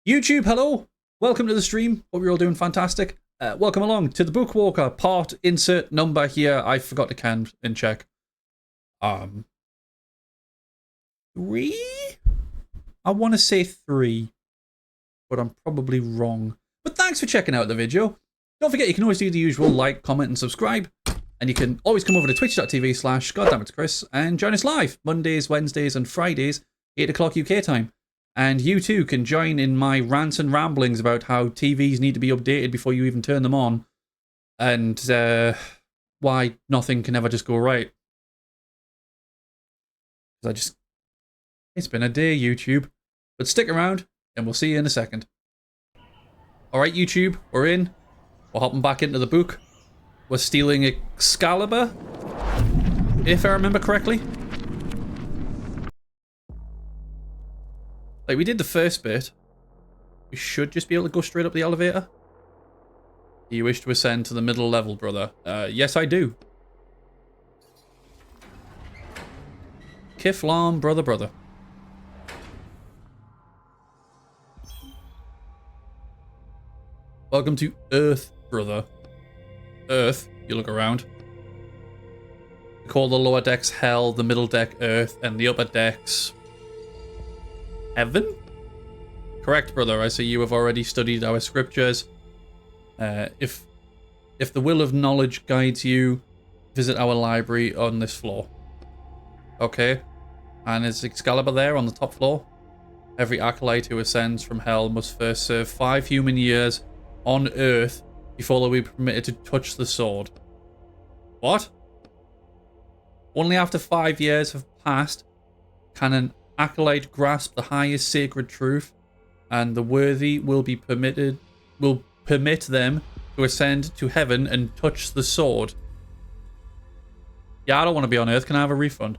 YouTube, hello. Welcome to the stream. Hope you're all doing fantastic. Welcome along to the Bookwalker part insert number here. I forgot to can and check. 3? I want to say 3, but I'm probably wrong. But thanks for checking out the video. Don't forget, you can always do the usual like, comment, and subscribe. And you can always come over to twitch.tv/GodDamnItsChris and join us live Mondays, Wednesdays, and Fridays, 8 o'clock UK time. And you too can join in my rants and ramblings about how TVs need to be updated before you even turn them on. And why nothing can ever just go right. It's been a day, YouTube. But stick around, and we'll see you in a second. Alright, YouTube, we're in. We're hopping back into the book. We're stealing Excalibur, if I remember correctly. Like, we did the first bit. We should just be able to go straight up the elevator. Do you wish to ascend to the middle level, brother? Yes, I do. Kiflam, brother. Welcome to Earth, brother. Earth, you look around. We call the lower decks Hell, the middle deck Earth, and the upper decks Heaven? Correct, brother. I see you have already studied our scriptures. If the will of knowledge guides you, visit our library on this floor. Okay. And is Excalibur there on the top floor? Every acolyte who ascends from hell must first serve 5 human years on Earth before they'll be permitted to touch the sword. What? Only after 5 years have passed can an acolyte grasp the highest sacred truth, and the worthy will permit them to ascend to heaven and touch the sword. Yeah, I don't want to be on Earth. Can I have a refund?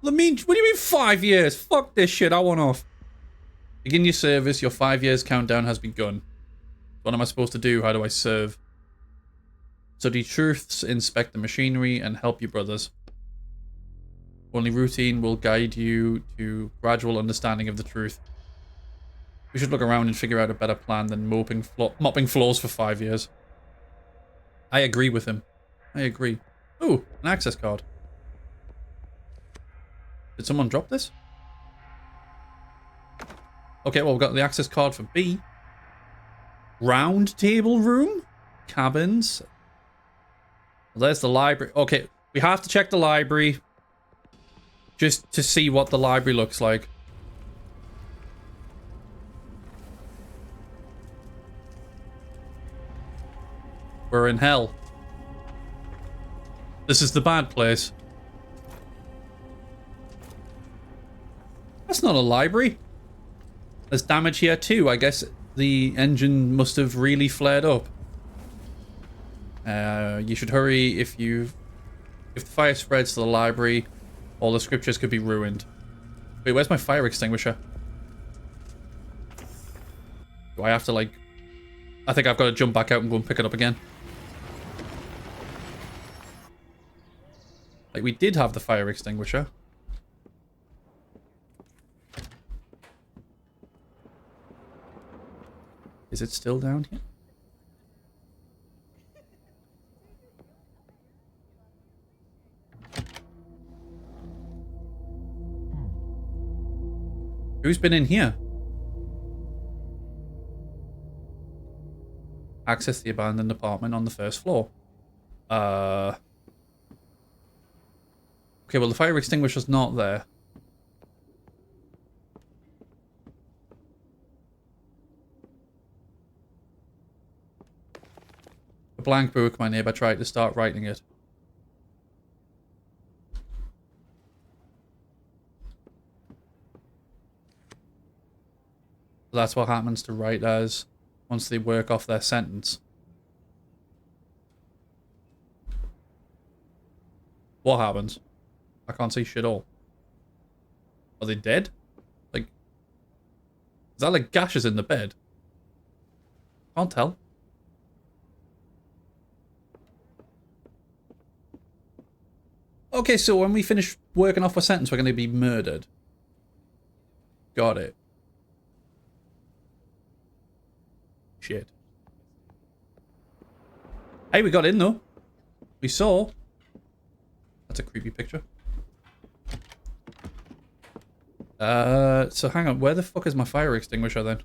What do you mean 5 years? Fuck this shit. I want off. Begin your service. Your 5 years countdown has begun. What am I supposed to do? How do I serve? Study truths, inspect the machinery, and help your brothers. Only routine will guide you to gradual understanding of the truth. We should look around and figure out a better plan than mopping floors for 5 years. I agree with him. I agree. Ooh, an access card. Did someone drop this? Okay, well, we've got the access card for B. Round table room? Cabins? Well, there's the library. Okay, we have to check the library. Just to see what the library looks like. We're in hell. This is the bad place. That's not a library. There's damage here too. I guess the engine must have really flared up. You should hurry if the fire spreads to the library. All the scriptures could be ruined. Wait, where's my fire extinguisher? Do I have to, like... I think I've got to jump back out and go and pick it up again. Like, we did have the fire extinguisher. Is it still down here? Who's been in here? Access the abandoned apartment on the first floor. Okay, well, the fire extinguisher's not there. A blank book, my neighbor tried to start writing it. That's what happens to writers once they work off their sentence. What happens? I can't see shit all. Are they dead? Like, is that like gashes in the bed? Can't tell. Okay, so when we finish working off a sentence, we're going to be murdered. Got it. shit. Hey, we got in though. We saw. That's a creepy picture. So hang on, where the fuck is my fire extinguisher then?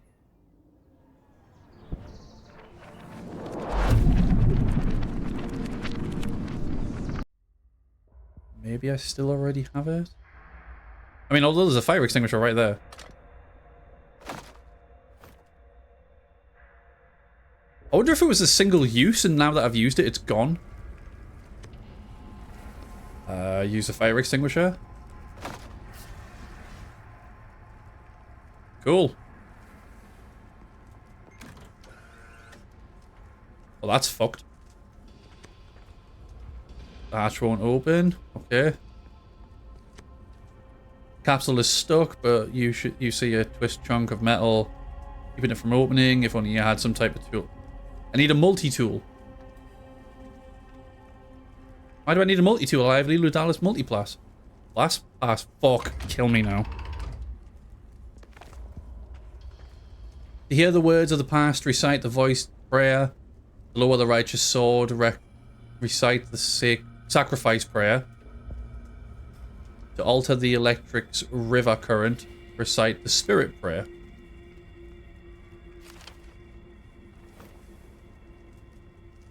Maybe I still already have it? I mean, although there's a fire extinguisher right there. I wonder if it was a single use and now that I've used it, it's gone. Use a fire extinguisher. Cool. Well, that's fucked. The hatch won't open. Okay. Capsule is stuck, but you see a twist chunk of metal keeping it from opening. If only you had some type of tool. I need a multi-tool. Why do I need a multi-tool? I have Lilo Dallas Multiplus. Blast pass. Fuck. Kill me now. To hear the words of the past, recite the voiced prayer. To lower the righteous sword, recite the sacrifice prayer. To alter the electric's river current, recite the spirit prayer.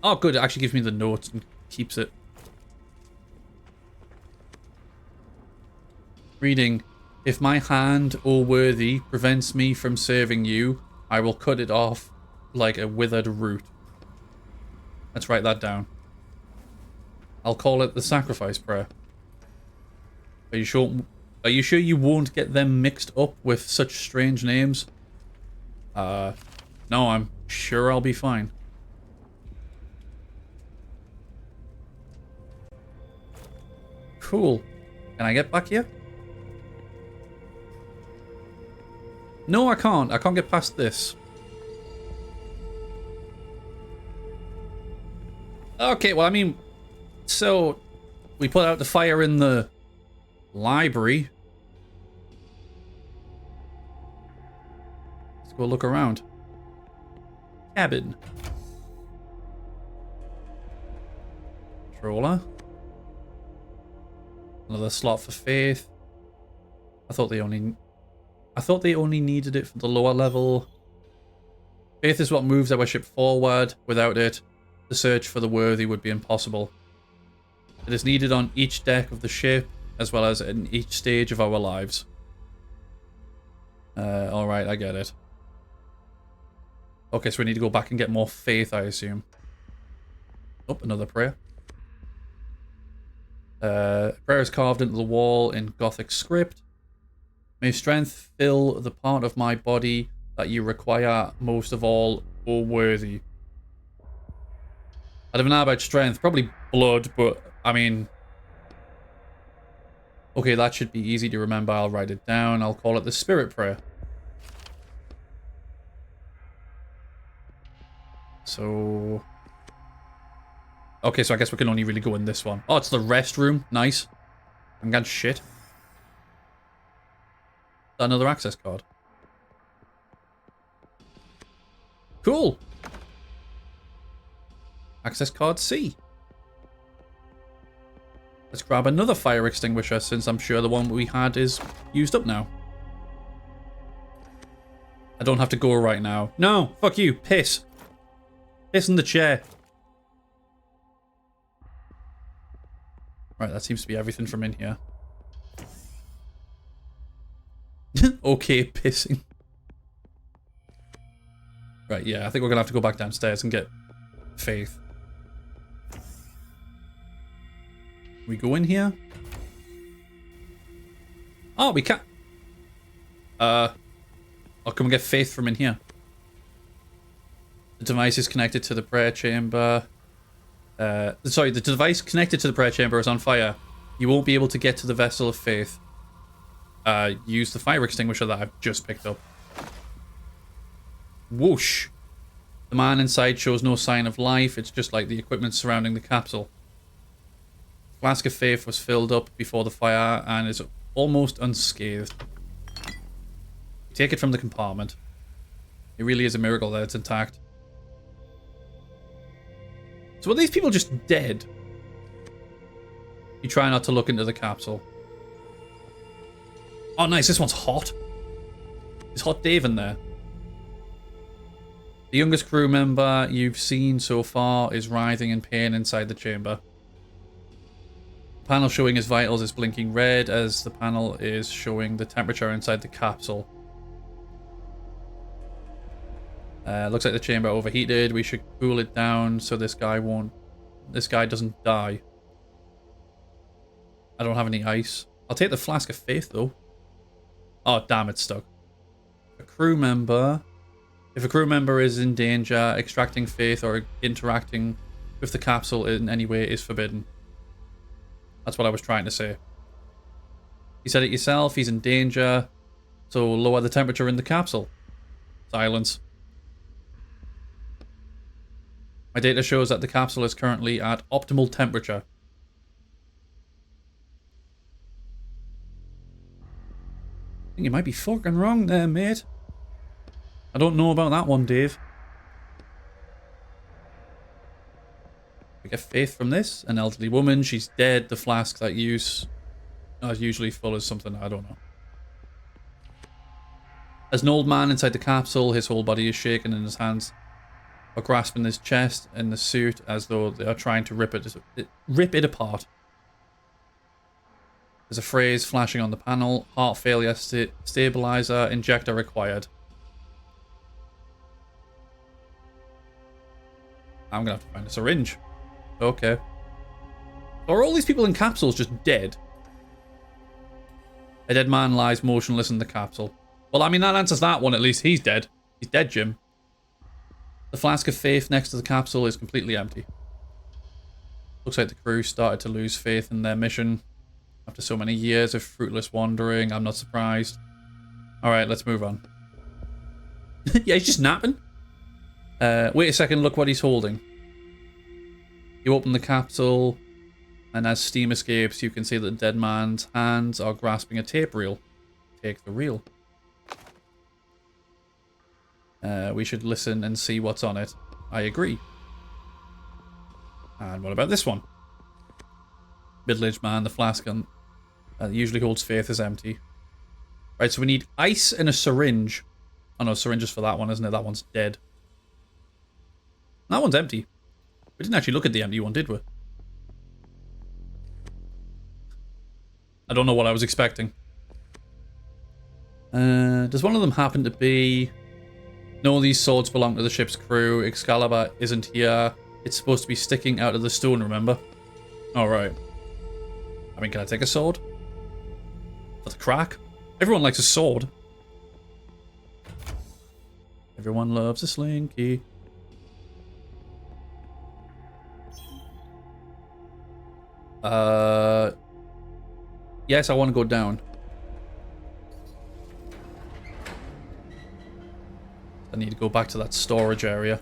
Oh, good. It actually gives me the notes and keeps it. Reading. If my hand, O worthy, prevents me from serving you, I will cut it off like a withered root. Let's write that down. I'll call it the sacrifice prayer. Are you sure? Are you sure you won't get them mixed up with such strange names? No, I'm sure I'll be fine. Cool. Can I get back here? No, I can't. I can't get past this. Okay, well, I mean, so we put out the fire in the library. Let's go look around. Cabin. Controller. Another slot for faith. I thought they only needed it for the lower level. Faith is what moves our ship forward. Without it, the search for the worthy would be impossible. It is needed on each deck of the ship, as well as in each stage of our lives. Alright, I get it. Okay, so we need to go back and get more faith, I assume. Oh, another prayer. Prayer is carved into the wall in Gothic script. May strength fill the part of my body that you require most of all, O worthy. I don't know about strength. Probably blood, but I mean... Okay, that should be easy to remember. I'll write it down. I'll call it the spirit prayer. So... Okay, so I guess we can only really go in this one. Oh, it's the restroom. Nice. I'm getting shit. Another access card. Cool. Access card C. Let's grab another fire extinguisher since I'm sure the one we had is used up now. I don't have to go right now. No, fuck you. Piss. Piss in the chair. Right, that seems to be everything from in here. Okay, pissing. Right, yeah, I think we're gonna have to go back downstairs and get faith. We go in here. Oh, we can't. Oh, can we get faith from in here? The device is connected to the prayer chamber. Sorry, the device connected to the prayer chamber is on fire. You won't be able to get to the vessel of faith. Use the fire extinguisher that I've just picked up. Whoosh. The man inside shows no sign of life. It's just like the equipment surrounding the capsule. Flask of faith was filled up before the fire and is almost unscathed. Take it from the compartment. It really is a miracle that it's intact. So are these people just dead? You try not to look into the capsule. Oh, nice. This one's hot. Is Hot Dave in there? The youngest crew member you've seen so far is writhing in pain inside the chamber. The panel showing his vitals is blinking red as the panel is showing the temperature inside the capsule. Looks like the chamber overheated. We should cool it down so this guy doesn't die. I don't have any ice. I'll take the flask of faith though. Oh damn, it's stuck. If a crew member is in danger, extracting faith or interacting with the capsule in any way is forbidden. That's what I was trying to say. You said it yourself, he's in danger, so lower the temperature in the capsule. Silence. My data shows that the capsule is currently at optimal temperature. I think you might be fucking wrong there, mate. I don't know about that one, Dave. We get faith from this. An elderly woman. She's dead. The flask that is usually full is something I don't know. There's an old man inside the capsule. His whole body is shaking and his hands are grasping his chest and the suit as though they are trying to rip it apart. There's a phrase flashing on the panel. Heart failure stabilizer injector required. I'm going to have to find a syringe. Okay. Are all these people in capsules just dead? A dead man lies motionless in the capsule. Well, I mean, that answers that one at least. He's dead. He's dead, Jim. The flask of faith next to the capsule is completely empty. Looks like the crew started to lose faith in their mission. After so many years of fruitless wandering, I'm not surprised. Alright, let's move on. Yeah, he's just napping. Wait a second, look what he's holding. You open the capsule, and as steam escapes, you can see that the dead man's hands are grasping a tape reel. Take the reel. We should listen and see what's on it. I agree. And what about this one? Middle-aged man, the flask that usually holds faith is empty. Right, so we need ice and a syringe. Oh no, syringe is for that one, isn't it? That one's dead. That one's empty. We didn't actually look at the empty one, did we? I don't know what I was expecting. Does one of them happen to be... No, these swords belong to the ship's crew. Excalibur isn't here. It's supposed to be sticking out of the stone, remember? Alright. I mean, can I take a sword? For the crack? Everyone likes a sword. Everyone loves a slinky. Yes, I want to go down. I need to go back to that storage area.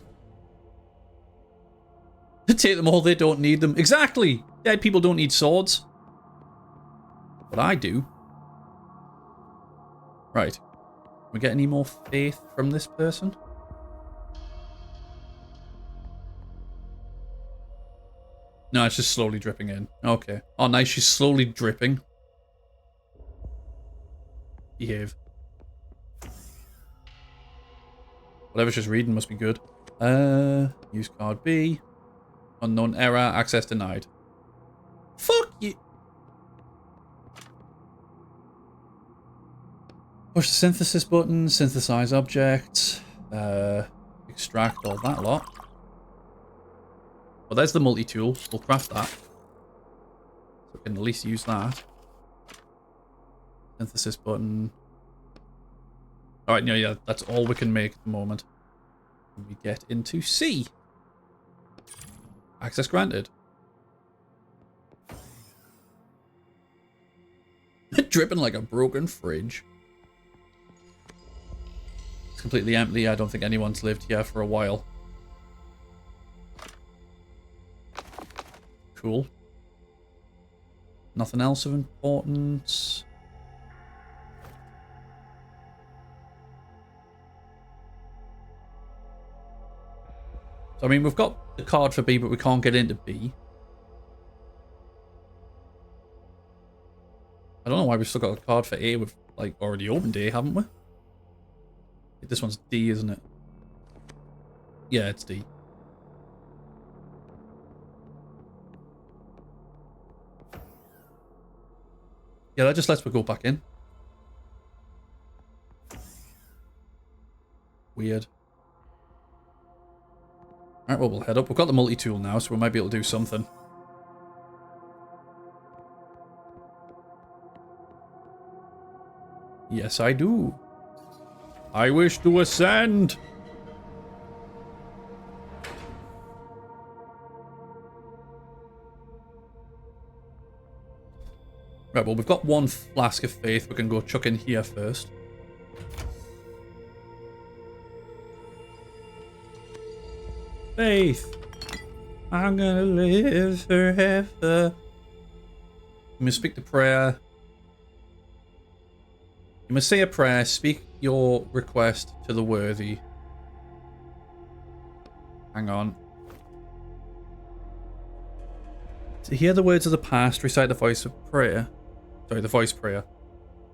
Take them all, they don't need them. Exactly! Dead people don't need swords. But I do. Right. Can we get any more faith from this person? No, it's just slowly dripping in. Okay. Oh, nice. She's slowly dripping. Behave. Whatever she's reading must be good. Use card B. Unknown error. Access denied. Fuck you. Push the synthesis button. Synthesize object. Extract all that lot. Well, there's the multi-tool. We'll craft that. So we can at least use that. Synthesis button. Alright, no, yeah, that's all we can make at the moment. We get into C. Access granted. Dripping like a broken fridge. It's completely empty. I don't think anyone's lived here for a while. Cool. Nothing else of importance. So, I mean, we've got the card for B, but we can't get into B. I don't know why we've still got a card for A. We've like already opened A, haven't we? This one's D, isn't it? Yeah, it's D. Yeah, that just lets me go back in. Weird. Alright, well, we'll head up. We've got the multi-tool now, so we might be able to do something. Yes, I do. I wish to ascend. Right, well, we've got one flask of faith. We can go chuck in here first. Faith. I'm gonna live forever. You must speak the prayer. You must say a prayer. Speak your request to the worthy. Hang on. To hear the words of the past, recite the voice of prayer. Sorry, the voice prayer.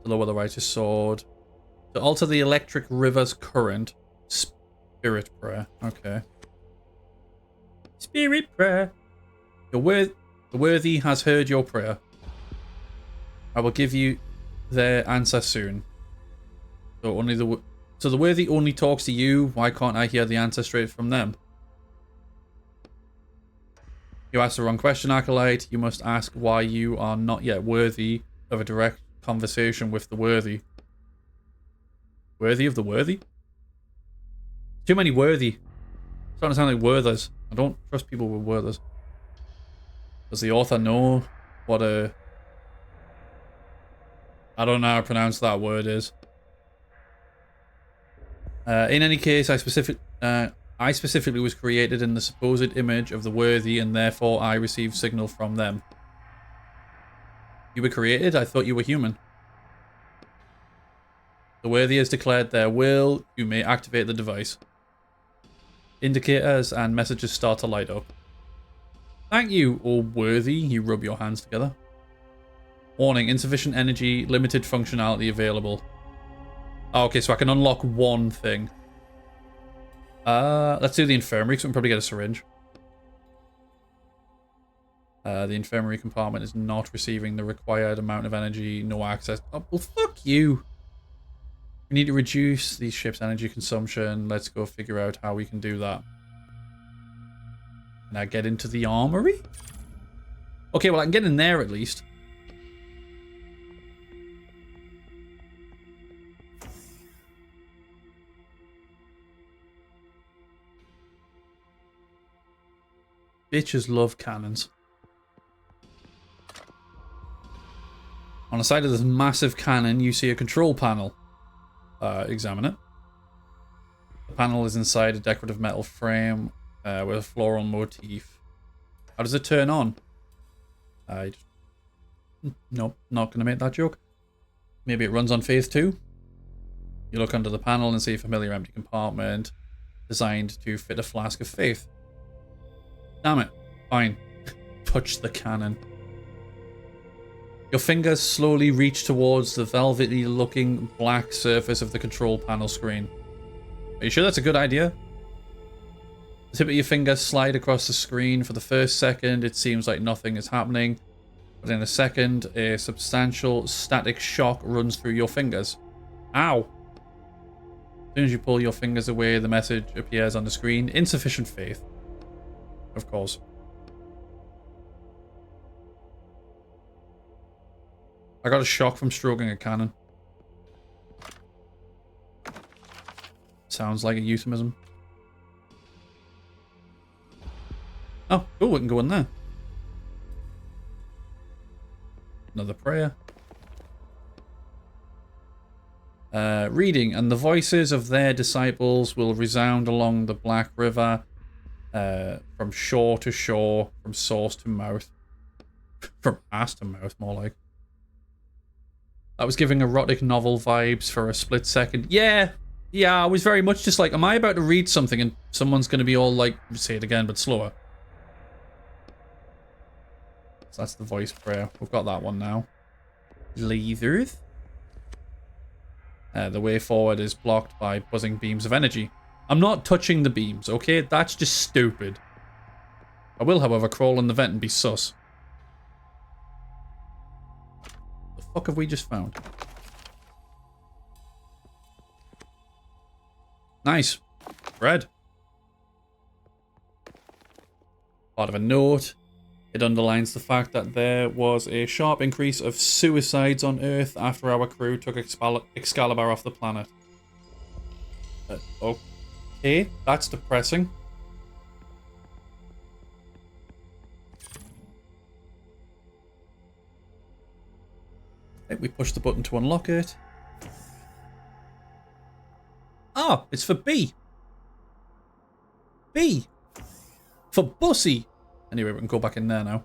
To lower the righteous sword. To alter the electric river's current. Spirit prayer. Okay. Spirit prayer. The worthy has heard your prayer. I will give you their answer soon. So the worthy only talks to you. Why can't I hear the answer straight from them? You asked the wrong question, Acolyte. You must ask why you are not yet worthy of a direct conversation with the worthy. Worthy of the worthy? Too many worthy. It's starting to sound like worthers. I don't trust people with worthers. Does the author know what a... I don't know how to pronounce that word is. In any case, I specifically was created in the supposed image of the worthy, and therefore I received signal from them. You were created? I thought you were human. The worthy has declared their will. You may activate the device. Indicators and messages start to light up. Thank you, O worthy. You rub your hands together. Warning, insufficient energy, limited functionality available. Oh, okay, so I can unlock one thing. Let's do the infirmary, because we can probably get a syringe. The infirmary compartment is not receiving the required amount of energy. No access. Oh, well, fuck you. We need to reduce the ship's energy consumption. Let's go figure out how we can do that. Can I get into the armory? Okay, well, I can get in there at least. Bitches love cannons. On the side of this massive cannon, you see a control panel. Examine it. The panel is inside a decorative metal frame with a floral motif. How does it turn on? Nope, not going to make that joke. Maybe it runs on phase 2. You look under the panel and see a familiar empty compartment designed to fit a flask of faith. Damn it. Fine. Touch the cannon. Your fingers slowly reach towards the velvety looking black surface of the control panel screen. Are you sure that's a good idea? The tip of your fingers slide across the screen. For the first second, it seems like nothing is happening. But in a second, a substantial static shock runs through your fingers. Ow! As soon as you pull your fingers away, the message appears on the screen. Insufficient faith. Of course. I got a shock from stroking a cannon. Sounds like a euphemism. Oh, cool, we can go in there. Another prayer. Reading, and the voices of their disciples will resound along the Black River, from shore to shore, from source to mouth. From ass to mouth, more like. That was giving erotic novel vibes for a split second. Yeah, Yeah, I was very much just like, am I about to read something and someone's going to be all like, say it again, but slower. So that's the voice prayer. We've got that one now. Leathers. The way forward is blocked by buzzing beams of energy. I'm not touching the beams, okay? That's just stupid. I will, however, crawl in the vent and be sus. The fuck have we just found? Nice. Bread. Part of a note. It underlines the fact that there was a sharp increase of suicides on Earth after our crew took Excalibur off the planet. Okay, that's depressing. I think we push the button to unlock it. Ah, it's for B. B. For Bussy. Anyway, we can go back in there now.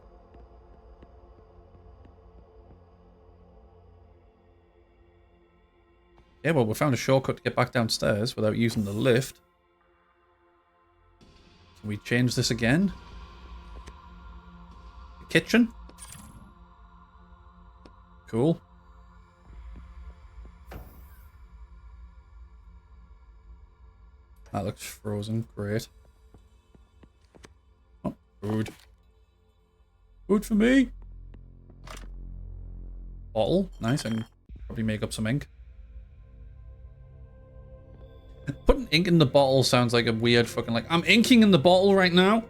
Yeah, well, we found a shortcut to get back downstairs without using the lift. Can we change this again? The kitchen? Cool. That looks frozen. Great. Oh, food. Food for me. Bottle. Nice. I can probably make up some ink. Putting ink in the bottle sounds like a weird fucking like, I'm inking in the bottle right now.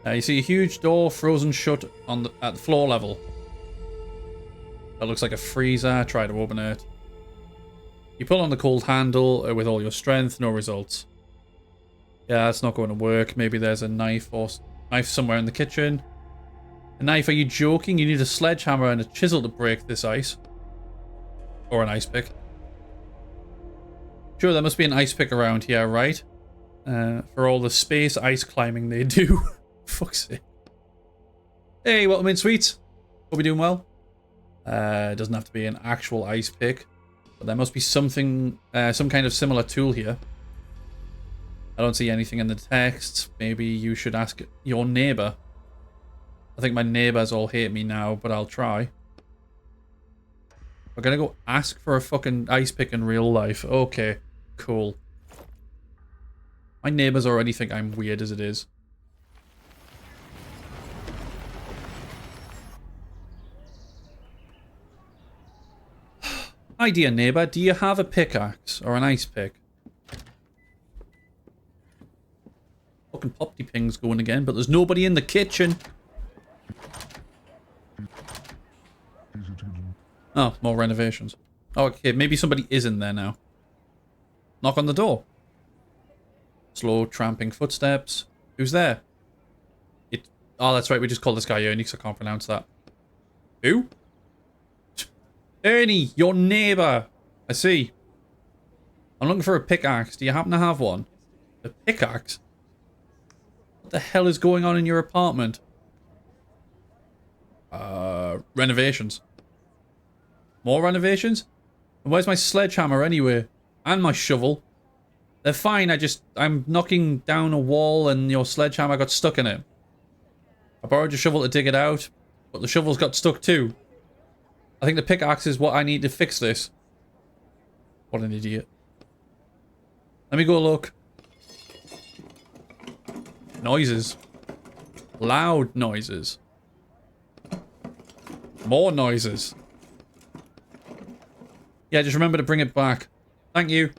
You see a huge door frozen shut on at the floor level. That looks like a freezer. Try to open it. You pull on the cold handle with all your strength, no results. Yeah, that's not going to work. Maybe there's a knife or knife somewhere in the kitchen. A knife? Are you joking? You need a sledgehammer and a chisel to break this ice. Or an ice pick. Sure, there must be an ice pick around here, right? For all the space ice climbing they do. Fuck's sake. Hey, welcome in, sweets. Hope you're doing well. It doesn't have to be an actual ice pick. But there must be something, some kind of similar tool here. I don't see anything in the text. Maybe you should ask your neighbor. I think my neighbors all hate me now, but I'll try. We're gonna go ask for a fucking ice pick in real life. Okay, cool. My neighbors already think I'm weird as it is. Hi, dear neighbor. Do you have a pickaxe or an ice pick? Fucking Popty Ping's going again, but there's nobody in the kitchen. Oh, more renovations. Oh, okay, maybe somebody is in there now. Knock on the door. Slow, tramping footsteps. Who's there? Oh, that's right, we just called this guy Ernie, because I can't pronounce that. Who? Ernie, your neighbor. I see. I'm looking for a pickaxe. Do you happen to have one? A pickaxe? What the hell is going on in your apartment? Renovations. More renovations? And where's my sledgehammer anyway? And my shovel? They're fine, I'm knocking down a wall and your sledgehammer got stuck in it. I borrowed your shovel to dig it out, but the shovel's got stuck too. I think the pickaxe is what I need to fix this. What an idiot. Let me go look. Noises. Loud noises. More noises. Yeah, just remember to bring it back. Thank you.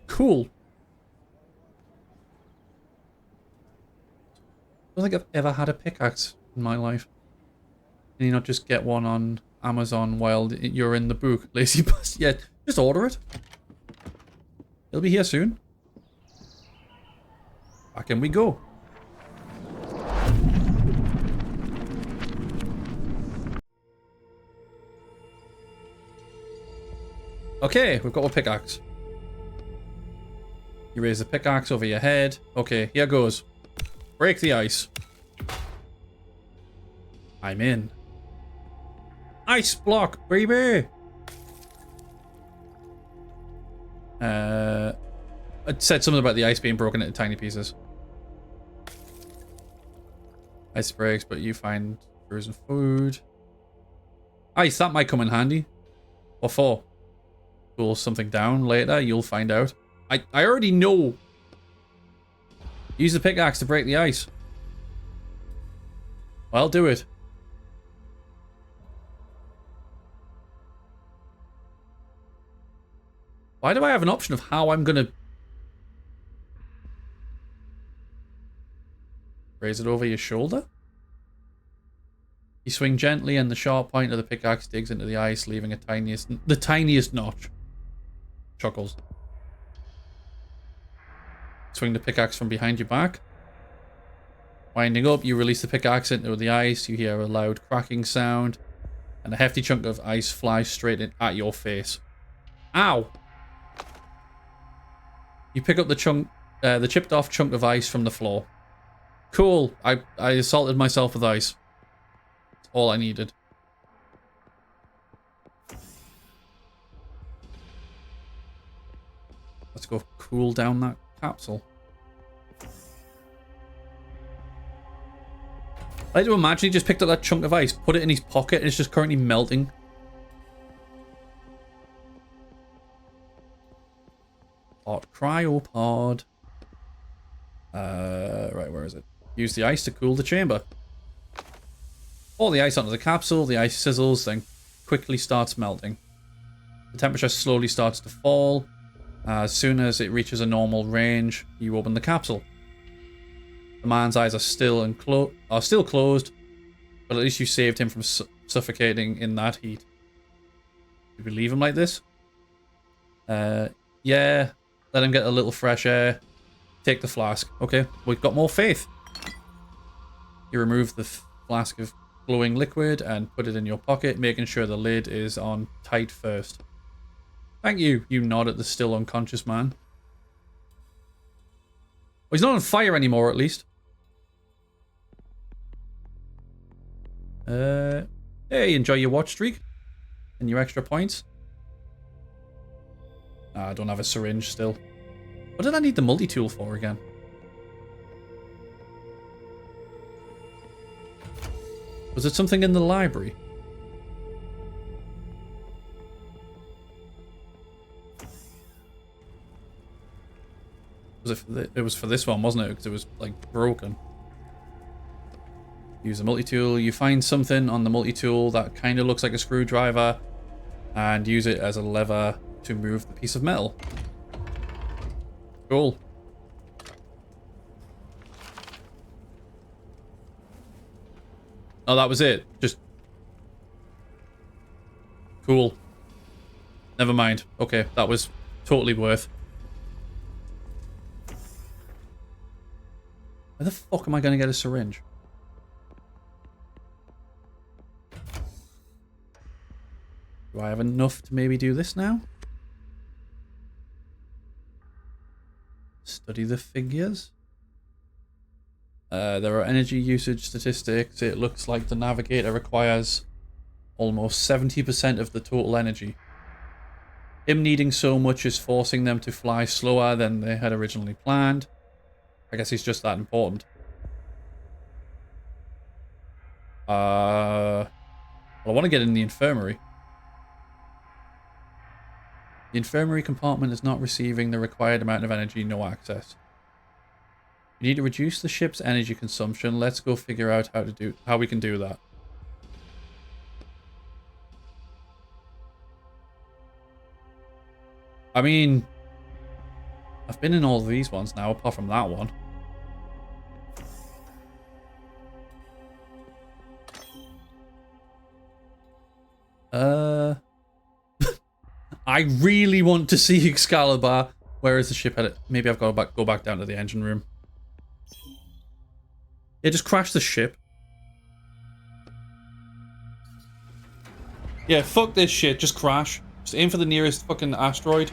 Cool. I don't think I've ever had a pickaxe in my life. Can you not just get one on Amazon while you're in the book? Lazy bus. Yeah, just order it. It'll be here soon. Back in we go. Okay, we've got a pickaxe. You raise the pickaxe over your head. Okay, here goes. Break the ice. I'm in. Ice block, baby! It said something about the ice being broken into tiny pieces. Ice breaks, but you find frozen food. Ice, that might come in handy. What for? Cool something down later, you'll find out. I already know. Use the pickaxe to break the ice. Well, do it. Why do I have an option of how I'm gonna raise it over your shoulder? You swing gently and the sharp point of the pickaxe digs into the ice, leaving the tiniest notch. Chuckles. Swing the pickaxe from behind your back. Winding up, you release the pickaxe into the ice. You hear a loud cracking sound, and a hefty chunk of ice flies straight at your face. Ow! You pick up the chipped off chunk of ice from the floor. Cool. I assaulted myself with ice. That's all I needed. Let's go cool down that capsule. I like to imagine he just picked up that chunk of ice, put it in his pocket, and it's just currently melting. Hot cryopod. Right, where is it? Use the ice to cool the chamber. Pour the ice onto the capsule, the ice sizzles, then quickly starts melting. The temperature slowly starts to fall. As soon as it reaches a normal range, you open the capsule. The man's eyes are still closed, but at least you saved him from suffocating in that heat. Did we leave him like this? Yeah. Let him get a little fresh air. Take the flask. Okay, we've got more faith. You remove the flask of glowing liquid and put it in your pocket, making sure the lid is on tight first. Thank you, you nod at the still unconscious man. Well, he's not on fire anymore, at least. Hey, enjoy your watch streak? And your extra points? I don't have a syringe still. What did I need the multi-tool for again? Was it something in the library? It was for this one, wasn't it? Because it was, like, broken. Use the multi-tool. You find something on the multi-tool that kind of looks like a screwdriver and use it as a lever to move the piece of metal. Cool. Oh, that was it. Just... Cool. Never mind. Okay, that was totally worth. Where the fuck am I going to get a syringe? Do I have enough to maybe do this now? Study the figures. There are energy usage statistics. It looks like the navigator requires almost 70% of the total energy. Him needing so much is forcing them to fly slower than they had originally planned. I guess he's just that important. Well, I want to get in the infirmary. The infirmary compartment is not receiving the required amount of energy, no access. You need to reduce the ship's energy consumption. Let's go figure out how we can do that. I mean, I've been in all of these ones now, apart from that one. I really want to see Excalibur. Where is the ship headed? Maybe I've got to go back down to the engine room. Yeah, just crash the ship. Yeah, fuck this shit. Just crash. Just aim for the nearest fucking asteroid.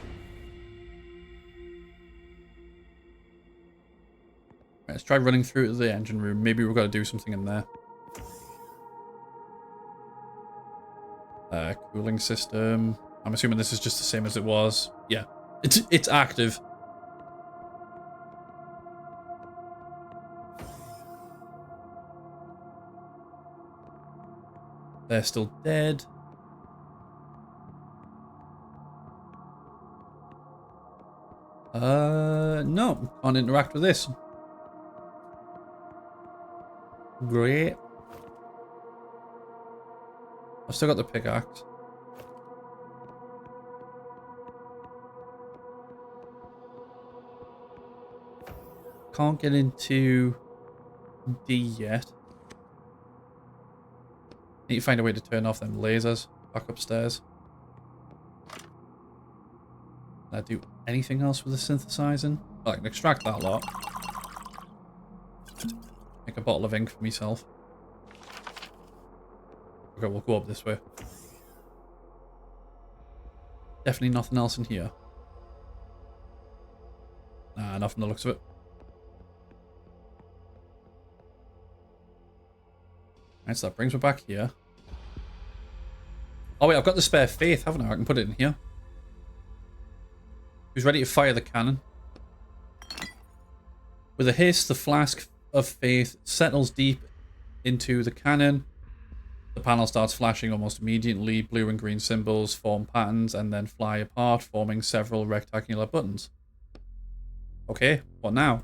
Right, let's try running through to the engine room. Maybe we've got to do something in there. Cooling system. I'm assuming this is just the same as it was. Yeah, it's active. They're still dead. No, can't interact with this. Great. I've still got the pickaxe. Can't get into D yet. Need to find a way to turn off them lasers. Back upstairs. Can I do anything else with the synthesizing? Oh, I can extract that lot. Make a bottle of ink for myself. Okay, we'll go up this way. Definitely nothing else in here. Nah, nothing that looks of it. Right, so that brings me back here. Oh wait, I've got the spare faith, haven't I? I can put it in here. Who's ready to fire the cannon? With a hiss, the flask of faith settles deep into the cannon. The panel starts flashing almost immediately. Blue and green symbols form patterns and then fly apart, forming several rectangular buttons. Okay, what now?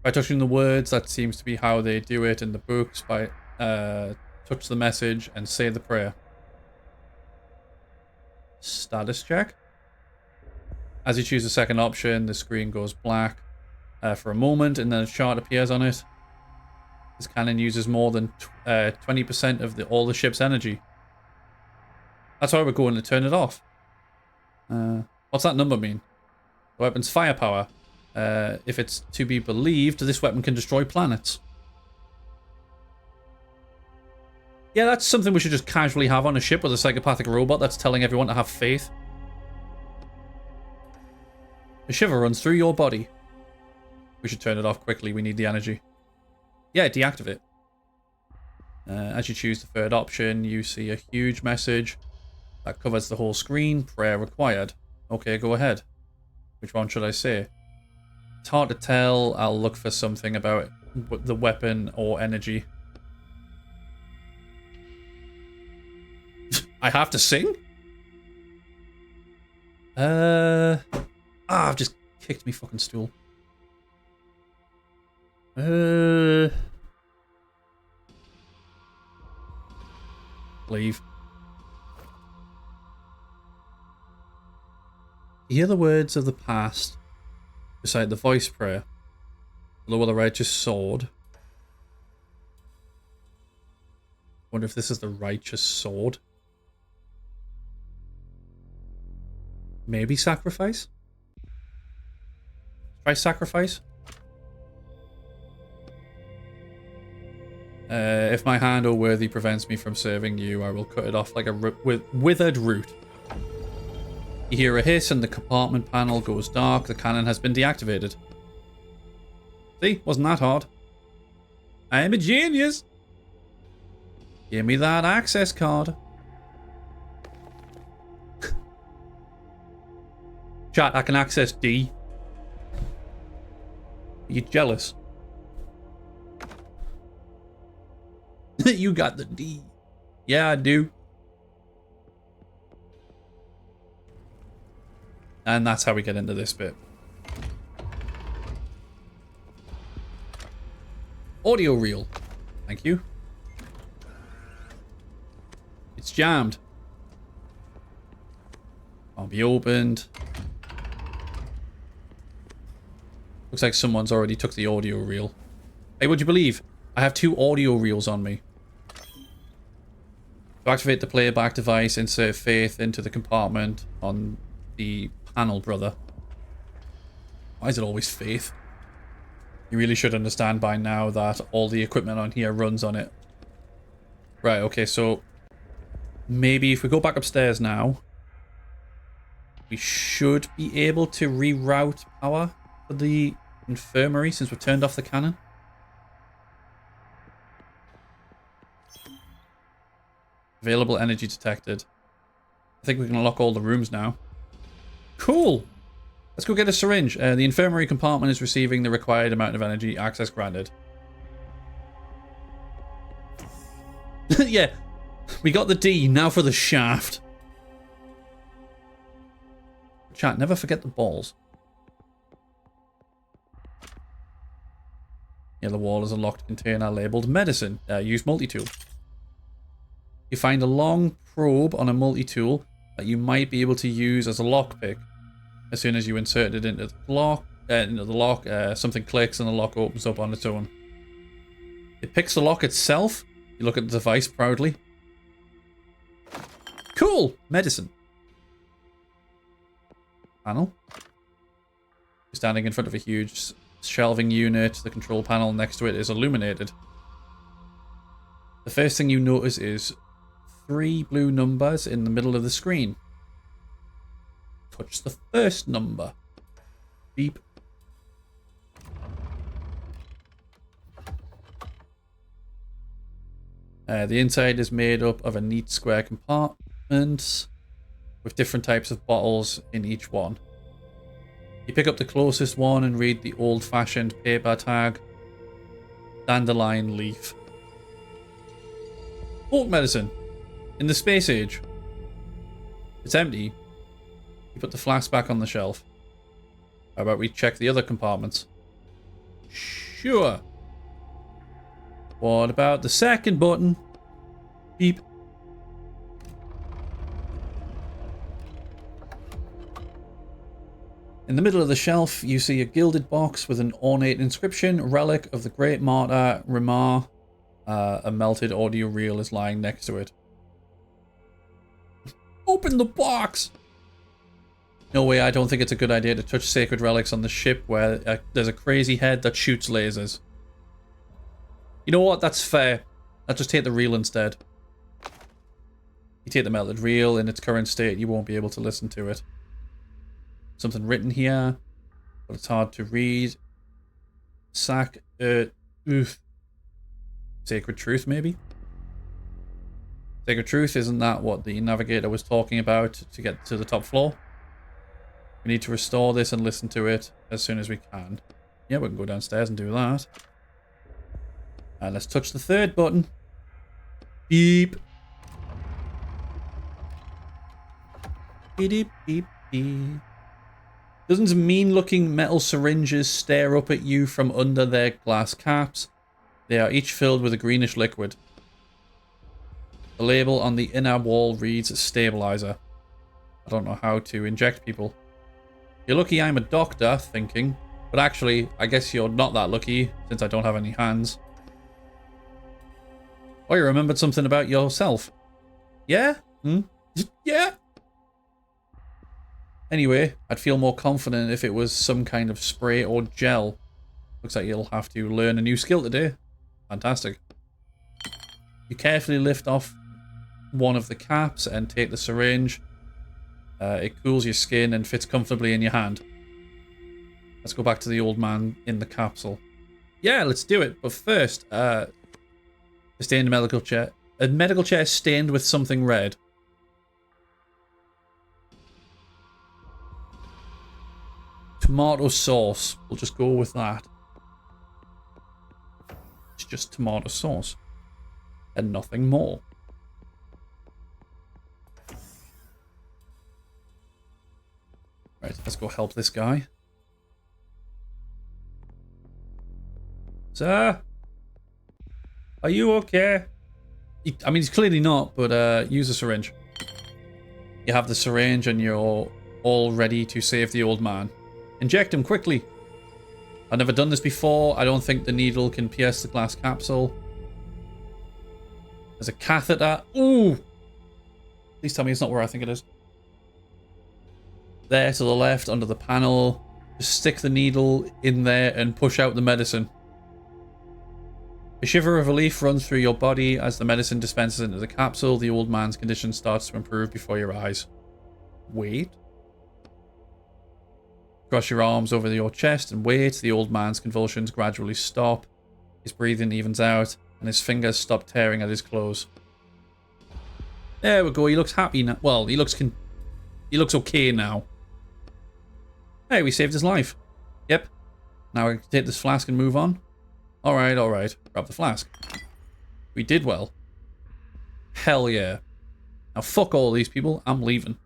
By touching the words, that seems to be how they do it in the books. By touch the message and say the prayer. Status check. As you choose the second option, the screen goes black for a moment, and then a chart appears on it. This cannon uses more than 20% of all the ship's energy. That's why we're going to turn it off. What's that number mean? The weapon's firepower. If it's to be believed, this weapon can destroy planets. Yeah, that's something we should just casually have on a ship with a psychopathic robot that's telling everyone to have faith. A shiver runs through your body. We should turn it off quickly. We need the energy. Yeah, deactivate. As you choose the third option, you see a huge message that covers the whole screen. Prayer required. Okay, go ahead. Which one should I say? It's hard to tell. I'll look for something about the weapon or energy. I have to sing? I've just kicked me fucking stool. Leave. Hear the words of the past beside the voice prayer. Lower the righteous sword. Wonder if this is the righteous sword. Maybe sacrifice? Try sacrifice? If my hand or worthy prevents me from serving you, I will cut it off like a withered root. You hear a hiss and the compartment panel goes dark. The cannon has been deactivated. See? Wasn't that hard? I am a genius! Give me that access card. Chat, I can access D. Are you jealous? You got the D. Yeah, I do. And that's how we get into this bit. Audio reel. Thank you. It's jammed. Can't be opened. Looks like someone's already took the audio reel. Hey, would you believe? I have 2 audio reels on me. To activate the playback device, insert faith into the compartment on the panel, brother. Why is it always faith? You really should understand by now that all the equipment on here runs on it. Right, okay, so maybe if we go back upstairs now, we should be able to reroute power for the infirmary since we've turned off the cannon. Available energy detected. I think we can unlock all the rooms now. Cool. Let's go get a syringe. The infirmary compartment is receiving the required amount of energy. Access granted. Yeah. We got the D. Now for the shaft. Chat, never forget the balls. Yeah, the wall is a locked container labeled medicine. Use multi-tool. You find a long probe on a multi-tool that you might be able to use as a lockpick. As soon as you insert it into the lock, something clicks and the lock opens up on its own. It picks the lock itself. You look at the device proudly. Cool! Medicine. Panel. You're standing in front of a huge shelving unit. The control panel next to it is illuminated. The first thing you notice is 3 blue numbers in the middle of the screen. Touch the first number. Beep. The inside is made up of a neat square compartment with different types of bottles in each one. You pick up the closest one and read the old-fashioned paper tag. Dandelion leaf. Folk medicine. In the space age. It's empty. You put the flask back on the shelf. How about we check the other compartments? Sure. What about the second button? Beep. In the middle of the shelf, you see a gilded box with an ornate inscription, relic of the great martyr Rimar. A melted audio reel is lying next to it. Open the box! No way, I don't think it's a good idea to touch sacred relics on the ship where there's a crazy head that shoots lasers. You know what? That's fair. I'll just take the reel instead. You take the melted reel in its current state, you won't be able to listen to it. Something written here, but it's hard to read. Sacred truth, maybe? Sacred truth, isn't that what the navigator was talking about to get to the top floor? We need to restore this and listen to it as soon as we can. Yeah, we can go downstairs and do that. And let's touch the third button. Beep. Beep, beep, beep. Dozens of mean-looking metal syringes stare up at you from under their glass caps. They are each filled with a greenish liquid. The label on the inner wall reads stabilizer. I don't know how to inject people. You're lucky I'm a doctor, thinking. But actually, I guess you're not that lucky, since I don't have any hands. Oh, you remembered something about yourself. Yeah? Yeah? Anyway, I'd feel more confident if it was some kind of spray or gel. Looks like you'll have to learn a new skill today. Fantastic. You carefully lift off one of the caps and take the syringe. It cools your skin and fits comfortably in your hand. Let's go back to the old man in the capsule. Yeah, let's do it. But first, a stained medical chair. A medical chair stained with something red. Tomato sauce. We'll just go with that. It's just tomato sauce. And nothing more. Right, let's go help this guy. Sir? Are you okay? I mean, he's clearly not, but use a syringe. You have the syringe and you're all ready to save the old man. Inject him quickly. I've never done this before. I don't think the needle can pierce the glass capsule. There's a catheter. Ooh! Please tell me it's not where I think it is. There to the left, under the panel. Just stick the needle in there and push out the medicine. A shiver of relief runs through your body as the medicine dispenses into the capsule. The old man's condition starts to improve before your eyes. Wait. Cross your arms over your chest and wait. The old man's convulsions gradually stop. His breathing evens out, and his fingers stop tearing at his clothes. There we go. He looks happy now. Well, he looks okay now. Hey, we saved his life. Yep. Now I can take this flask and move on. All right, all right. Grab the flask. We did well. Hell yeah. Now fuck all these people. I'm leaving.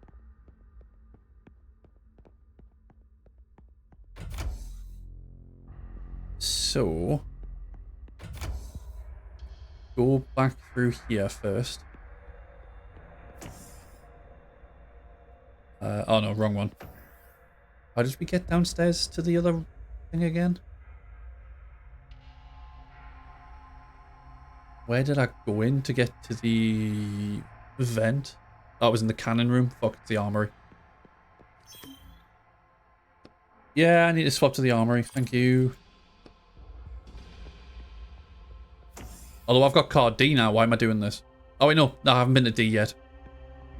So, go back through here first. Oh no, wrong one. How did we get downstairs to the other thing again? Where did I go in to get to the vent? Oh, I was in the cannon room. Fuck, it's the armory. Yeah, I need to swap to the armory. Thank you. Although I've got card D now, why am I doing this? Oh wait, no, I haven't been to D yet.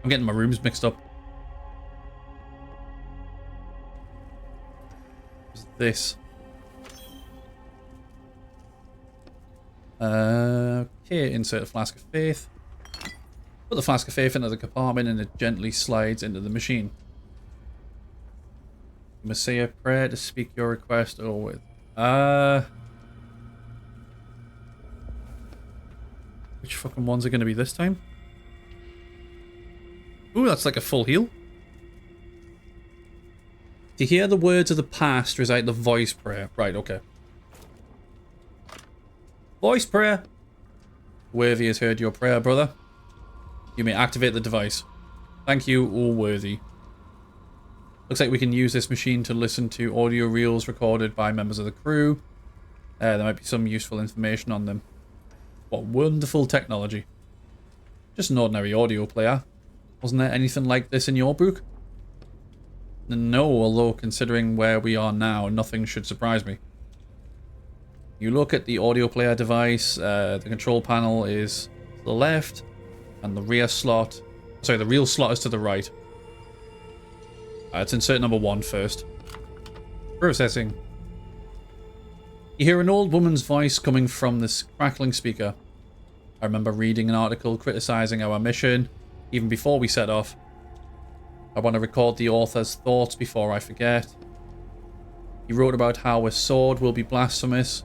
I'm getting my rooms mixed up. What's this? Okay, insert a flask of faith. Put the flask of faith into the compartment and it gently slides into the machine. You must say a prayer to speak your request or with. Which fucking ones are going to be this time? Ooh, that's like a full heal. To hear the words of the past, recite the voice prayer. Right, okay. Voice prayer. Worthy has heard your prayer, brother. You may activate the device. Thank you, O Worthy. Looks like we can use this machine to listen to audio reels recorded by members of the crew. There might be some useful information on them. What wonderful technology. Just an ordinary audio player. Wasn't there anything like this in your book? No, although considering where we are now, nothing should surprise me. You look at the audio player device, the control panel is to the left, and the rear slot... Sorry, the real slot is to the right. Let's insert number 1 first. Processing. You hear an old woman's voice coming from this crackling speaker. I remember reading an article criticizing our mission, even before we set off. I want to record the author's thoughts before I forget. He wrote about how a sword will be blasphemous,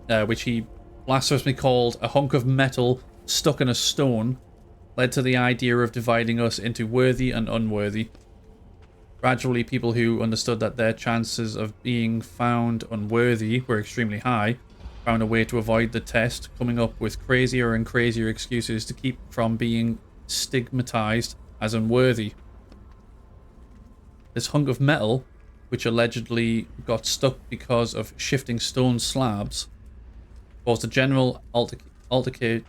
which he blasphemously called a hunk of metal stuck in a stone, led to the idea of dividing us into worthy and unworthy. Gradually, people who understood that their chances of being found unworthy were extremely high found a way to avoid the test, coming up with crazier and crazier excuses to keep from being stigmatized as unworthy. This hunk of metal, which allegedly got stuck because of shifting stone slabs, caused a general altercation.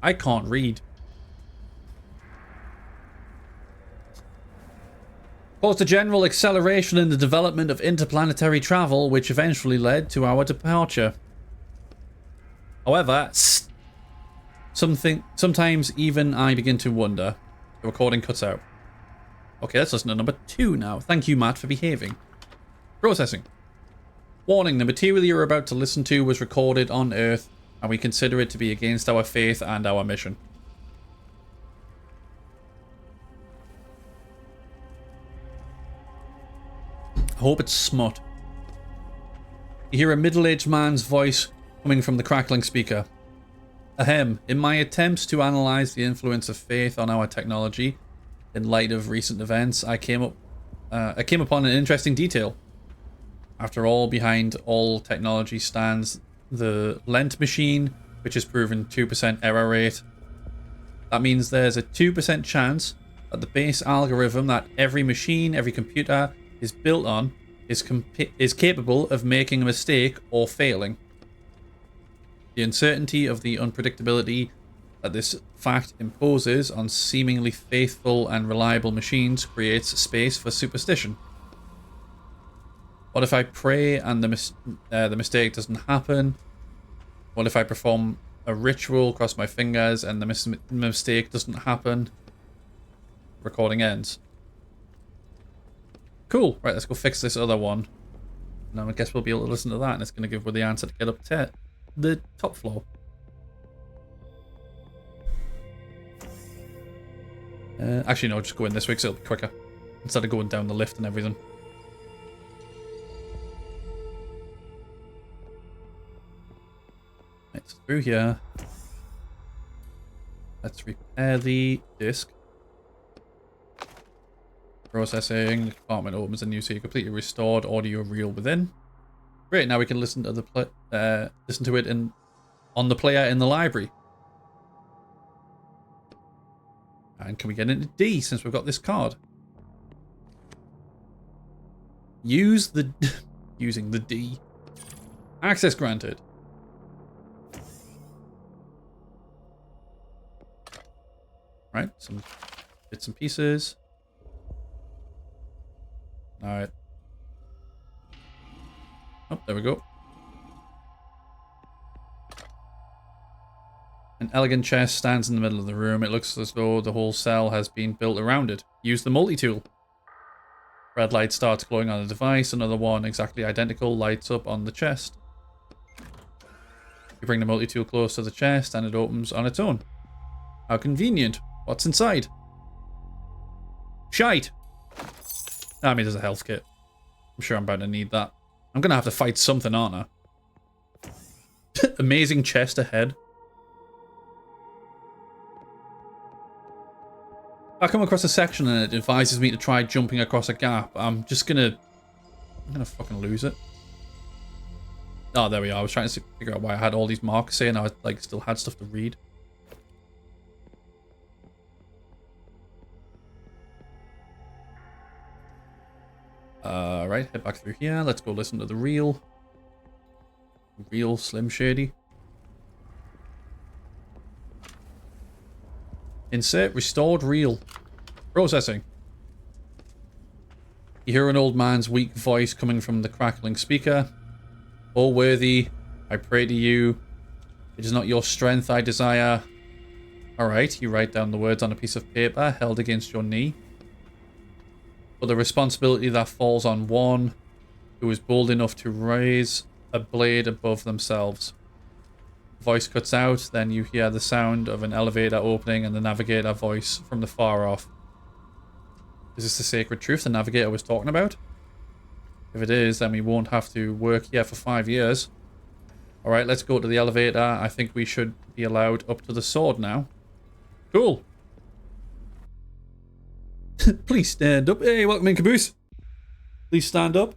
I can't read. Caused a general acceleration in the development of interplanetary travel, which eventually led to our departure. However, sometimes even I begin to wonder. The recording cuts out. Okay, let's listen to number 2 now. Thank you, Matt, for behaving. Processing. Warning, the material you're about to listen to was recorded on Earth, and we consider it to be against our faith and our mission. I hope it's smut. You hear a middle-aged man's voice coming from the crackling speaker. Ahem, in my attempts to analyze the influence of faith on our technology, in light of recent events, I came upon an interesting detail. After all, behind all technology stands the Lent machine, which has proven 2% error rate. That means there's a 2% chance that the base algorithm that every machine, every computer is built on is capable of making a mistake or failing. The uncertainty of the unpredictability that this fact imposes on seemingly faithful and reliable machines creates space for superstition. What if I pray and the mistake doesn't happen? What if I perform a ritual, cross my fingers, and the mistake doesn't happen? Recording ends. Cool. Right, let's go fix this other one. And I guess we'll be able to listen to that, and it's going to give us the answer to get up to the top floor. Actually, no, just go in this way because it'll be quicker. Instead of going down the lift and everything. Right, so through here. Let's repair the disc. Processing. The compartment opens and you see a completely restored audio reel within. Great, now we can listen to the listen to it on the player in the library. And can we get into D since we've got this card? Use the using the D. Access granted. Right, some bits and pieces. Alright. Oh, there we go. An elegant chest stands in the middle of the room. It looks as though the whole cell has been built around it. Use the multi-tool. Red light starts glowing on the device. Another one, exactly identical, lights up on the chest. You bring the multi-tool close to the chest and it opens on its own. How convenient. What's inside? Shite. I mean, there's a health kit. I'm sure I'm about to need that. I'm going to have to fight something, aren't I? Amazing chest ahead. I come across a section and it advises me to try jumping across a gap. I'm gonna fucking lose it. Oh, there we are. I was trying to figure out why I had all these marks saying I like still had stuff to read. Right, head back through here. Let's go listen to the reel. Real Slim Shady. Insert restored reel. Processing. You hear an old man's weak voice coming from the crackling speaker. "O worthy, I pray to you. It is not your strength I desire." Alright, you write down the words on a piece of paper held against your knee. "But the responsibility that falls on one who is bold enough to raise a blade above themselves." Voice cuts out, then you hear the sound of an elevator opening and the navigator voice from the far off. Is this the sacred truth the navigator was talking about? If it is, then we won't have to work here for 5 years. Alright, let's go to the elevator. I think we should be allowed up to the sword now. Cool. Please stand up. Hey, welcome in, Caboose. Please stand up.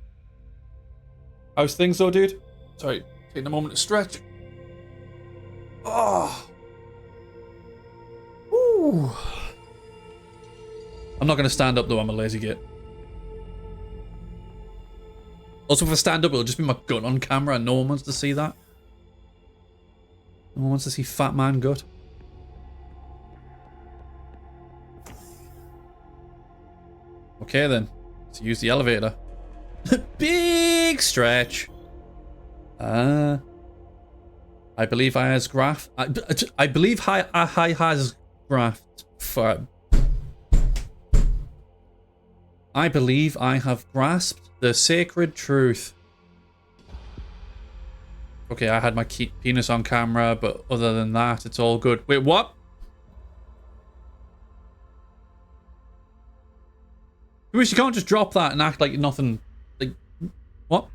How's things though, dude? Sorry, taking a moment to stretch. Oh. Ooh. I'm not going to stand up though, I'm a lazy git. Also, if I stand up, it'll just be my gut on camera and no one wants to see that. No one wants to see fat man gut. Okay then, let's use the elevator. Big stretch. I believe I has graph. I believe I has graphed for. I believe I have grasped the sacred truth. Okay, I had my penis on camera, but other than that, it's all good. Wait, what? You can't just drop that and act like nothing. Like, what?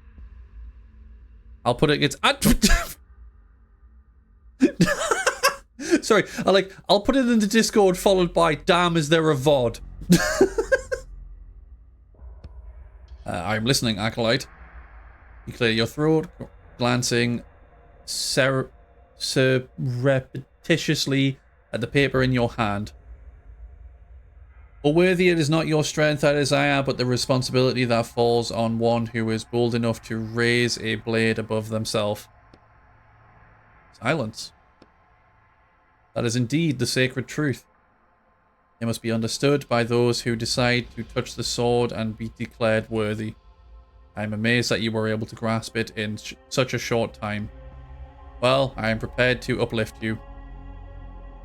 I'll put it against. Sorry, I'll put it in the Discord followed by "Damn, is there a VOD?" I'm listening, Acolyte. You clear your throat, glancing surreptitiously at the paper in your hand. "O worthy, it is not your strength I desire, but the responsibility that falls on one who is bold enough to raise a blade above themselves." Silence. That is indeed the sacred truth. It must be understood by those who decide to touch the sword and be declared worthy. I am amazed that you were able to grasp it in such a short time. Well, I am prepared to uplift you.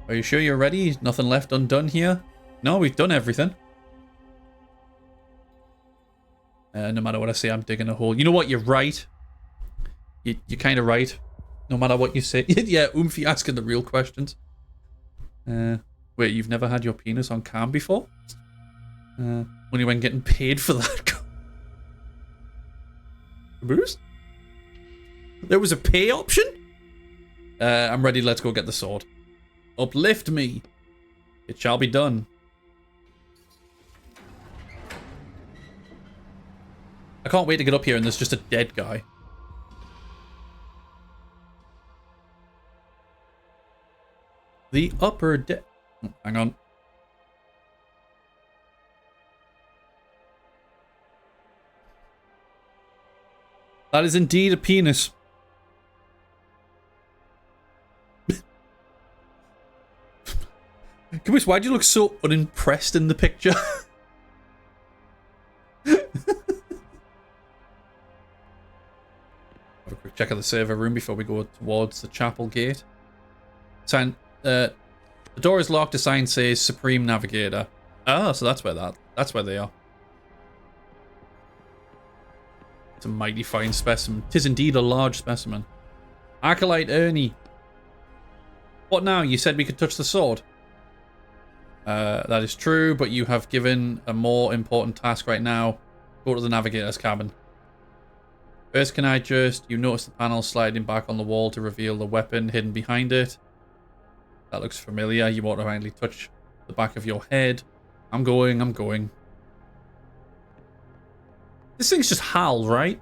Are you sure you're ready? Nothing left undone here? No, we've done everything. No matter what I say, I'm digging a hole. You know what? You're right. You're kind of right. No matter what you say. Yeah, Oomphy asking the real questions. Wait, you've never had your penis on cam before? Only when getting paid for that. Boost? There was a pay option? I'm ready. Let's go get the sword. Uplift me. It shall be done. I can't wait to get up here and there's just a dead guy. The upper deck. Oh, hang on. That is indeed a penis. Chris, why do you look so unimpressed in the picture? Have a quick check of the server room before we go towards the chapel gate. Sign. The door is locked. A sign says Supreme Navigator. Ah, so that's where they are. It's a mighty fine specimen. 'Tis indeed a large specimen. Acolyte Ernie. What now? You said we could touch the sword. That is true, but you have given a more important task right now. Go to the navigator's cabin. First, can I just... You notice the panel sliding back on the wall to reveal the weapon hidden behind it. That looks familiar. You automatically touch the back of your head. I'm going. This thing's just Hal, right?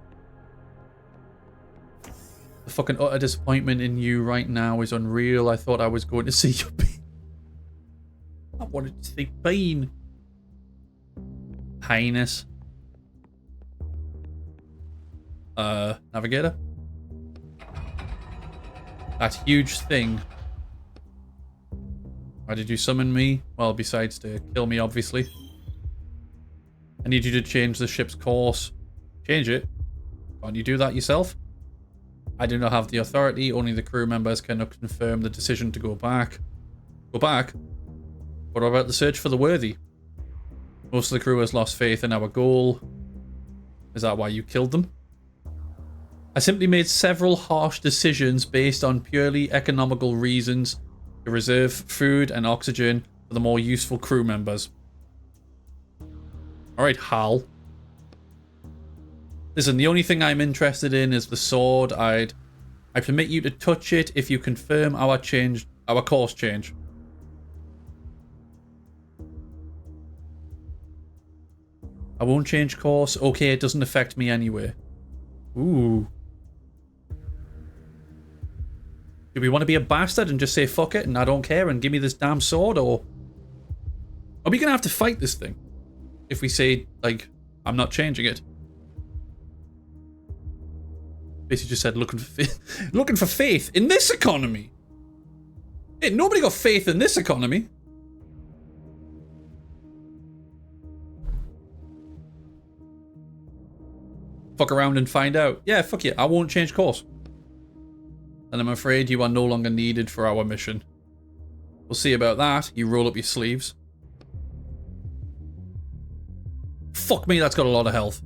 The fucking utter disappointment in you right now is unreal. I thought I was going to see your pain. I wanted to see pain. Highness. Navigator? That huge thing. Why did you summon me? Well, besides to kill me, obviously. I need you to change the ship's course. Change it? Can't you do that yourself? I do not have the authority. Only the crew members can confirm the decision to go back. Go back? What about the search for the worthy? Most of the crew has lost faith in our goal. Is that why you killed them? I simply made several harsh decisions based on purely economical reasons to reserve food and oxygen for the more useful crew members. Alright, Hal. Listen, the only thing I'm interested in is the sword. I permit you to touch it if you confirm our course change. I won't change course. Okay, it doesn't affect me anyway. Ooh. Do we want to be a bastard and just say fuck it and I don't care and give me this damn sword, or are we gonna have to fight this thing if we say, like, I'm not changing it? Basically just said looking for faith in this economy. Hey, nobody got faith in this economy. Fuck around and find out. Yeah, fuck it. I won't change course. And I'm afraid you are no longer needed for our mission. We'll see about that. You roll up your sleeves. Fuck me, that's got a lot of health.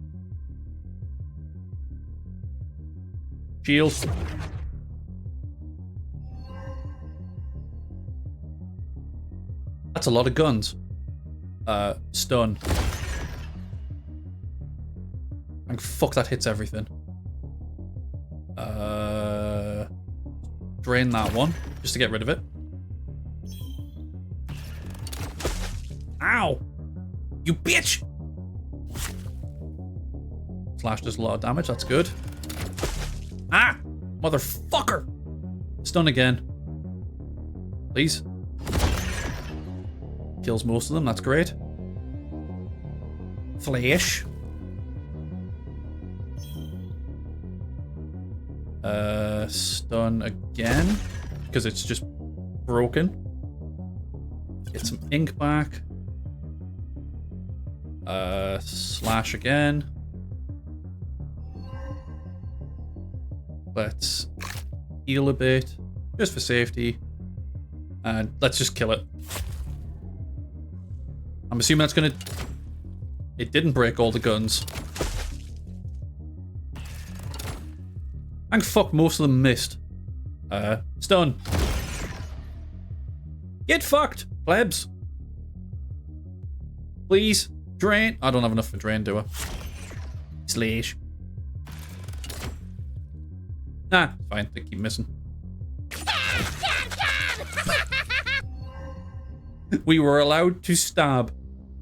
Shield. That's a lot of guns. Stun. And fuck, that hits everything. Drain that one, just to get rid of it. Ow! You bitch! Slash does a lot of damage, that's good. Ah! Motherfucker! Stun again. Please. Kills most of them, that's great. Flash. Stun again, because it's just broken. Get some ink back. Slash again. Let's heal a bit, just for safety. And let's just kill it. I'm assuming that's gonna... It didn't break all the guns. Thank fuck most of them missed. Stun. Get fucked, plebs. Please. Drain. I don't have enough for drain, do I? Slash. Nah, fine. They keep missing. We were allowed to stab.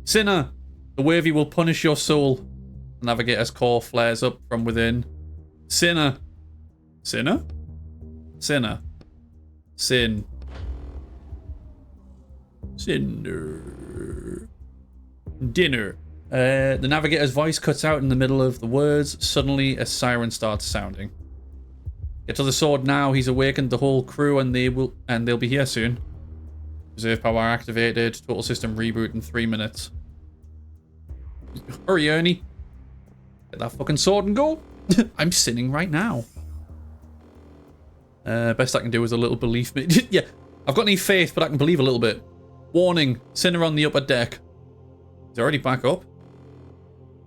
Sinner, the worthy will punish your soul. The navigator's core flares up from within. Sinner. Sinner? Sinner. Sin. Sinner. Dinner. The navigator's voice cuts out in the middle of the words. Suddenly, a siren starts sounding. Get to the sword now. He's awakened the whole crew, and they'll be here soon. Reserve power activated. Total system reboot in 3 minutes. Hurry, Ernie. Get that fucking sword and go. I'm sinning right now. Best I can do is a little belief. Yeah, I've got any faith, but I can believe a little bit. Warning, sinner on the upper deck. He's already back up.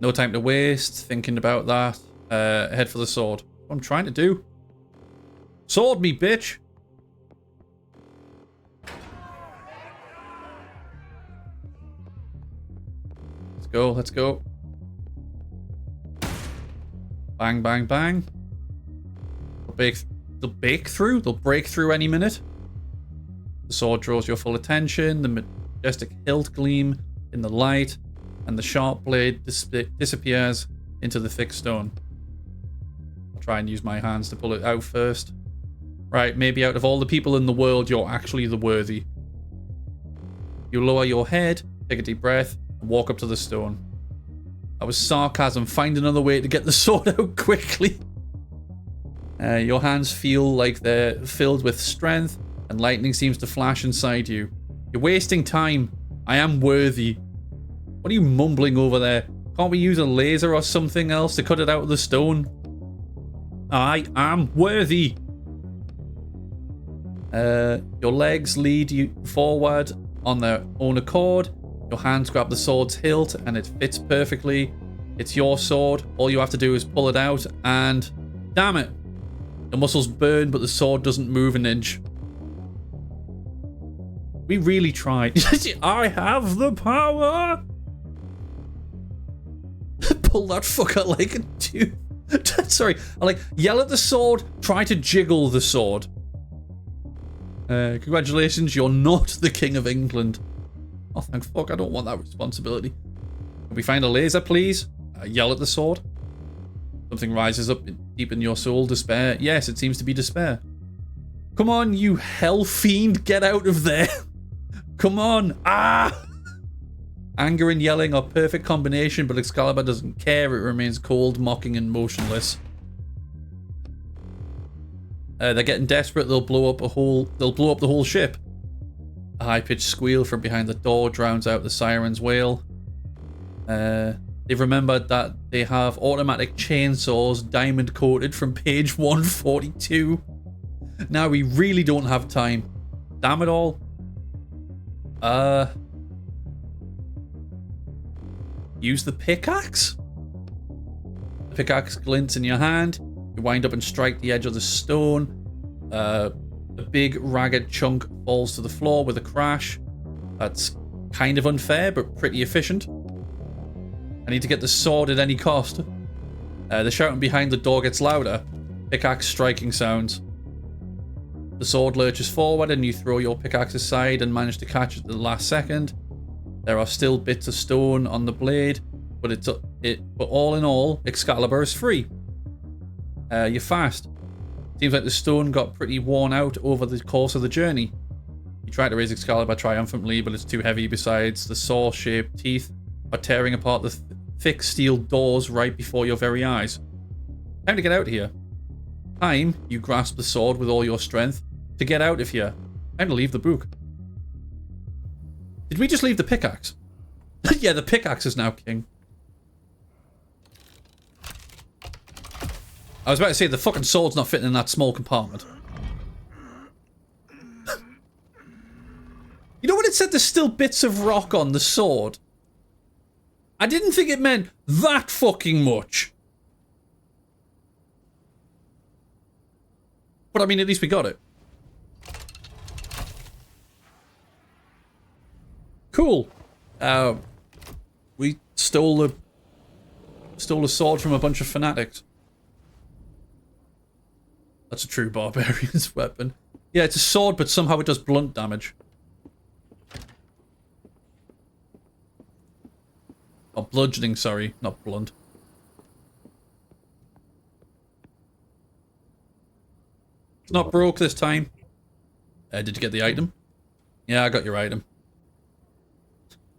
No time to waste thinking about that. Head for the sword. What I'm trying to do. Sword me, bitch. Let's go, let's go. Bang, bang, bang. They'll break through any minute. The sword draws your full attention. The majestic hilt gleam in the light, and the sharp blade disappears into the thick stone. I'll try and use my hands to pull it out first. Right, maybe out of all the people in the world, you're actually the worthy. You lower your head, take a deep breath, and walk up to the stone. That was sarcasm. Find another way to get the sword out quickly. Your hands feel like they're filled with strength, and lightning seems to flash inside you. You're wasting time. I am worthy. What are you mumbling over there? Can't we use a laser or something else to cut it out of the stone? I am worthy. Your legs lead you forward on their own accord. Your hands grab the sword's hilt and it fits perfectly. It's your sword. All you have to do is pull it out and... Damn it! The muscles burn, but the sword doesn't move an inch. We really tried. I have the power! Pull that fucker like a tooth. Sorry, I like yell at the sword, try to jiggle the sword. Congratulations, you're not the King of England. Oh, thank fuck, I don't want that responsibility. Can we find a laser, please? Yell at the sword. Something rises up deep in your soul. Despair. Yes, it seems to be despair. Come on, you hell fiend, get out of there. Come on. Ah! Anger and yelling are perfect combination, but Excalibur doesn't care. It remains cold, mocking, and motionless. They're getting desperate. They'll blow up the whole ship. A high-pitched squeal from behind the door drowns out the siren's wail. They've remembered that they have automatic chainsaws diamond-coated from page 142. Now we really don't have time. Damn it all. Use the pickaxe? The pickaxe glints in your hand. You wind up and strike the edge of the stone. A big ragged chunk falls to the floor with a crash. That's kind of unfair, but pretty efficient. I need to get the sword at any cost. The shouting behind the door gets louder. Pickaxe striking sounds. The sword lurches forward and you throw your pickaxe aside and manage to catch it at the last second. There are still bits of stone on the blade, but but all in all, Excalibur is free. You're fast. Seems like the stone got pretty worn out over the course of the journey. You try to raise Excalibur triumphantly, but it's too heavy. Besides, the saw-shaped teeth are tearing apart the thick steel doors right before your very eyes. Time to get out of here. Time, you grasp the sword with all your strength, to get out of here. Time to leave the book. Did we just leave the pickaxe? Yeah, the pickaxe is now king. I was about to say, the fucking sword's not fitting in that small compartment. You know when it said there's still bits of rock on the sword? I didn't think it meant that fucking much. But I mean, at least we got it. Cool. We stole a sword from a bunch of fanatics. That's a true barbarian's weapon. Yeah, it's a sword, but somehow it does blunt damage. Oh, bludgeoning, sorry, not blunt. It's not broke this time. Did you get the item? Yeah, I got your item.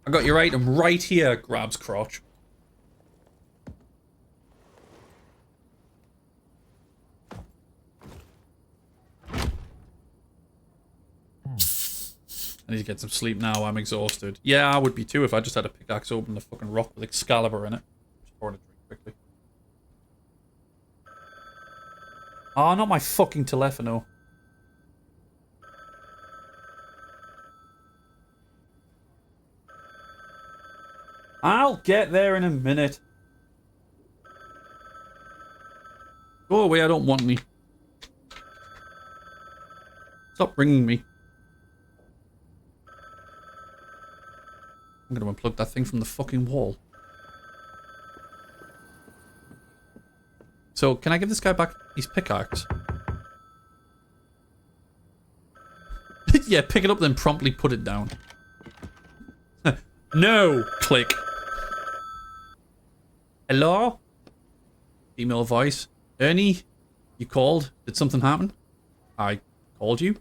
I got your item right here, grabs crotch. I need to get some sleep now, I'm exhausted. Yeah, I would be too if I just had a pickaxe open the fucking rock with Excalibur in it. Just pouring a drink quickly. Oh, not my fucking telefono. I'll get there in a minute. Go away, I don't want me. Stop ringing me. I'm gonna unplug that thing from the fucking wall. So, can I give this guy back his pickaxe? Yeah, pick it up then promptly put it down. No! Click. Hello? Female voice. Ernie? You called? Did something happen? I called you?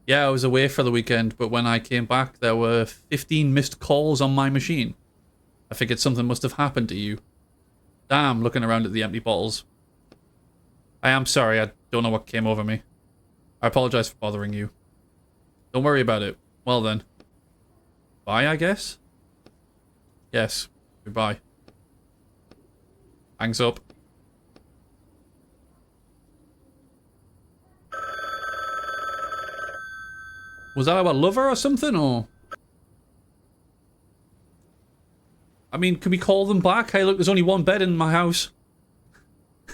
Yeah, I was away for the weekend, but when I came back, there were 15 missed calls on my machine. I figured something must have happened to you. Damn, looking around at the empty bottles. I am sorry, I don't know what came over me. I apologize for bothering you. Don't worry about it. Well then. Bye, I guess? Yes. Goodbye. Hangs up. Was that about lover or something, or? I mean, can we call them back? Hey, look, there's only one bed in my house.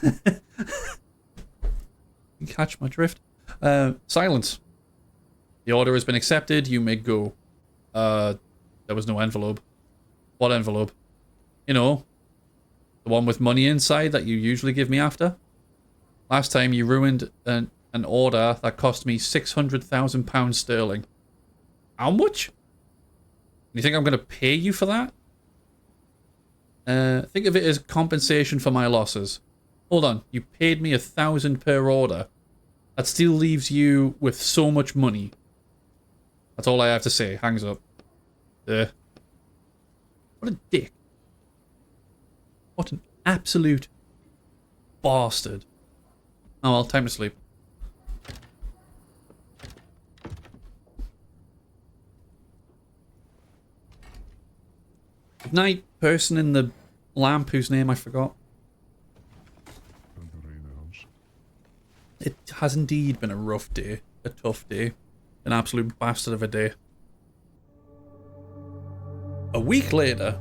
You catch my drift? Silence. The order has been accepted. You may go. There was no envelope. What envelope? You know, the one with money inside that you usually give me after. Last time you ruined an order that cost me £600,000 sterling. How much? You think I'm going to pay you for that? Think of it as compensation for my losses. Hold on, you paid me 1,000 per order. That still leaves you with so much money. That's all I have to say. Hangs up. What a dick. What an absolute bastard. Oh well, time to sleep. Good night, person in the lamp whose name I forgot. It has indeed been a rough day. A tough day. An absolute bastard of a day. A week later.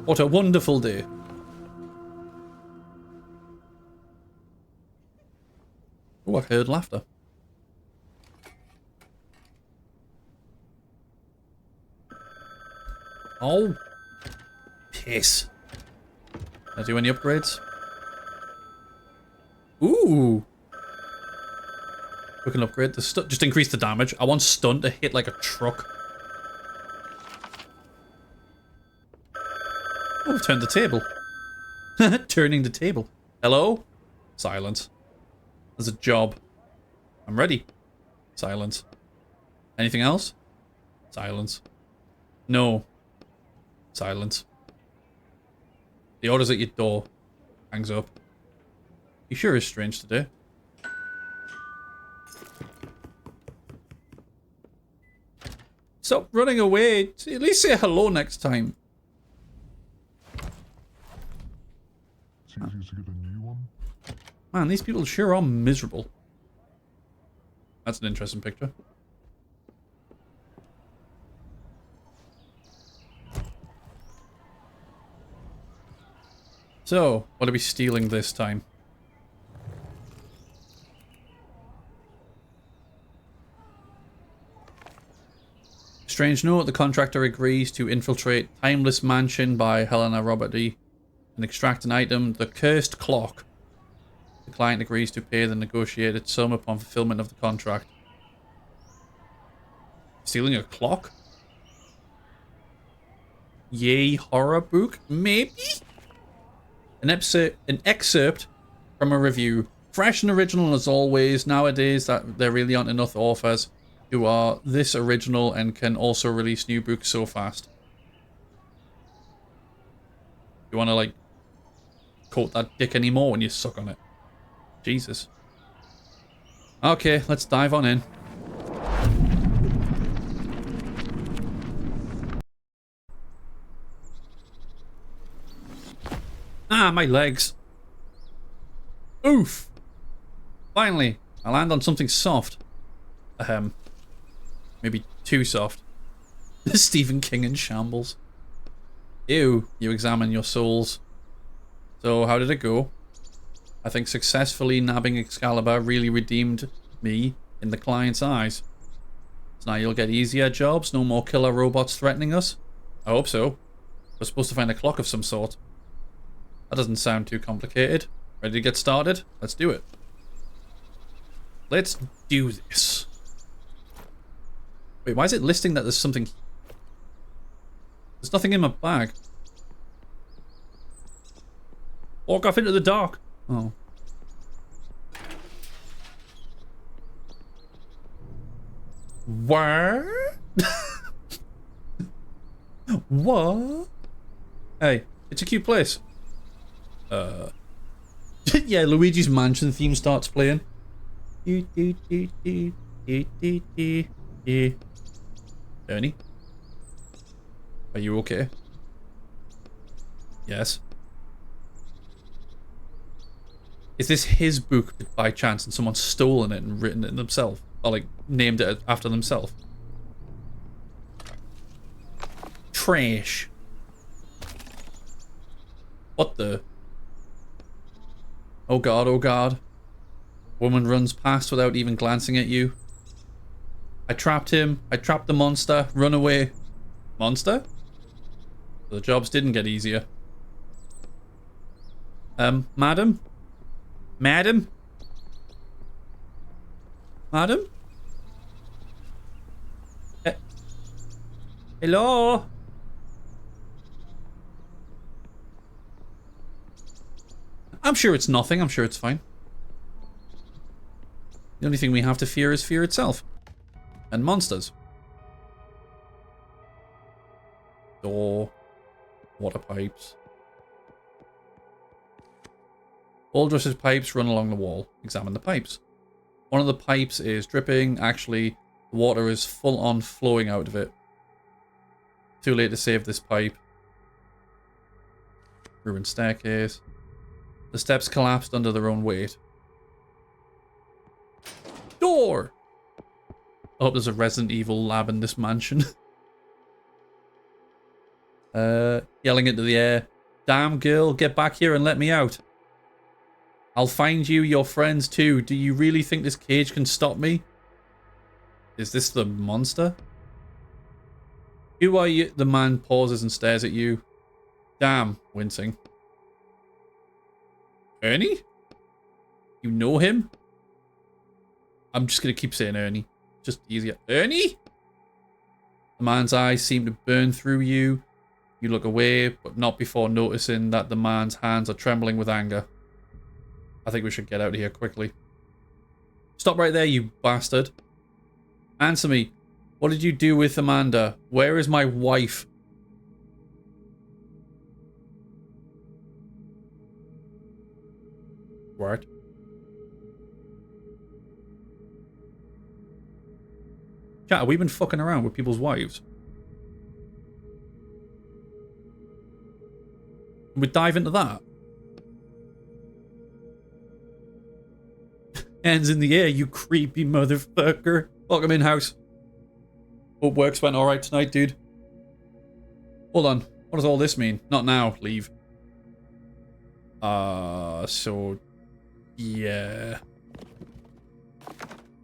What a wonderful day. Oh, I heard laughter. Oh. Piss. Can I do any upgrades? Ooh. We can upgrade the stunt. Just increase the damage. I want stun to hit like a truck. Oh, we've turned the table. Turning the table. Hello? Silence. There's a job. I'm ready. Silence. Anything else? Silence. No. Silence. The order's at your door. Hangs up. You sure is strange today. Stop running away. At least say hello next time. It's easy to get a new one. Man, these people sure are miserable. That's an interesting picture. So, what are we stealing this time? Strange note, the contractor agrees to infiltrate Timeless Mansion by Helena Roberty and extract an item, the Cursed Clock. The client agrees to pay the negotiated sum upon fulfillment of the contract. Stealing a clock? Yay, horror book? Maybe? An excerpt from a review. Fresh and original as always. Nowadays, that there really aren't enough authors who are this original and can also release new books so fast. You want to, like, quote that dick anymore when you suck on it? Jesus. Okay, let's dive on in. Ah, my legs. Oof. Finally, I land on something soft. Ahem. Maybe too soft. Stephen King in shambles. Ew, you examine your souls. So, how did it go? I think successfully nabbing Excalibur really redeemed me in the client's eyes. So now you'll get easier jobs, no more killer robots threatening us? I hope so. We're supposed to find a clock of some sort. That doesn't sound too complicated. Ready to get started? Let's do it. Let's do this. Wait, why is it listing that there's something... There's nothing in my bag. Walk off into the dark. Oh. What? What? Hey, it's a cute place. Yeah, Luigi's Mansion theme starts playing. Ernie? Are you okay? Yes. Is this his book by chance and someone's stolen it and written it themselves? Or like named it after themselves? Trash. What the? Oh god, oh god. Woman runs past without even glancing at you. I trapped him. I trapped the monster. Run away. Monster? The jobs didn't get easier. Madam? Madam? Madam? Hello? I'm sure it's nothing. I'm sure it's fine. The only thing we have to fear is fear itself. And monsters. Door. Water pipes. Aldrish's pipes run along the wall. Examine the pipes. One of the pipes is dripping. Actually, the water is full on flowing out of it. Too late to save this pipe. Ruined staircase. The steps collapsed under their own weight. Door! I hope there's a Resident Evil lab in this mansion. Yelling into the air. Damn girl, get back here and let me out. I'll find you your friends too. Do you really think this cage can stop me? Is this the monster? Who are you? The man pauses and stares at you. Damn, wincing. Ernie? You know him? I'm just gonna keep saying Ernie. Just easier. Ernie? The man's eyes seem to burn through you. You look away, but not before noticing that the man's hands are trembling with anger. I think we should get out of here quickly. Stop right there, you bastard. Answer me. What did you do with Amanda? Where is my wife? What? Chat, have we been fucking around with people's wives? We dive into that. Hands in the air, you creepy motherfucker. Welcome in, house. Hope works went alright tonight, dude. Hold on. What does all this mean? Not now. Leave. So yeah.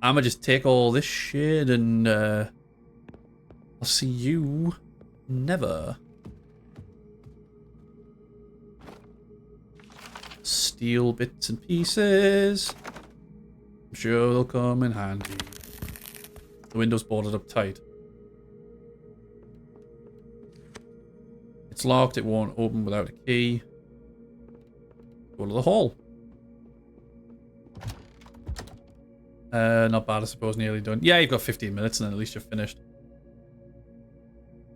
I'ma just take all this shit and I'll see you never. Steal bits and pieces. I'm sure they'll come in handy. The window's boarded up tight. It's locked, it won't open without a key. Go to the hall. Not bad, I suppose, nearly done. Yeah, you've got 15 minutes and then at least you're finished.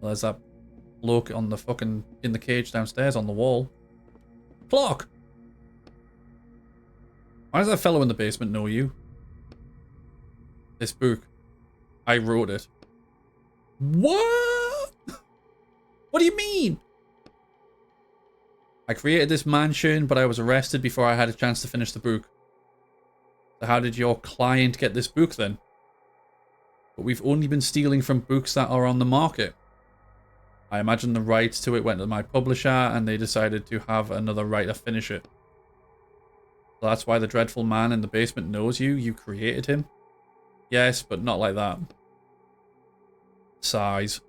Well, there's that bloke on the fucking, in the cage downstairs on the wall. Clock! Why does that fellow in the basement know you? This book. I wrote it. What? What do you mean? I created this mansion, but I was arrested before I had a chance to finish the book. So how did your client get this book then? But we've only been stealing from books that are on the market. I imagine the rights to it went to my publisher and they decided to have another writer finish it. So that's why the dreadful man in the basement knows you. You created him. Yes, but not like that. Sighs.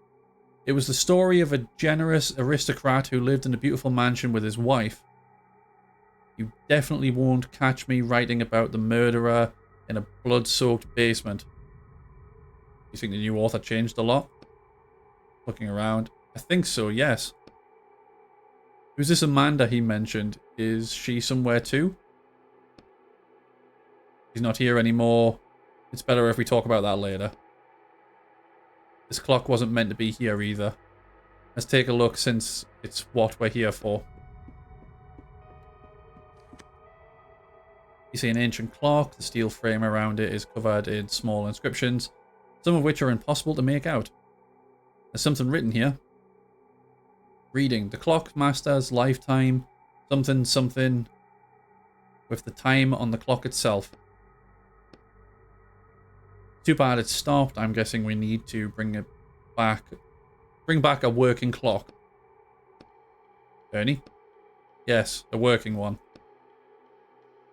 It was the story of a generous aristocrat who lived in a beautiful mansion with his wife. You definitely won't catch me writing about the murderer in a blood-soaked basement. You think the new author changed a lot? Looking around. I think so, yes. Who's this Amanda he mentioned? Is she somewhere too? She's not here anymore. It's better if we talk about that later. This clock wasn't meant to be here either. Let's take a look since it's what we're here for. You see an ancient clock. The steel frame around it is covered in small inscriptions, some of which are impossible to make out. There's something written here. Reading. The clock master's lifetime. Something something. With the time on the clock itself. Too bad it stopped. I'm guessing we need to bring it back. Bring back a working clock. Ernie? Yes, a working one.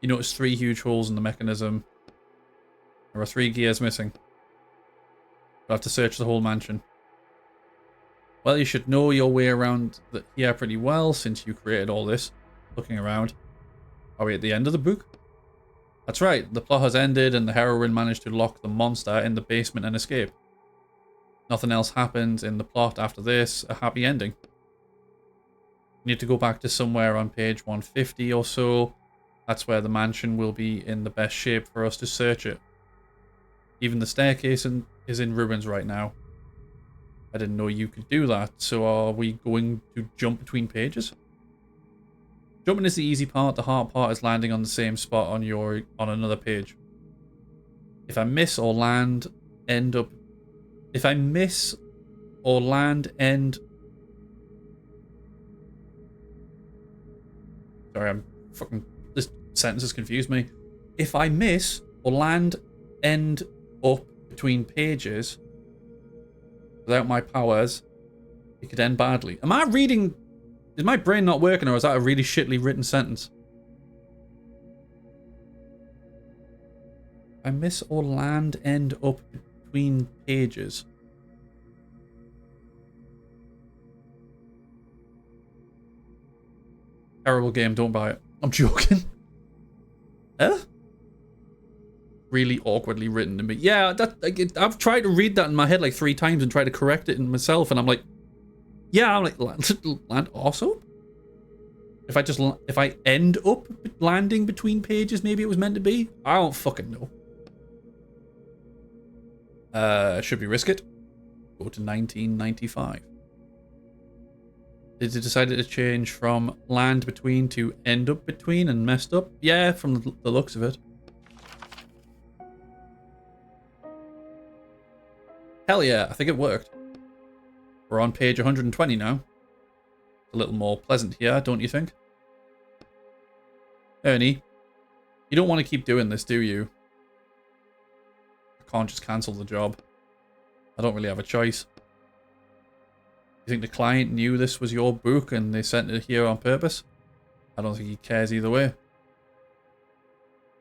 You notice 3 huge holes in the mechanism. There are 3 gears missing. We'll have to search the whole mansion. Well, you should know your way around here pretty well since you created all this. Looking around. Are we at the end of the book? That's right, the plot has ended and the heroine managed to lock the monster in the basement and escape. Nothing else happens in the plot after this, a happy ending. We need to go back to somewhere on page 150 or so. That's where the mansion will be in the best shape for us to search it. Even the staircase is in ruins right now. I didn't know you could do that, so are we going to jump between pages? Jumping is the easy part, the hard part is landing on the same spot on another page. If I miss or land, end up... If I miss or land, end... Sorry, I'm fucking... This sentence has confused me. If I miss or land, end up between pages without my powers, it could end badly. Am I reading... Is my brain not working, or is that a really shittily written sentence? I miss or land end up between pages. Terrible game, don't buy it. I'm joking. Huh? Really awkwardly written to me. Yeah, I've tried to read that in my head like 3 times and tried to correct it in myself, and I'm like, yeah, I'm like, land also? If I end up landing between pages, maybe it was meant to be? I don't fucking know. Should we risk it? Go to 1995. Did it decide to change from land between to end up between and messed up? Yeah, from the looks of it. Hell yeah, I think it worked. We're on page 120 now. A little more pleasant here, don't you think? Ernie, you don't want to keep doing this, do you? I can't just cancel the job. I don't really have a choice. You think the client knew this was your book and they sent it here on purpose? I don't think he cares either way.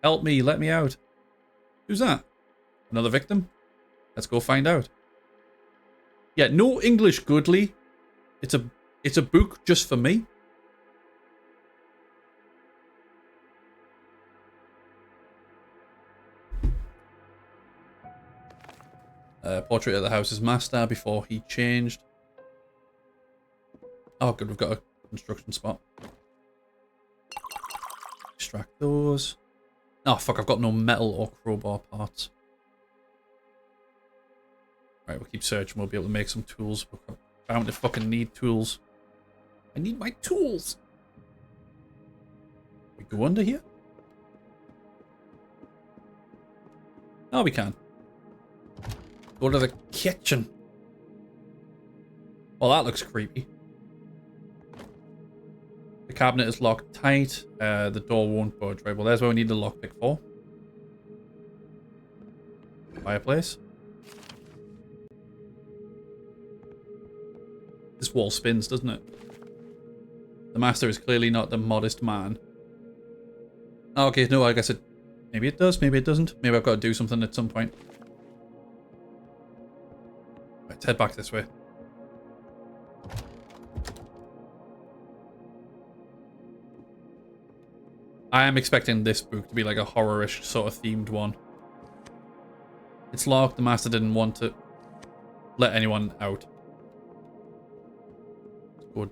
Help me, let me out. Who's that? Another victim? Let's go find out. Yeah, no English goodly. It's a book just for me. Portrait of the house's master before he changed. Oh, good, we've got a construction spot. Extract those. Oh, fuck, I've got no metal or crowbar parts. Right, we'll keep searching. We'll be able to make some tools. We're bound to fucking need tools. I need my tools. We go under here? Oh, we can. Go to the kitchen. Well, that looks creepy. The cabinet is locked tight. The door won't budge. Right, well, there's where we need the lockpick for. Fireplace. This wall spins, doesn't it? The master is clearly not the modest man. Oh, okay, no, I guess it... Maybe it does, maybe it doesn't. Maybe I've got to do something at some point. Let's head back this way. I am expecting this book to be like a horror-ish sort of themed one. It's locked. The master didn't want to let anyone out. Let's go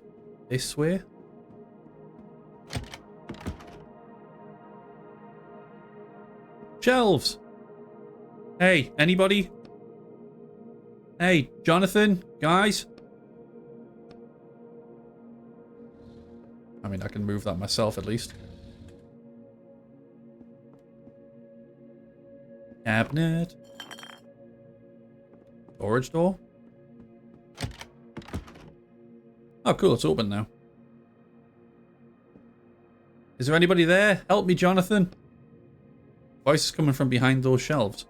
this way. Shelves! Hey, anybody? Hey, Jonathan, guys? I mean, I can move that myself at least. Cabinet. Storage door. Oh, cool, it's open now. Is there anybody there? Help me, Jonathan. Voice is coming from behind those shelves.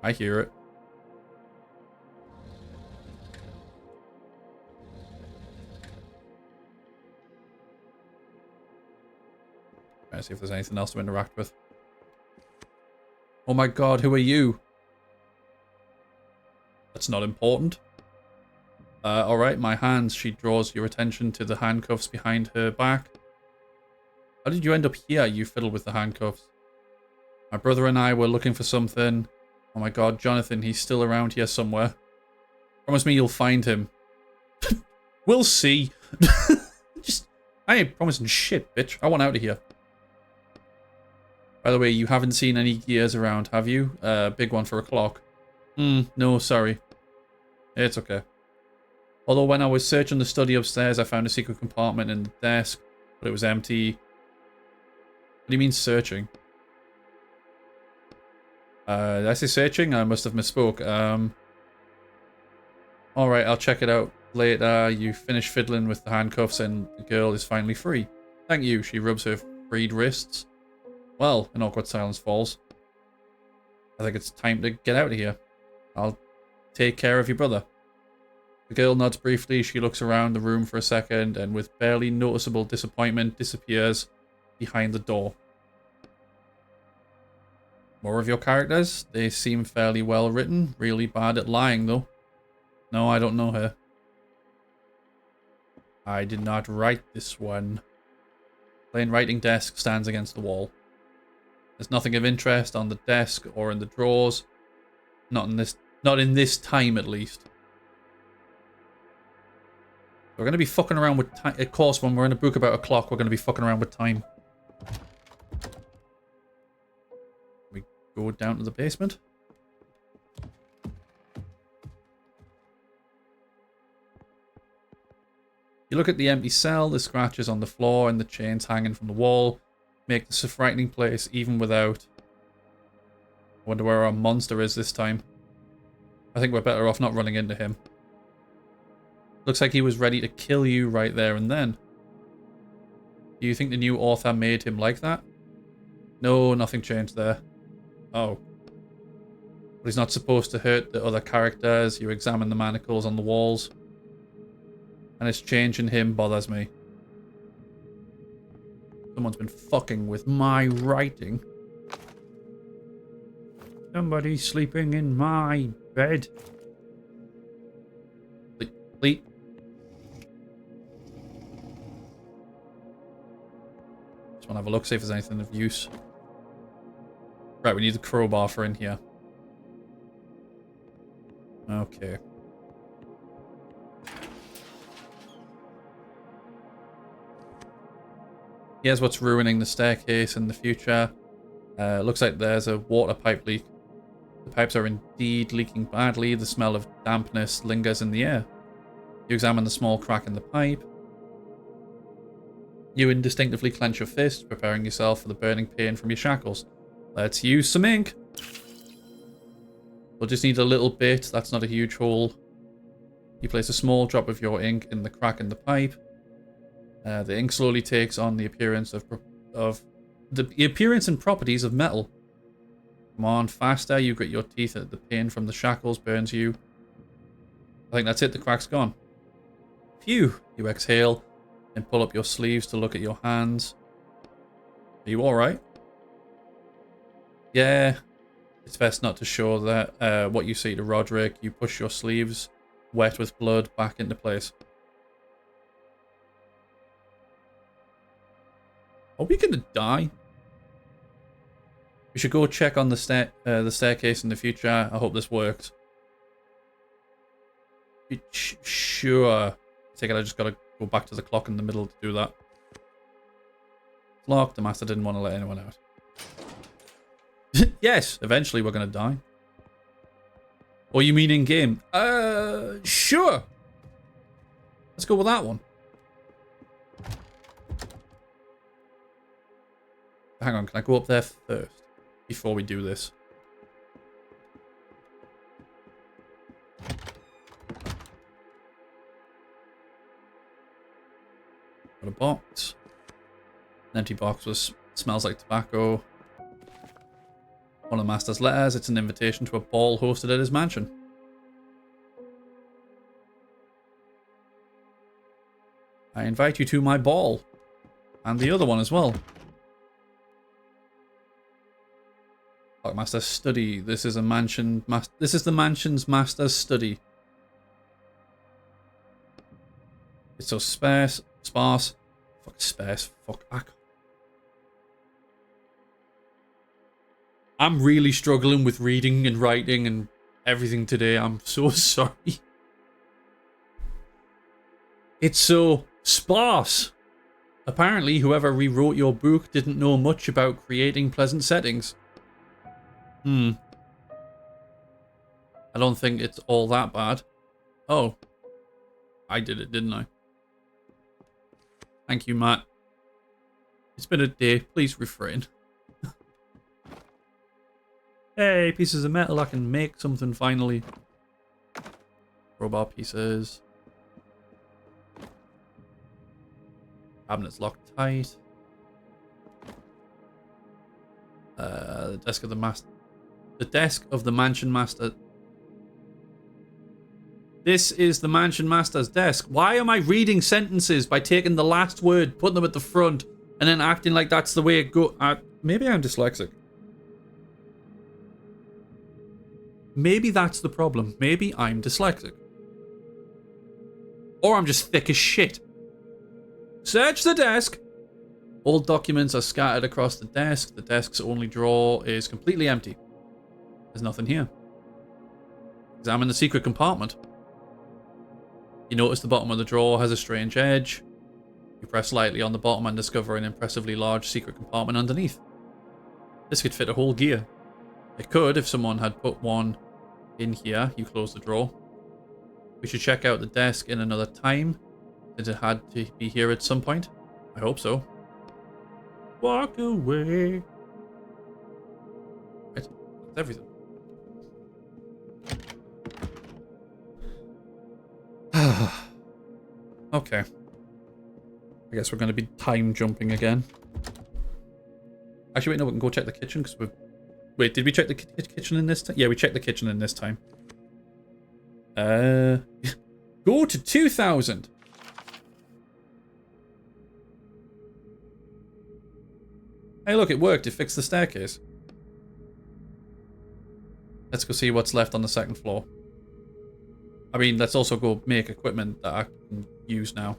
I hear it. Let's see if there's anything else to interact with. Oh my god, who are you? That's not important. Alright, my hands. She draws your attention to the handcuffs behind her back. How did you end up here, you fiddle with the handcuffs? My brother and I were looking for something. Oh my god, Jonathan, he's still around here somewhere. Promise me you'll find him. We'll see. I ain't promising shit, bitch. I want out of here. By the way, you haven't seen any gears around, have you? Big one for a clock. No, sorry. It's okay. Although when I was searching the study upstairs, I found a secret compartment in the desk, but it was empty. What do you mean searching? Did I say searching? I must have misspoke. Alright, I'll check it out later. You finish fiddling with the handcuffs and the girl is finally free. Thank you. She rubs her freed wrists. Well, an awkward silence falls. I think it's time to get out of here. I'll take care of your brother. The girl nods briefly. She looks around the room for a second and with barely noticeable disappointment disappears behind the door. More of your characters? They seem fairly well written. Really bad at lying though. No, I don't know her. I did not write this one. Plain writing desk stands against the wall. There's nothing of interest on the desk or in the drawers. Not in this time, at least. We're going to be fucking around with time. Of course, when we're in a book about a clock, we're going to be fucking around with time. We go down to the basement. You look at the empty cell, the scratches on the floor and the chains hanging from the wall. Make this a frightening place even without. I wonder where our monster is this time. I think we're better off not running into him. Looks like he was ready to kill you right there and then. Do you think the new author made him like that? No, nothing changed there. Oh. But he's not supposed to hurt the other characters. You examine the manacles on the walls. And its change in him bothers me. Someone's been fucking with my writing. Somebody's sleeping in my bed. Sleep. Just want to have a look, see if there's anything of use. Right, we need the crowbar for in here. Okay. Here's what's ruining the staircase in the future. Looks like there's a water pipe leak. The pipes are indeed leaking badly. The smell of dampness lingers in the air. You examine the small crack in the pipe. You instinctively clench your fist, preparing yourself for the burning pain from your shackles. Let's use some ink. We'll just need a little bit. That's not a huge hole. You place a small drop of your ink in the crack in the pipe. The ink slowly takes on the appearance of the appearance and properties of metal. Come on, faster. You grit your teeth at the pain from the shackles burns you. I think that's it. The crack's gone. Phew. You exhale and pull up your sleeves to look at your hands. Are you alright? Yeah. It's best not to show that what you see to Roderick. You push your sleeves, wet with blood, back into place. Are we gonna die? We should go check on the staircase in the future. I hope this works. Sure. I think I just gotta go back to the clock in the middle to do that. It's locked. The master didn't want to let anyone out. Yes, eventually we're gonna die. Or you mean in game? Sure. Let's go with that one. Hang on, can I go up there first before we do this? Got a box. An empty box smells like tobacco. One of the master's letters. It's an invitation to a ball hosted at his mansion. I invite you to my ball. And the other one as well. Master's study. This is a mansion. This is the mansion's master's study. It's so sparse. Fuck sparse. Fuck. I'm really struggling with reading and writing and everything today. I'm so sorry. It's so sparse. Apparently, whoever rewrote your book didn't know much about creating pleasant settings. I don't think it's all that bad. Oh. I did it, didn't I? Thank you, Matt. It's been a day. Please refrain. Hey, pieces of metal. I can make something finally. Crowbar pieces. Cabinet's locked tight. The desk of the master. The desk of the mansion master. This is the mansion master's desk. Why am I reading sentences by taking the last word, putting them at the front, and then acting like that's the way it goes? Maybe I'm dyslexic. Maybe that's the problem. Maybe I'm dyslexic. Or I'm just thick as shit. Search the desk. All documents are scattered across the desk. The desk's only drawer is completely empty. There's nothing here. Examine the secret compartment. You notice the bottom of the drawer has a strange edge. You press lightly on the bottom and discover an impressively large secret compartment underneath. This could fit a whole gear. It could if someone had put one in here. You close the drawer. We should check out the desk in another time, since it had to be here at some point. I hope so. Walk away. Right, that's everything. Okay. I guess we're going to be time jumping again. Actually, wait, no, we can go check the kitchen because we've... Wait, did we check the kitchen in this time? Yeah, we checked the kitchen in this time. Go to 2000. Hey, look, it worked. It fixed the staircase. Let's go see what's left on the second floor. I mean, let's also go make equipment that I can use now.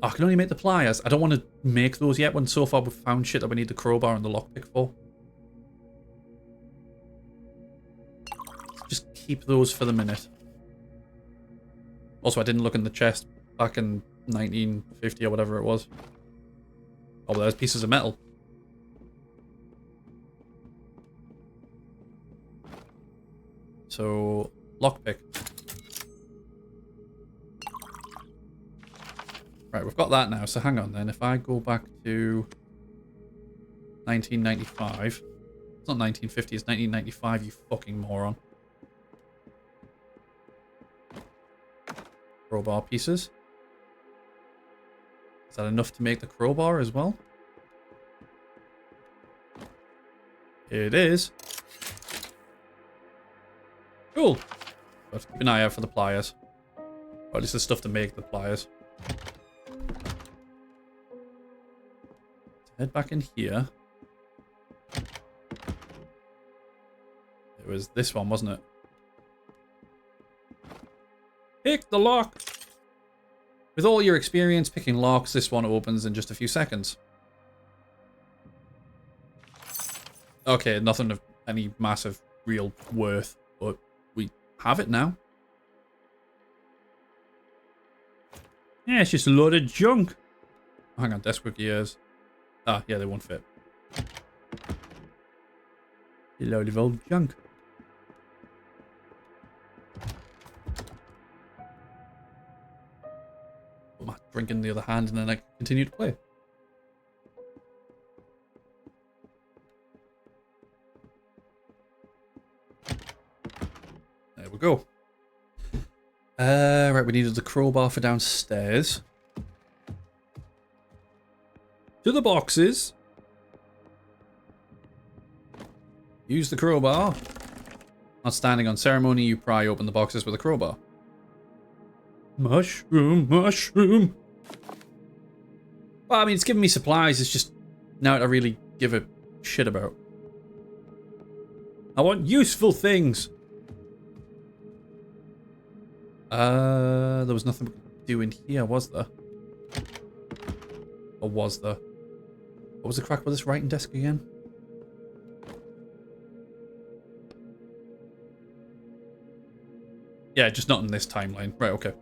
Oh, I can only make the pliers. I don't want to make those yet when so far we've found shit that we need the crowbar and the lockpick for. Just keep those for the minute. Also, I didn't look in the chest back in 1950 or whatever it was. Oh, there's pieces of metal. So, lockpick. Right, we've got that now, so hang on then. If I go back to 1995... It's not 1950, it's 1995, you fucking moron. Crowbar pieces. Is that enough to make the crowbar as well? It is. Cool. But keep an eye out for the pliers. Or at least the stuff to make the pliers. Let's head back in here. It was this one, wasn't it? Pick the lock! With all your experience picking locks, this one opens in just a few seconds. Okay, nothing of any massive real worth, but we have it now. Yeah, it's just a load of junk. Oh, hang on, desk with gears. Ah, yeah, they won't fit. A load of old junk. Put my drink in the other hand and then I continue to play. There we go. Right, we needed the crowbar for downstairs. To the boxes. Use the crowbar. Not standing on ceremony, you pry open the boxes with a crowbar. Mushroom, mushroom. Well, I mean, it's giving me supplies. It's just now I really give a shit about. I want useful things. There was nothing we could do in here, was there? Or was there? What was the crack with this writing desk again? Yeah, just not in this timeline. Right, okay.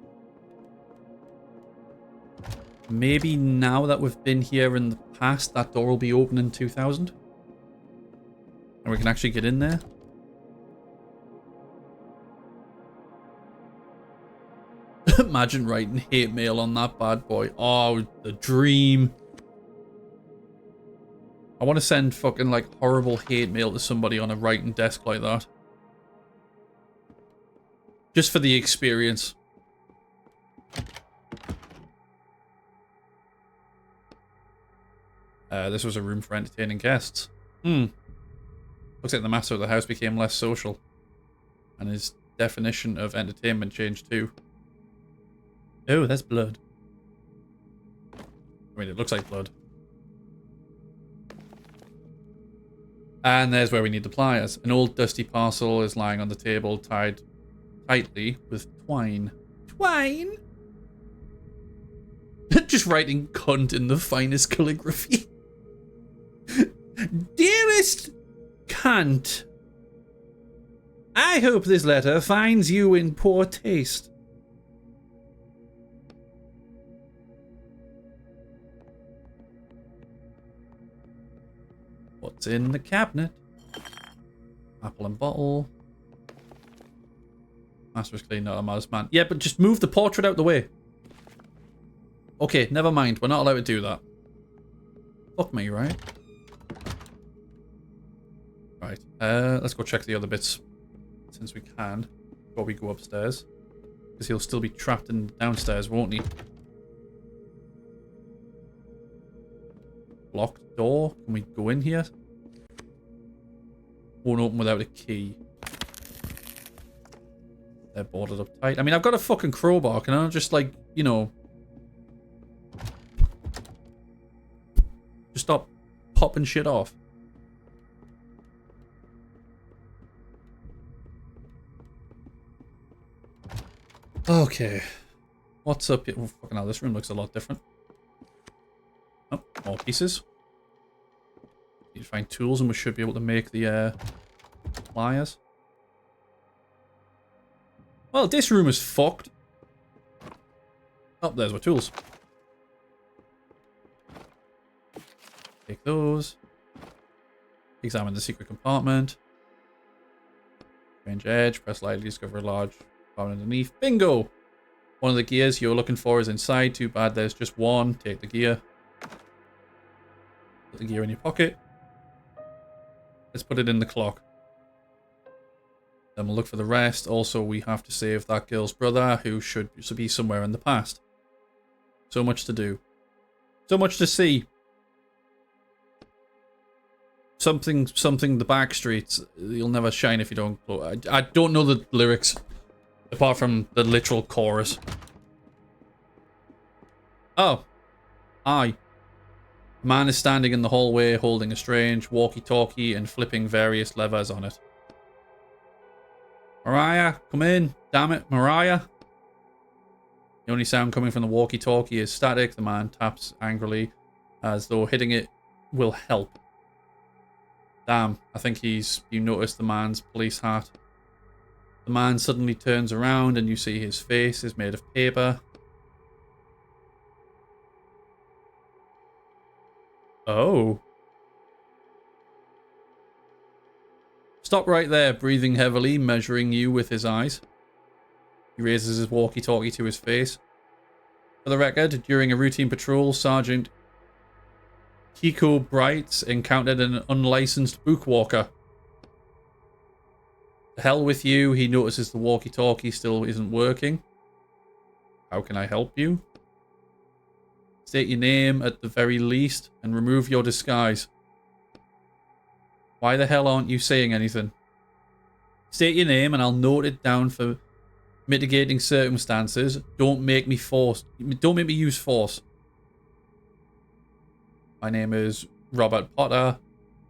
Maybe now that we've been here in the past, that door will be open in 2000? And we can actually get in there? Imagine writing hate mail on that bad boy. Oh, the dream. I want to send fucking like horrible hate mail to somebody on a writing desk like that. Just for the experience. This was a room for entertaining guests. Looks like the master of the house became less social. And his definition of entertainment changed too. Oh, that's blood. I mean, it looks like blood. And there's where we need the pliers. An old dusty parcel is lying on the table, tied tightly with twine. Twine? Just writing cunt in the finest calligraphy. Dearest cunt, I hope this letter finds you in poor taste. What's in the cabinet? Apple and bottle. Master was clearly not a modest man. Yeah, but just move the portrait out the way. Okay, never mind. We're not allowed to do that. Fuck me, right? Right. Let's go check the other bits. Since we can. Before we go upstairs. Because he'll still be trapped in downstairs, won't he? Locked door. Can we go in here? Won't open without a key. They're boarded up tight. I mean, I've got a fucking crowbar. Can I just, like, you know... Just stop popping shit off. Okay. What's up here? Oh, fucking hell, this room looks a lot different. Oh, more pieces. Need to find tools and we should be able to make the pliers. Well, this room is fucked. Oh, there's my tools. Take those. Examine the secret compartment. Range edge. Press lightly. Discover a large compartment underneath. Bingo! One of the gears you're looking for is inside. Too bad there's just one. Take the gear. Put the gear in your pocket. Let's put it in the clock. Then we'll look for the rest. Also, we have to save that girl's brother, who should be somewhere in the past. So much to do. So much to see. Something, the back streets. You'll never shine if you don't glow. I don't know the lyrics. Apart from the literal chorus. Oh. Aye. A man is standing in the hallway holding a strange walkie-talkie and flipping various levers on it. Mariah, come in. Damn it, Mariah. The only sound coming from the walkie-talkie is static. The man taps angrily as though hitting it will help. Damn, I think you noticed the man's police hat. The man suddenly turns around and you see his face is made of paper. Oh. Stop right there, breathing heavily, measuring you with his eyes. He raises his walkie-talkie to his face. For the record, during a routine patrol, Sergeant Kiko Brights encountered an unlicensed Bookwalker. The hell with you, he notices the walkie-talkie still isn't working. How can I help you? State your name at the very least and remove your disguise. Why the hell aren't you saying anything? State your name and I'll note it down for mitigating circumstances. Don't make me use force. My name is Robert Potter.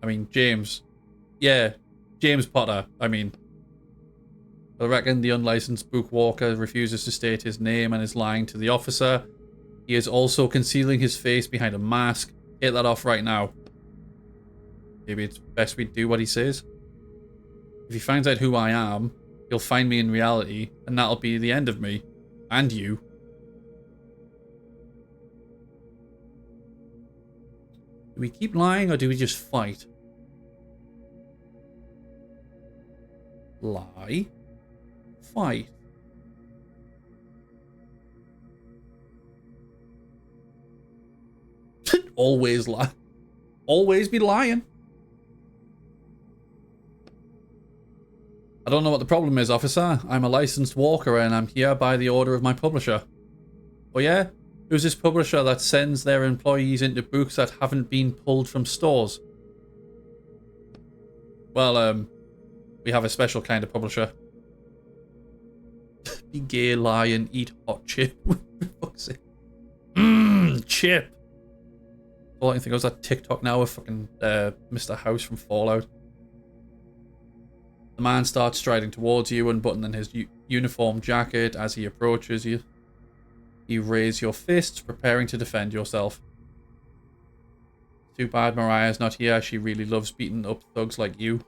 I mean, James. Yeah, James Potter. I mean, I reckon the unlicensed Bookwalker refuses to state his name and is lying to the officer. He is also concealing his face behind a mask. Get that off right now. Maybe it's best we do what he says. If he finds out who I am, he'll find me in reality, and that'll be the end of me. And you. Do we keep lying or do we just fight? Lie. Fight. Always lie. Always be lying. I don't know what the problem is, officer. I'm a licensed walker and I'm here by the order of my publisher. Oh yeah? Who's this publisher that sends their employees into books that haven't been pulled from stores? Well, we have a special kind of publisher. Be gay, lie, and eat hot chip. Fuck's sake. Chip. All I can think of is that TikTok now with fucking Mr. House from Fallout. The man starts striding towards you, unbuttoning his uniform jacket as he approaches you. You raise your fists, preparing to defend yourself. Too bad Mariah's not here. She really loves beating up thugs like you.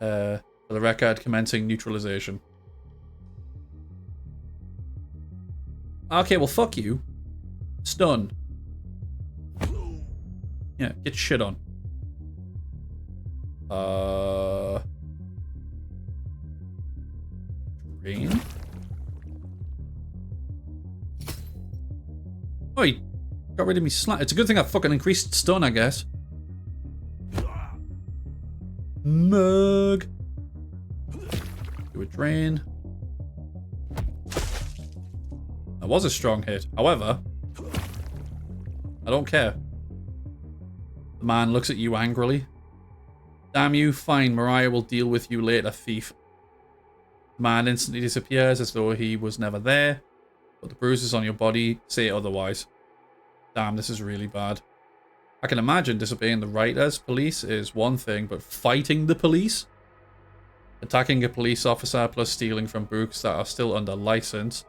For the record, commencing neutralization. Okay, well, fuck you. Stun. Yeah, get shit on. Drain? Oh, he got rid of me slat. It's a good thing I fucking increased stun, I guess. Mug. Do a drain. That was a strong hit. However, I don't care. The man looks at you angrily. Damn you, fine. Mariah will deal with you later, thief. The man instantly disappears as though he was never there, but the bruises on your body say otherwise. Damn, this is really bad. I can imagine disobeying the writers police is one thing, but fighting the police? Attacking a police officer plus stealing from books that are still under license.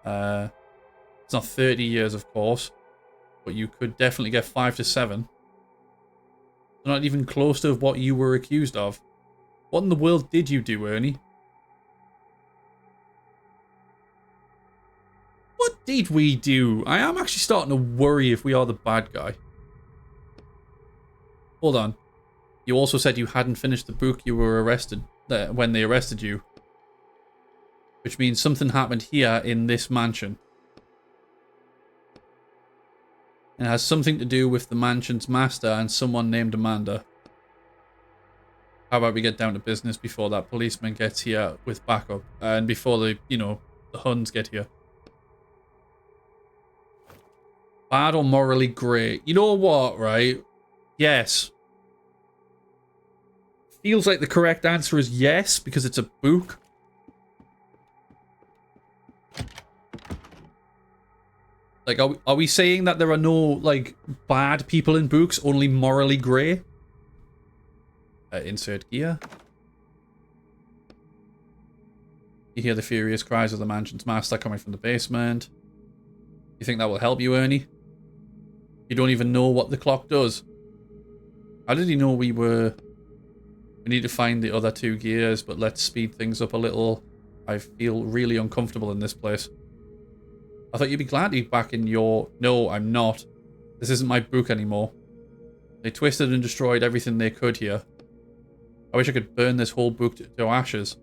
It's not 30 years, of course, but you could definitely get 5 to 7. Not even close to what you were accused of. What in the world did you do, Ernie? What did we do? I am actually starting to worry if we are the bad guy. Hold on. You also said you hadn't finished the book you were arrested when they arrested you. Which means something happened here in this mansion. It has something to do with the mansion's master and someone named Amanda. How about we get down to business before that policeman gets here with backup. And before the, the Huns get here. Bad or morally grey? You know what, right? Yes. Feels like the correct answer is yes, because it's a book. Like, are we saying that there are no, like, bad people in books, only morally grey? Insert gear. You hear the furious cries of the mansion's master coming from the basement. You think that will help you, Ernie? You don't even know what the clock does. How did he know we need to find the other 2 gears, but let's speed things up a little. I feel really uncomfortable in this place. I thought you'd be glad to be back in your... No, I'm not. This isn't my book anymore. They twisted and destroyed everything they could here. I wish I could burn this whole book to ashes.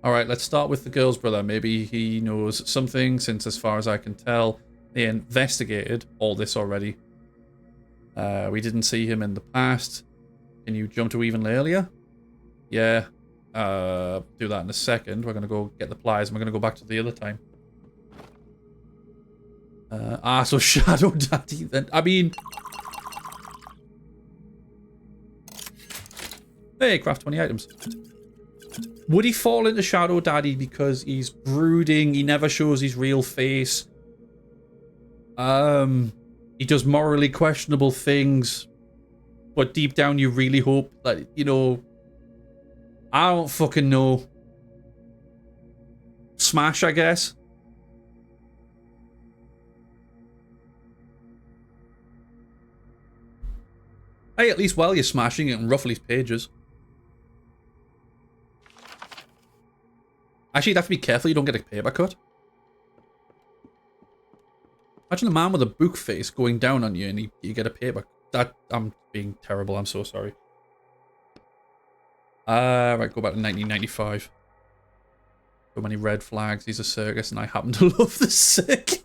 Alright, let's start with the girl's brother. Maybe he knows something, since as far as I can tell, they investigated all this already. We didn't see him in the past. Can you jump to even earlier? Yeah. Do that in a second. We're going to go get the pliers and we're going to go back to the other time. So Shadow Daddy then. I mean... Hey, craft 20 items. Would he fall into Shadow Daddy because he's brooding, he never shows his real face? He does morally questionable things, but deep down you really hope that, I don't fucking know. Smash, I guess. Hey, at least while you're smashing it and ruffle his pages. Actually, you'd have to be careful you don't get a paper cut. Imagine a man with a book face going down on you and you get a paper. I'm being terrible, I'm so sorry. Right, go back to 1995. So many red flags, he's a circus, and I happen to love the sick.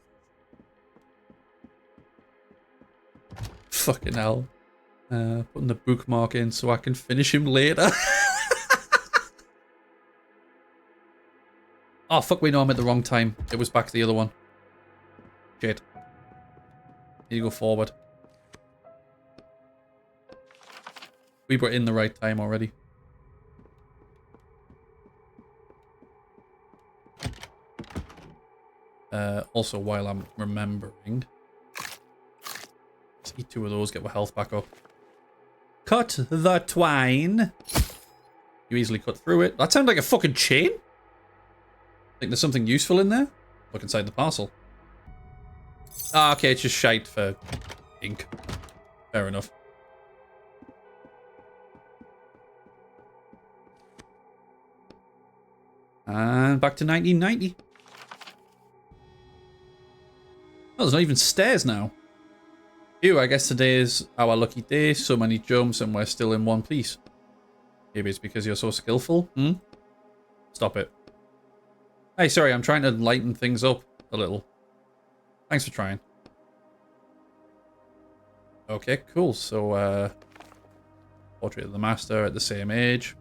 Fucking hell. Putting the bookmark in so I can finish him later. Oh, fuck, wait, no, I'm at the wrong time. It was back to the other one. Shit. Need to go forward. We were in the right time already. Also, while I'm remembering... Let's eat 2 of those, get my health back up. Cut the twine. You easily cut through it. That sounds like a fucking chain. Think there's something useful in there? Look inside the parcel. Ah, okay, it's just shite for ink. Fair enough. And back to 1990. Oh, there's not even stairs now. Phew, I guess today is our lucky day. So many jumps and we're still in one piece. Maybe it's because you're so skillful? Stop it. Hey, sorry, I'm trying to lighten things up a little. Thanks for trying. Okay, cool. So, portrait of the master at the same age.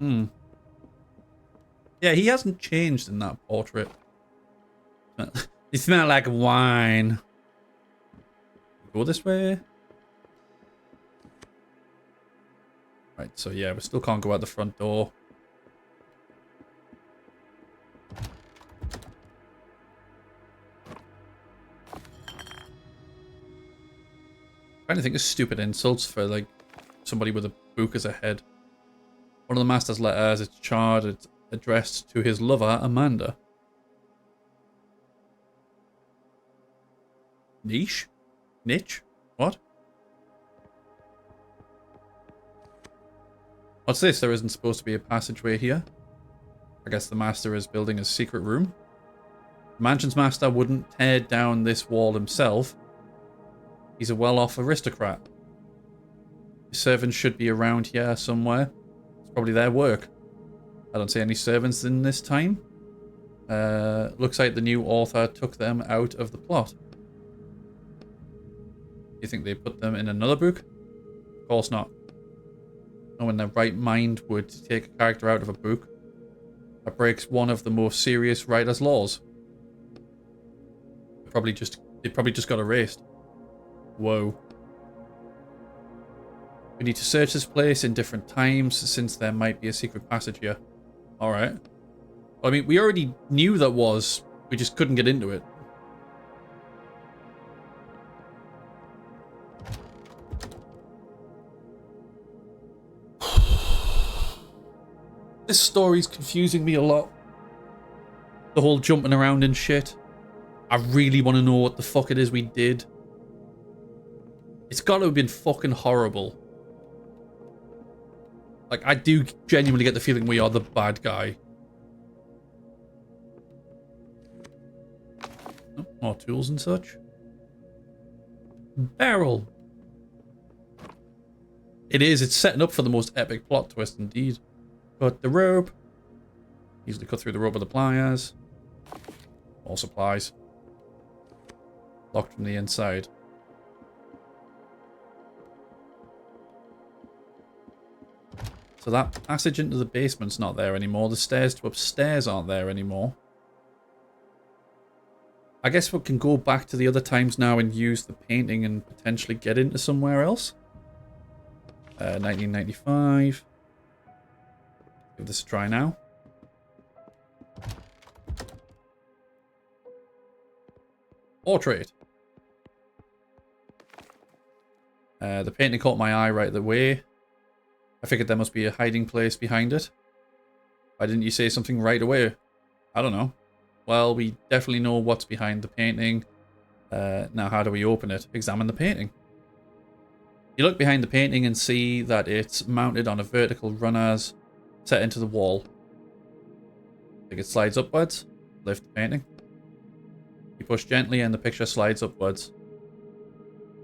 Yeah, he hasn't changed in that portrait. He smells like wine. Go this way. Right, so yeah, we still can't go out the front door. trying to think of stupid insults for, like, somebody with a book as a head. One of the master's letters, it's charred, it's addressed to his lover, Amanda. Niche? Niche? What? What's this? There isn't supposed to be a passageway here. I guess the master is building a secret room. The mansion's master wouldn't tear down this wall himself. He's a well-off aristocrat. His servants should be around here somewhere. It's probably their work. I don't see any servants in this time. Looks like the new author took them out of the plot. Do you think they put them in another book? Of course not. No one in their right mind would take a character out of a book. That breaks one of the most serious writer's laws. They probably just got erased. Whoa. We need to search this place in different times since there might be a secret passage here. Alright. I mean, we already knew that was. We just couldn't get into it. This story's confusing me a lot. The whole jumping around and shit. I really want to know what the fuck it is we did. It's got to have been fucking horrible. Like, I do genuinely get the feeling we are the bad guy. Oh, more tools and such. Barrel. It is. It's setting up for the most epic plot twist indeed. Cut the rope. Easily cut through the rope with the pliers. More supplies. Locked from the inside. So that passage into the basement's not there anymore. The stairs to upstairs aren't there anymore. I guess we can go back to the other times now and use the painting and potentially get into somewhere else. 1995. Give this a try now. Portrait. The painting caught my eye right away. I figured there must be a hiding place behind it. Why didn't you say something right away? I don't know. Well, we definitely know what's behind the painting. Now how do we open it? Examine the painting. You look behind the painting and see that it's mounted on a vertical runners set into the wall. I think it slides upwards. Lift the painting. You push gently and the picture slides upwards.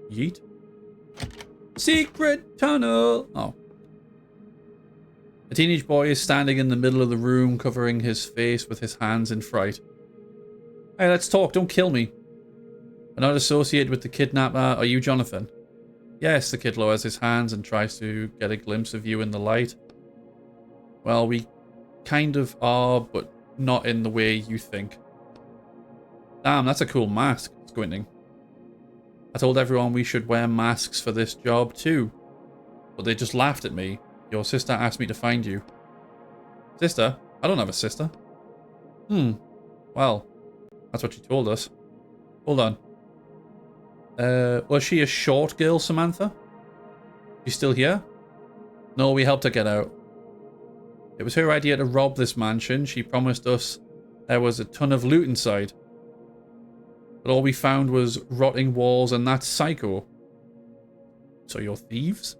Yeet. Secret tunnel! Oh. A teenage boy is standing in the middle of the room, covering his face with his hands in fright. Hey, let's talk. Don't kill me. I'm not associated with the kidnapper. Are you Jonathan? Yes, the kid lowers his hands and tries to get a glimpse of you in the light. Well, we kind of are, but not in the way you think. Damn, that's a cool mask, squinting. I told everyone we should wear masks for this job too, but they just laughed at me. Your sister asked me to find you. Sister? I don't have a sister. Well, that's what she told us. Hold on. Was she a short girl, Samantha? She's still here? No, we helped her get out. It was her idea to rob this mansion. She promised us there was a ton of loot inside. But all we found was rotting walls and that psycho. So you're thieves?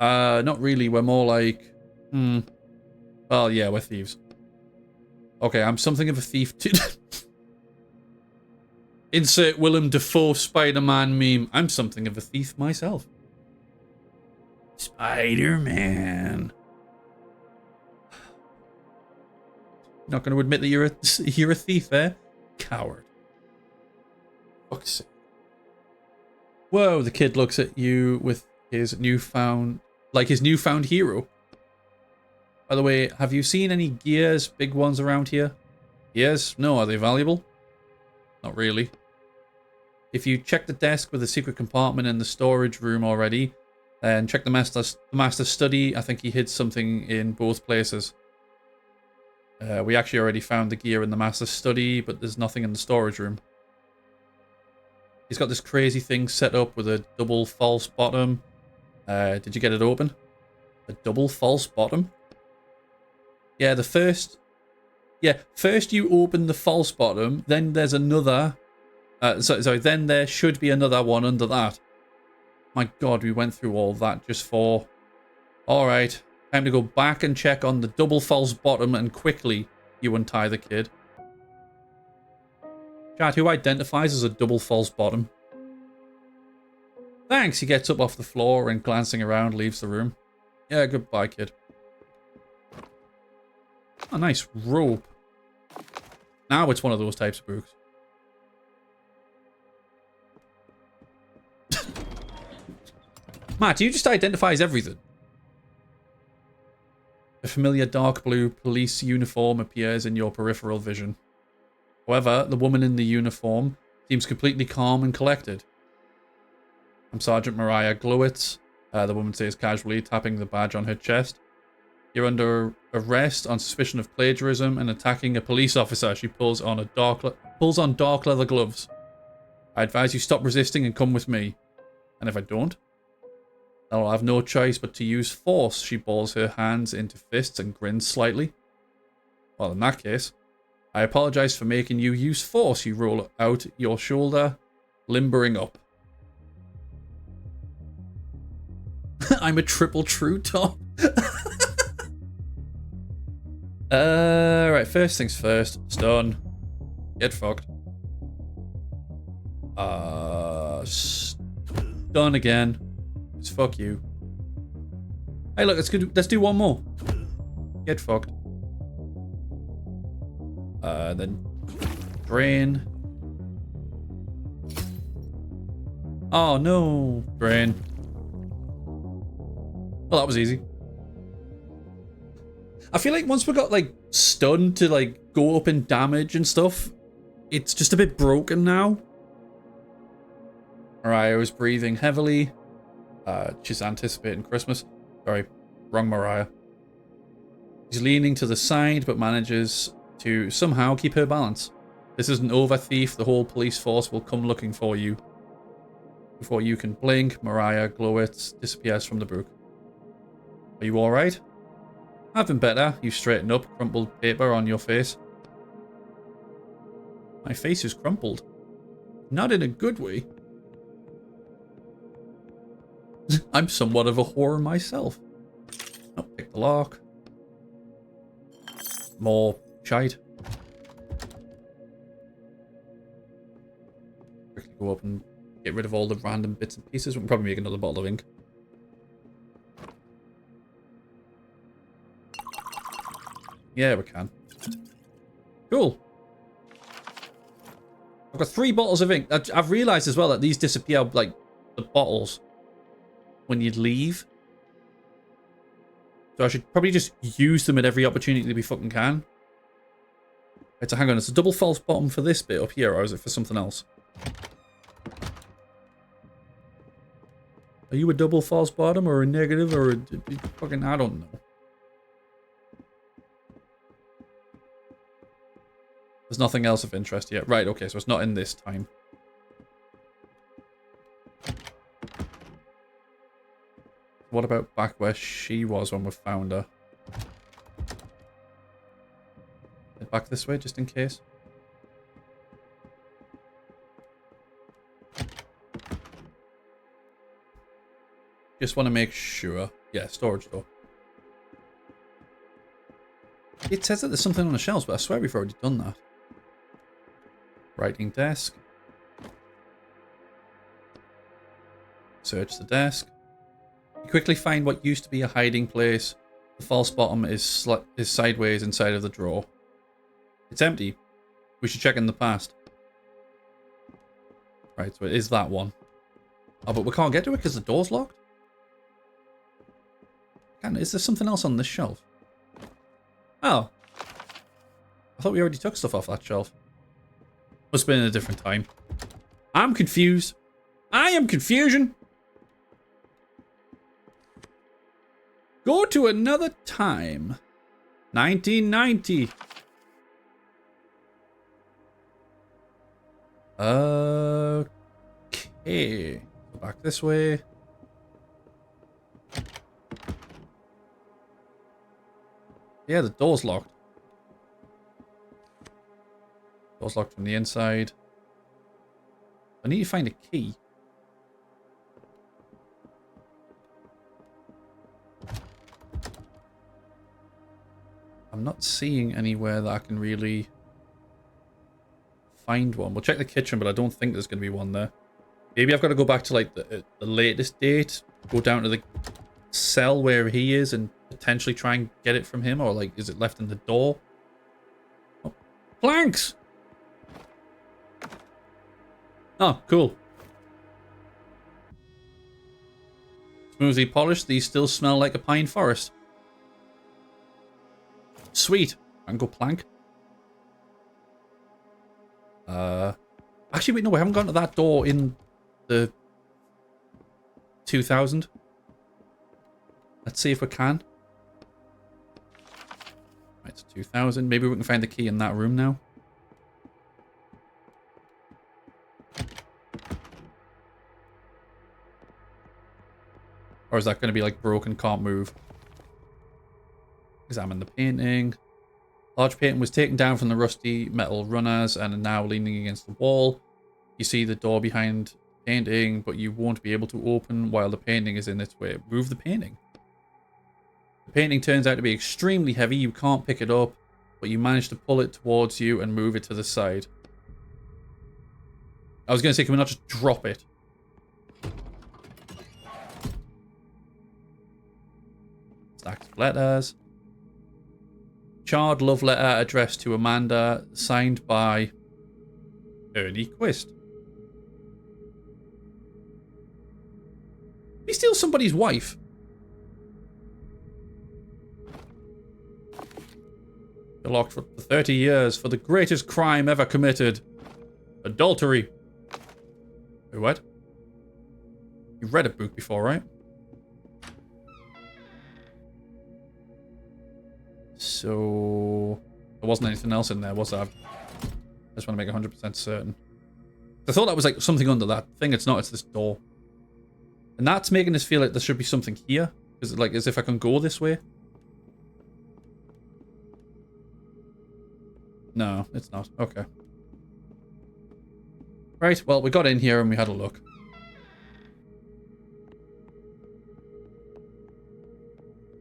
Not really. We're more like... Well, yeah, we're thieves. Okay, I'm something of a thief too. Insert Willem Dafoe Spider-Man meme. I'm something of a thief myself. Spider-Man. Not going to admit that you're a thief, eh? Coward. Fuck's sake. Whoa, the kid looks at you with his newfound hero. By the way, have you seen any gears, big ones around here? Gears? No, are they valuable? Not really. If you check the desk with the secret compartment in the storage room already, then check the master's study. I think he hid something in both places. We actually already found the gear in the master's study, but there's nothing in the storage room. He's got this crazy thing set up with a double false bottom. Did you get it open? A double false bottom? Yeah, the first... Yeah, first you open the false bottom, then there's another... sorry, then there should be another one under that. My god, we went through all that just for... Alright, time to go back and check on the double false bottom and quickly you untie the kid. Chat, who identifies as a double false bottom? Thanks, he gets up off the floor and glancing around leaves the room. Yeah, goodbye, kid. A nice rope. Now it's one of those types of books. Matt, you just identifies everything. A familiar dark blue police uniform appears in your peripheral vision. However, the woman in the uniform seems completely calm and collected. I'm Sergeant Mariah Glowitz, the woman says casually, tapping the badge on her chest. You're under arrest on suspicion of plagiarism and attacking a police officer. She pulls on dark leather gloves. I advise you stop resisting and come with me. And if I don't, I'll have no choice but to use force. She balls her hands into fists and grins slightly. Well, in that case, I apologize for making you use force. You roll out your shoulder, limbering up. I'm a triple true top. Right, first things first. Stun. Get fucked. Stun again. Just fuck you. Hey, look, let's do one more. Get fucked. Then drain. Oh no, drain. Well, that was easy. I feel like once we got like stunned to like go up in damage and stuff, it's just a bit broken now. Mariah was breathing heavily. She's anticipating Christmas. Sorry, wrong Mariah. She's leaning to the side but manages to somehow keep her balance. This isn't over, thief. The whole police force will come looking for you. Before you can blink, Mariah Glowitz disappears from the book. Are you alright? I've been better. You straighten up, crumpled paper on your face. My face is crumpled. Not in a good way. I'm somewhat of a whore myself. Oh, pick the lock. More shite. Quickly go up and get rid of all the random bits and pieces. We'll probably make another bottle of ink. Yeah, we can. Cool. I've got 3 bottles of ink. I've realised as well that these disappear, like, the bottles when you leave. So I should probably just use them at every opportunity that we fucking can. Right, so hang on. It's a double false bottom for this bit up here, or is it for something else? Are you a double false bottom, or a negative, or a fucking... I don't know. There's nothing else of interest yet. Right, okay, so it's not in this time. What about back where she was when we found her? Head back this way, just in case. Just want to make sure. Yeah, storage door. It says that there's something on the shelves, but I swear we've already done that. Writing desk. Search the desk. You quickly find what used to be a hiding place. The false bottom is sideways inside of the drawer. It's empty. We should check in the past. Right, so it is that one. Oh, but we can't get to it because the door's locked? Is there something else on this shelf? Oh. I thought we already took stuff off that shelf. Must have been in a different time. I'm confused. I am confusion. Go to another time. 1990. Hey, go back this way. Yeah, the door's locked. Door's locked from the inside. I need to find a key. I'm not seeing anywhere that I can really find one. We'll check the kitchen, but I don't think there's going to be one there. Maybe I've got to go back to like the latest date, go down to the cell where he is and potentially try and get it from him, or like is it left in the door? Oh, planks! Oh, cool. Smoothly polished, these still smell like a pine forest. Sweet. I can go plank. Actually, wait, no, we haven't gone to that door in the 2000. Let's see if we can. Right, it's 2000. Maybe we can find the key in that room now. Or is that going to be like broken, can't move? Examine the painting. Large painting was taken down from the rusty metal runners and are now leaning against the wall. You see the door behind painting, but you won't be able to open while the painting is in its way. Move the painting. The painting turns out to be extremely heavy. You can't pick it up, but you manage to pull it towards you and move it to the side. I was going to say, can we not just drop it? Stacks of letters. Charred love letter addressed to Amanda, signed by Ernie Quist. He steals somebody's wife. You're locked for 30 years for the greatest crime ever committed. Adultery. Wait, what? You've read a book before, right? So there wasn't anything else in there, was there? I just want to make 100% certain. I thought that was like something under that thing. It's not. It's this door. And that's making us feel like there should be something here. Is it like as if I can go this way? No, it's not. Okay. Right, well, we got in here and we had a look.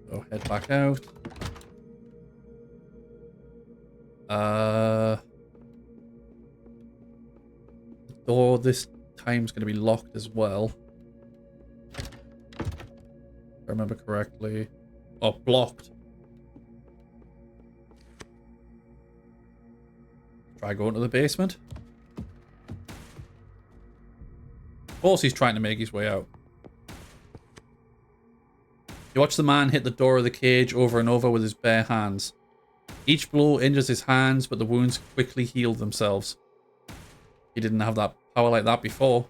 So head back out. The door this time's going to be locked as well. If I remember correctly. Oh, blocked. Try going to the basement. Of course he's trying to make his way out. You watch the man hit the door of the cage over and over with his bare hands. Each blow injures his hands, but the wounds quickly heal themselves. He didn't have that power like that before.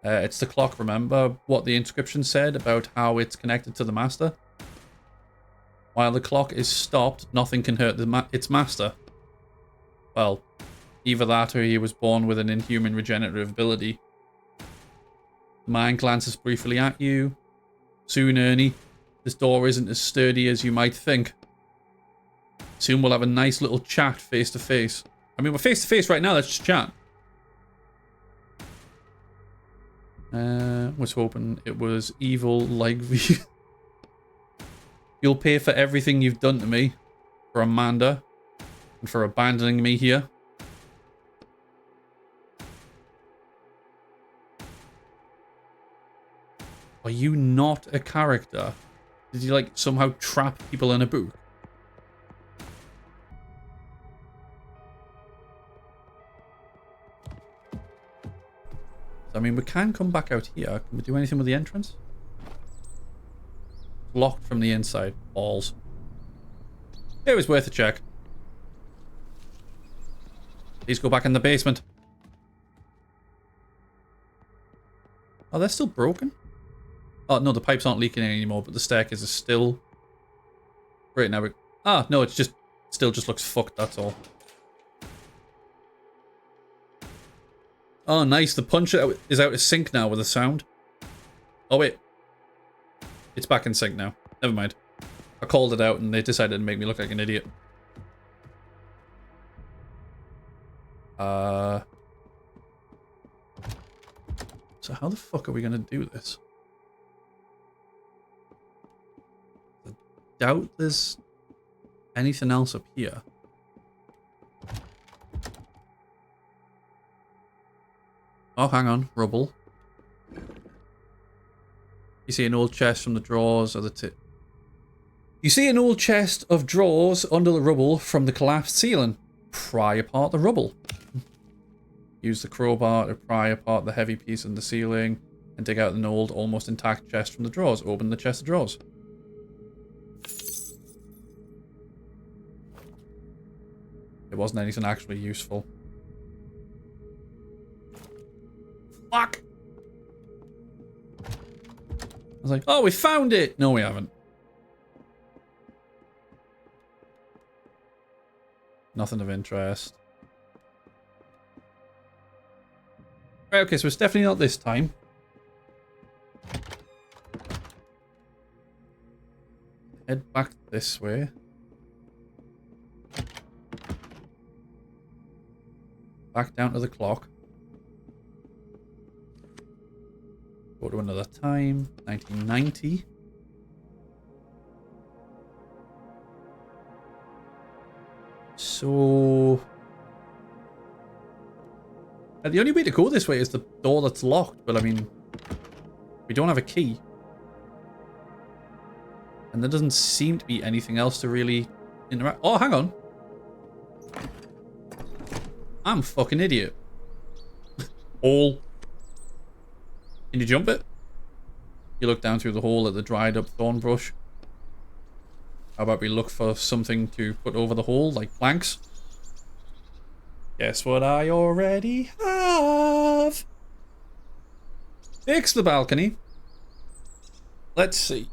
It's the clock, remember what the inscription said about how it's connected to the master? While the clock is stopped, nothing can hurt its master. Well, either that or he was born with an inhuman regenerative ability. The man glances briefly at you. Soon, Ernie, this door isn't as sturdy as you might think. Soon we'll have a nice little chat face to face. I mean, we're face to face right now, let's just chat. Was hoping it was evil like the... You'll pay for everything you've done to me. For Amanda. And for abandoning me here. Are you not a character? Did you like somehow trap people in a book? I mean, we can come back out here. Can we do anything with the entrance? Locked from the inside. Balls. It was worth a check. Please go back in the basement. Oh, they're still broken? Oh, no, the pipes aren't leaking anymore, but the staircase is still... Right, now we... Ah, no, it's just... Still just looks fucked, that's all. Oh, nice. The punch is out of sync now with the sound. Oh, wait. It's back in sync now. Never mind. I called it out and they decided to make me look like an idiot. So how the fuck are we gonna do this? I doubt there's anything else up here. Oh, hang on. Rubble. You see an old chest from the drawers of the You see an old chest of drawers under the rubble from the collapsed ceiling. Pry apart the rubble. Use the crowbar to pry apart the heavy piece in the ceiling and dig out an old, almost intact chest from the drawers. Open the chest of drawers. It wasn't anything actually useful. Fuck! I was like, oh, we found it! No, we haven't. Nothing of interest. Right, okay, so it's definitely not this time. Head back this way. Back down to the clock. Go to another time. 1990. So... the only way to go this way is the door that's locked, but I mean... we don't have a key. And there doesn't seem to be anything else to really interact... Oh, hang on. I'm a fucking idiot. Hole. Can you jump it? You look down through the hole at the dried up thorn brush. How about we look for something to put over the hole, like planks? Guess what I already have? Fix the balcony. Let's see.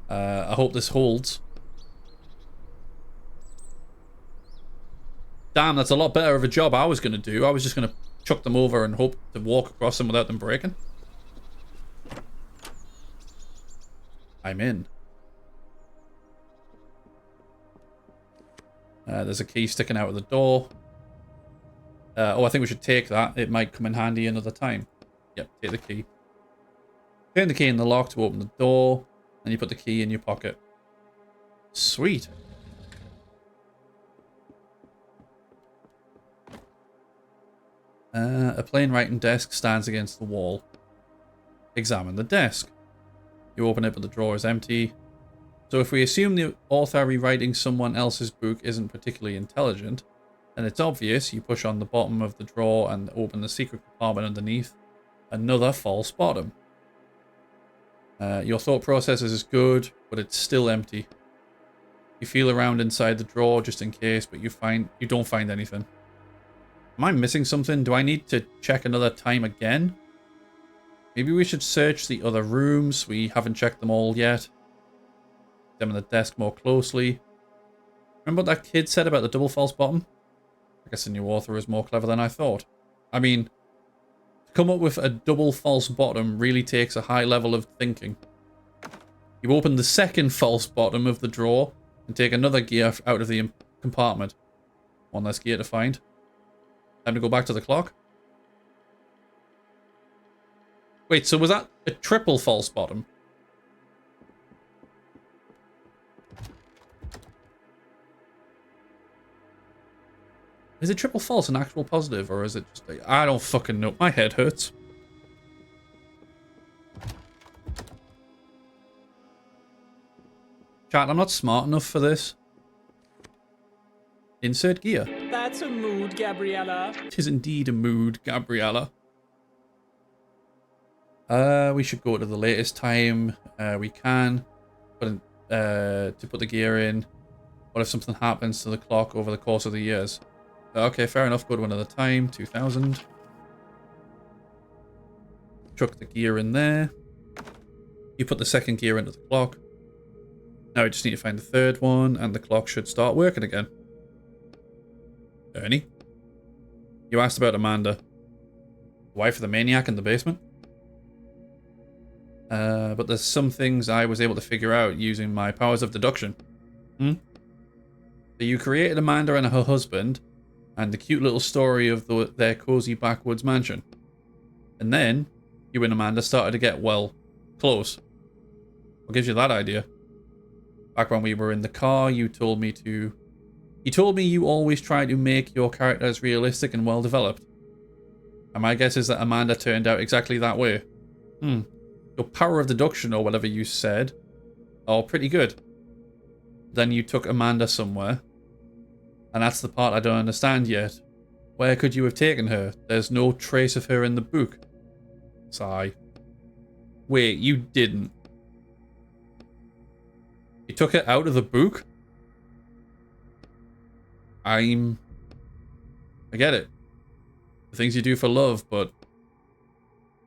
I hope this holds. Damn, that's a lot better of a job I was going to do. I was just going to chuck them over and hope to walk across them without them breaking. I'm in. There's a key sticking out of the door. Oh, I think we should take that. It might come in handy another time. Yep, take the key. Turn the key in the lock to open the door. And you put the key in your pocket. Sweet. A plain writing desk stands against the wall. Examine the desk. You open it, but the drawer is empty. So if we assume the author rewriting someone else's book isn't particularly intelligent, then it's obvious you push on the bottom of the drawer and open the secret compartment underneath. Another false bottom. Your thought process is good, but it's still empty. You feel around inside the drawer just in case, but you don't find anything. Am I missing something? Do I need to check another time again? Maybe we should search the other rooms. We haven't checked them all yet. Examine the desk more closely. Remember what that kid said about the double false bottom? I guess the new author is more clever than I thought. I mean, to come up with a double false bottom really takes a high level of thinking. You open the second false bottom of the drawer and take another gear out of the compartment. One less gear to find. Time to go back to the clock. Wait, so was that a triple false bottom? Is it triple false an actual positive, or is it just like, I don't fucking know. My head hurts. Chat, I'm not smart enough for this. Insert gear. That's a mood, Gabriella. It is indeed a mood, Gabriella. We should go to the latest time we can. To put the gear in. What if something happens to the clock over the course of the years? Okay, fair enough. Go to another time. 2000. Chuck the gear in there. You put the second gear into the clock. Now we just need to find the third one, and the clock should start working again. Ernie? You asked about Amanda. Wife of the maniac in the basement? But there's some things I was able to figure out using my powers of deduction. So you created Amanda and her husband, and the cute little story of their cozy backwoods mansion. And then, you and Amanda started to get, well, close. What gives you that idea? Back when we were in the car, you told me you always try to make your characters realistic and well developed. And my guess is that Amanda turned out exactly that way. Your power of deduction, or whatever you said, are pretty good. Then you took Amanda somewhere. And that's the part I don't understand yet. Where could you have taken her? There's no trace of her in the book. Sigh. Wait, you didn't. You took her out of the book? I get it. The things you do for love, but...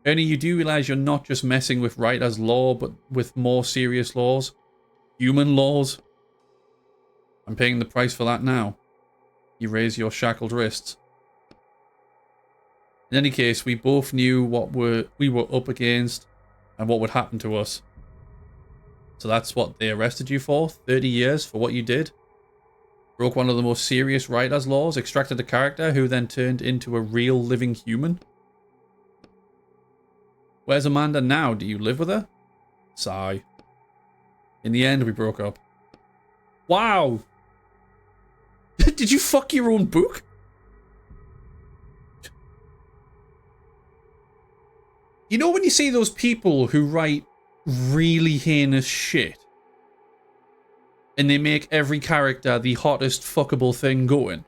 Ernie, you do realize you're not just messing with writer's law, but with more serious laws? Human laws? I'm paying the price for that now. You raise your shackled wrists. In any case, we both knew what we were up against and what would happen to us. So that's what they arrested you for? 30 years for what you did? Broke one of the most serious writer's laws, extracted a character who then turned into a real living human? Where's Amanda now? Do you live with her? Sigh. In the end, we broke up. Wow! Did you fuck your own book? You know when you see those people who write really heinous shit and they make every character the hottest fuckable thing going?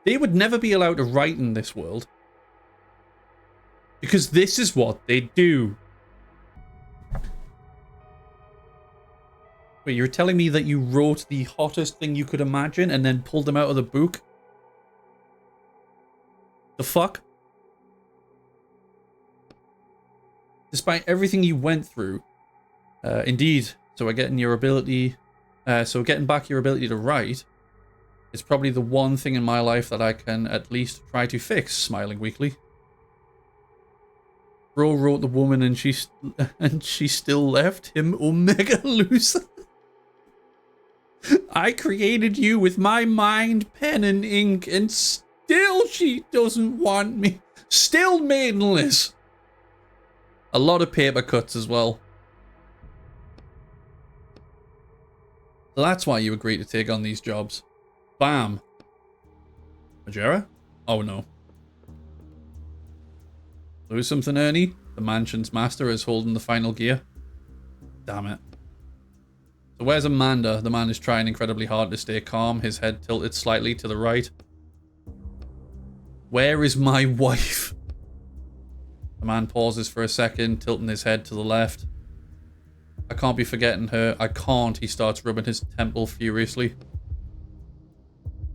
They would never be allowed to write in this world. Because this is what they do. Wait, you're telling me that you wrote the hottest thing you could imagine and then pulled them out of the book? The fuck? Despite everything you went through, indeed, so getting back your ability to write is probably the one thing in my life that I can at least try to fix, smiling weakly. Bro wrote the woman and she still left him omega loser. I created you with my mind, pen and ink, and still she doesn't want me. Still maidenless. A lot of paper cuts as well. So that's why you agreed to take on these jobs. Bam. Majera? Oh no. Lose something, Ernie? The mansion's master is holding the final gear. Damn it. So where's Amanda? The man is trying incredibly hard to stay calm, his head tilted slightly to the right. Where is my wife? The man pauses for a second, tilting his head to the left. I can't be forgetting her. I can't. He starts rubbing his temple furiously.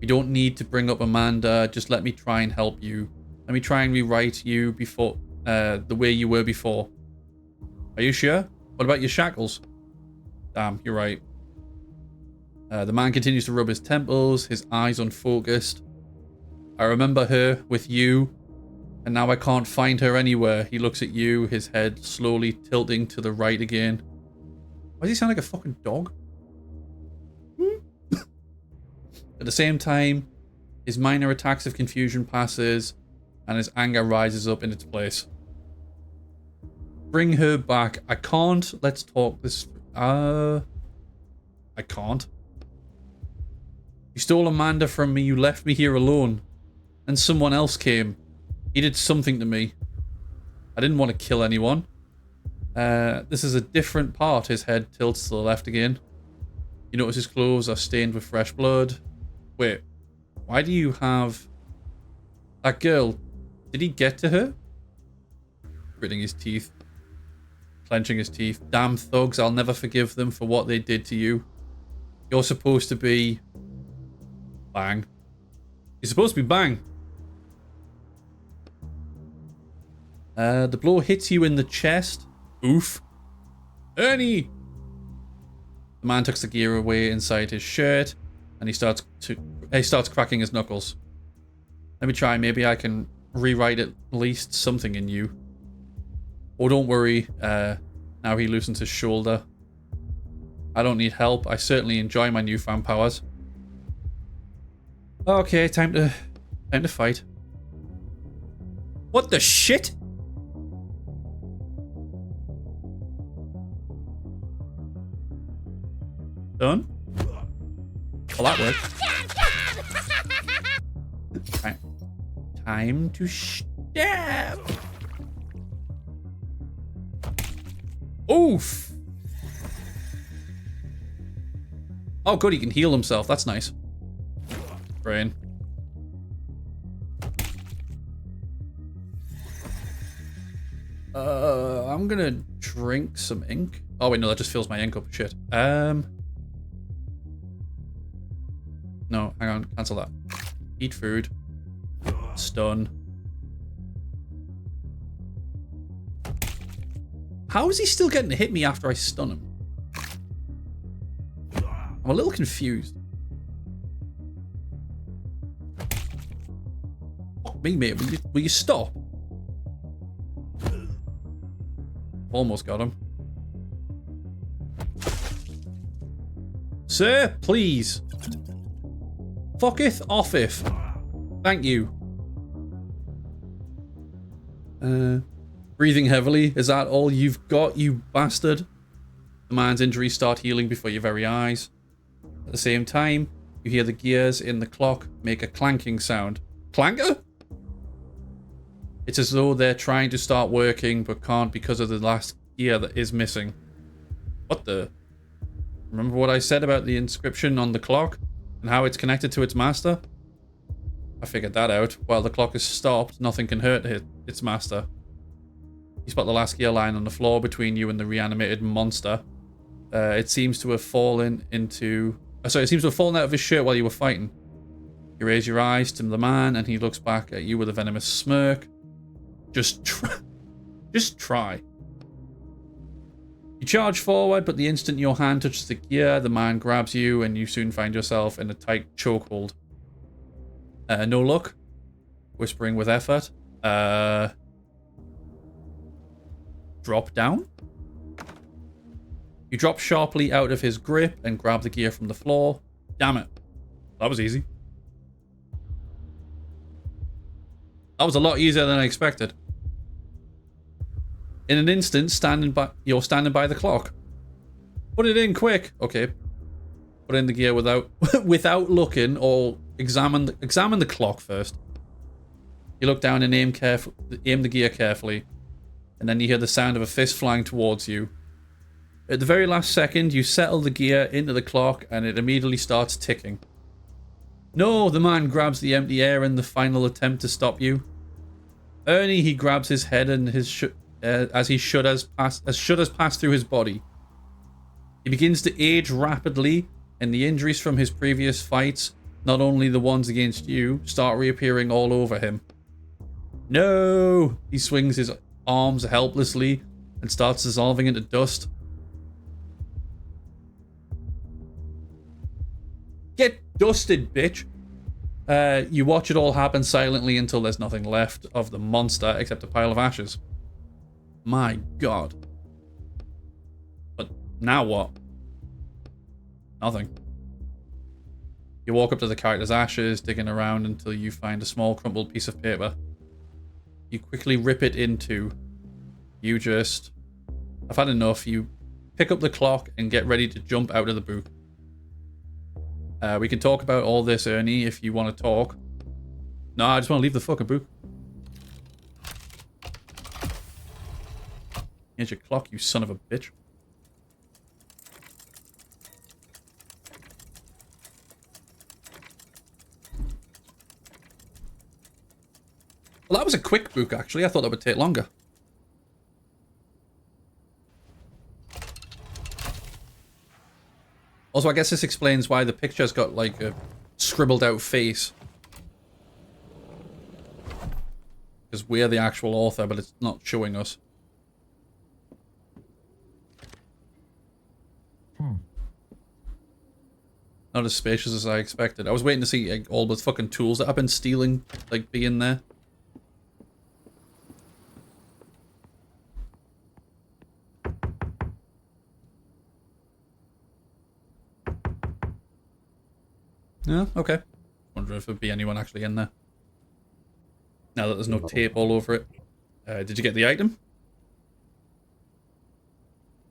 You don't need to bring up Amanda. Just let me try and help you. Let me try and rewrite you before the way you were before. Are you sure? What about your shackles? Damn, you're right. The man continues to rub his temples, his eyes unfocused. I remember her with you, and now I can't find her anywhere. He looks at you, his head slowly tilting to the right again. Why does he sound like a fucking dog? At the same time, his minor attacks of confusion passes, and his anger rises up in its place. Bring her back. I can't. Let's talk this. I can't. You stole Amanda from me. You left me here alone. And someone else came. He did something to me. I didn't want to kill anyone. This is a different part. His head tilts to the left again. You notice his clothes are stained with fresh blood. Wait. Why do you have... That girl... Did he get to her? Gritting his teeth. Clenching his teeth. Damn thugs, I'll never forgive them for what they did to you. You're supposed to be... Bang. You're supposed to be bang. The blow hits you in the chest. Oof. Ernie! The man tucks the gear away inside his shirt. And he starts cracking his knuckles. Let me try. Maybe I can rewrite at least something in you. Oh, don't worry. Now he loosens his shoulder. I don't need help. I certainly enjoy my newfound powers. Okay, time to fight. What the shit? Done? Well, that worked. Right. Time to stab. Oof. Oh, good, he can heal himself. That's nice. Brain. I'm gonna drink some ink. Oh wait, no, that just fills my ink up. Shit. No, hang on, cancel that. Eat food. Stun. How is he still getting to hit me after I stun him? I'm a little confused. Fuck me, mate. Will you stop? Almost got him. Sir, please. Fucketh offeth. Thank you. Breathing heavily. Is that all you've got, you bastard? The man's injuries start healing before your very eyes. At the same time, you hear the gears in the clock make a clanking sound. Clanker? It's as though they're trying to start working, but can't because of the last gear that is missing. What the? Remember what I said about the inscription on the clock? And how it's connected to its master? I figured that out. While the clock is stopped, nothing can hurt its master. You spot the last gear lying on the floor between you and the reanimated monster. It seems to have fallen into... it seems to have fallen out of his shirt while you were fighting. You raise your eyes to the man, and he looks back at you with a venomous smirk. Just try. You charge forward, but the instant your hand touches the gear, the man grabs you, and you soon find yourself in a tight chokehold. No luck. Whispering with effort. Drop down. You drop sharply out of his grip and grab the gear from the floor. Damn it. That was easy. That was a lot easier than I expected. In an instant, you're standing by the clock. Put it in quick. Okay. Put in the gear without looking, or examine the clock first. You look down and aim the gear carefully, and then you hear the sound of a fist flying towards you. At the very last second, you settle the gear into the clock, and it immediately starts ticking. No, the man grabs the empty air in the final attempt to stop you. Ernie, he grabs his head and as shudders pass through his body. He begins to age rapidly, and the injuries from his previous fights, not only the ones against you, start reappearing all over him. No! He swings his arms helplessly and starts dissolving into dust. Get dusted, bitch! You watch it all happen silently until there's nothing left of the monster except a pile of ashes. My god. But now what? Nothing. You walk up to the character's ashes, digging around until you find a small crumpled piece of paper. You quickly rip it in two. I've had enough. You pick up the clock and get ready to jump out of the book. We can talk about all this, Ernie, if you want to talk. No, I just want to leave the fucking book. Here's your clock, you son of a bitch. Well, that was a quick book, actually. I thought that would take longer. Also, I guess this explains why the picture's got, like, a scribbled out face. Because we're the actual author, but it's not showing us. Not as spacious as I expected. I was waiting to see like, all the fucking tools that I've been stealing, like, be in there. Yeah, okay. Wonder if there'd be anyone actually in there. Now that there's no tape all over it. Did you get the item?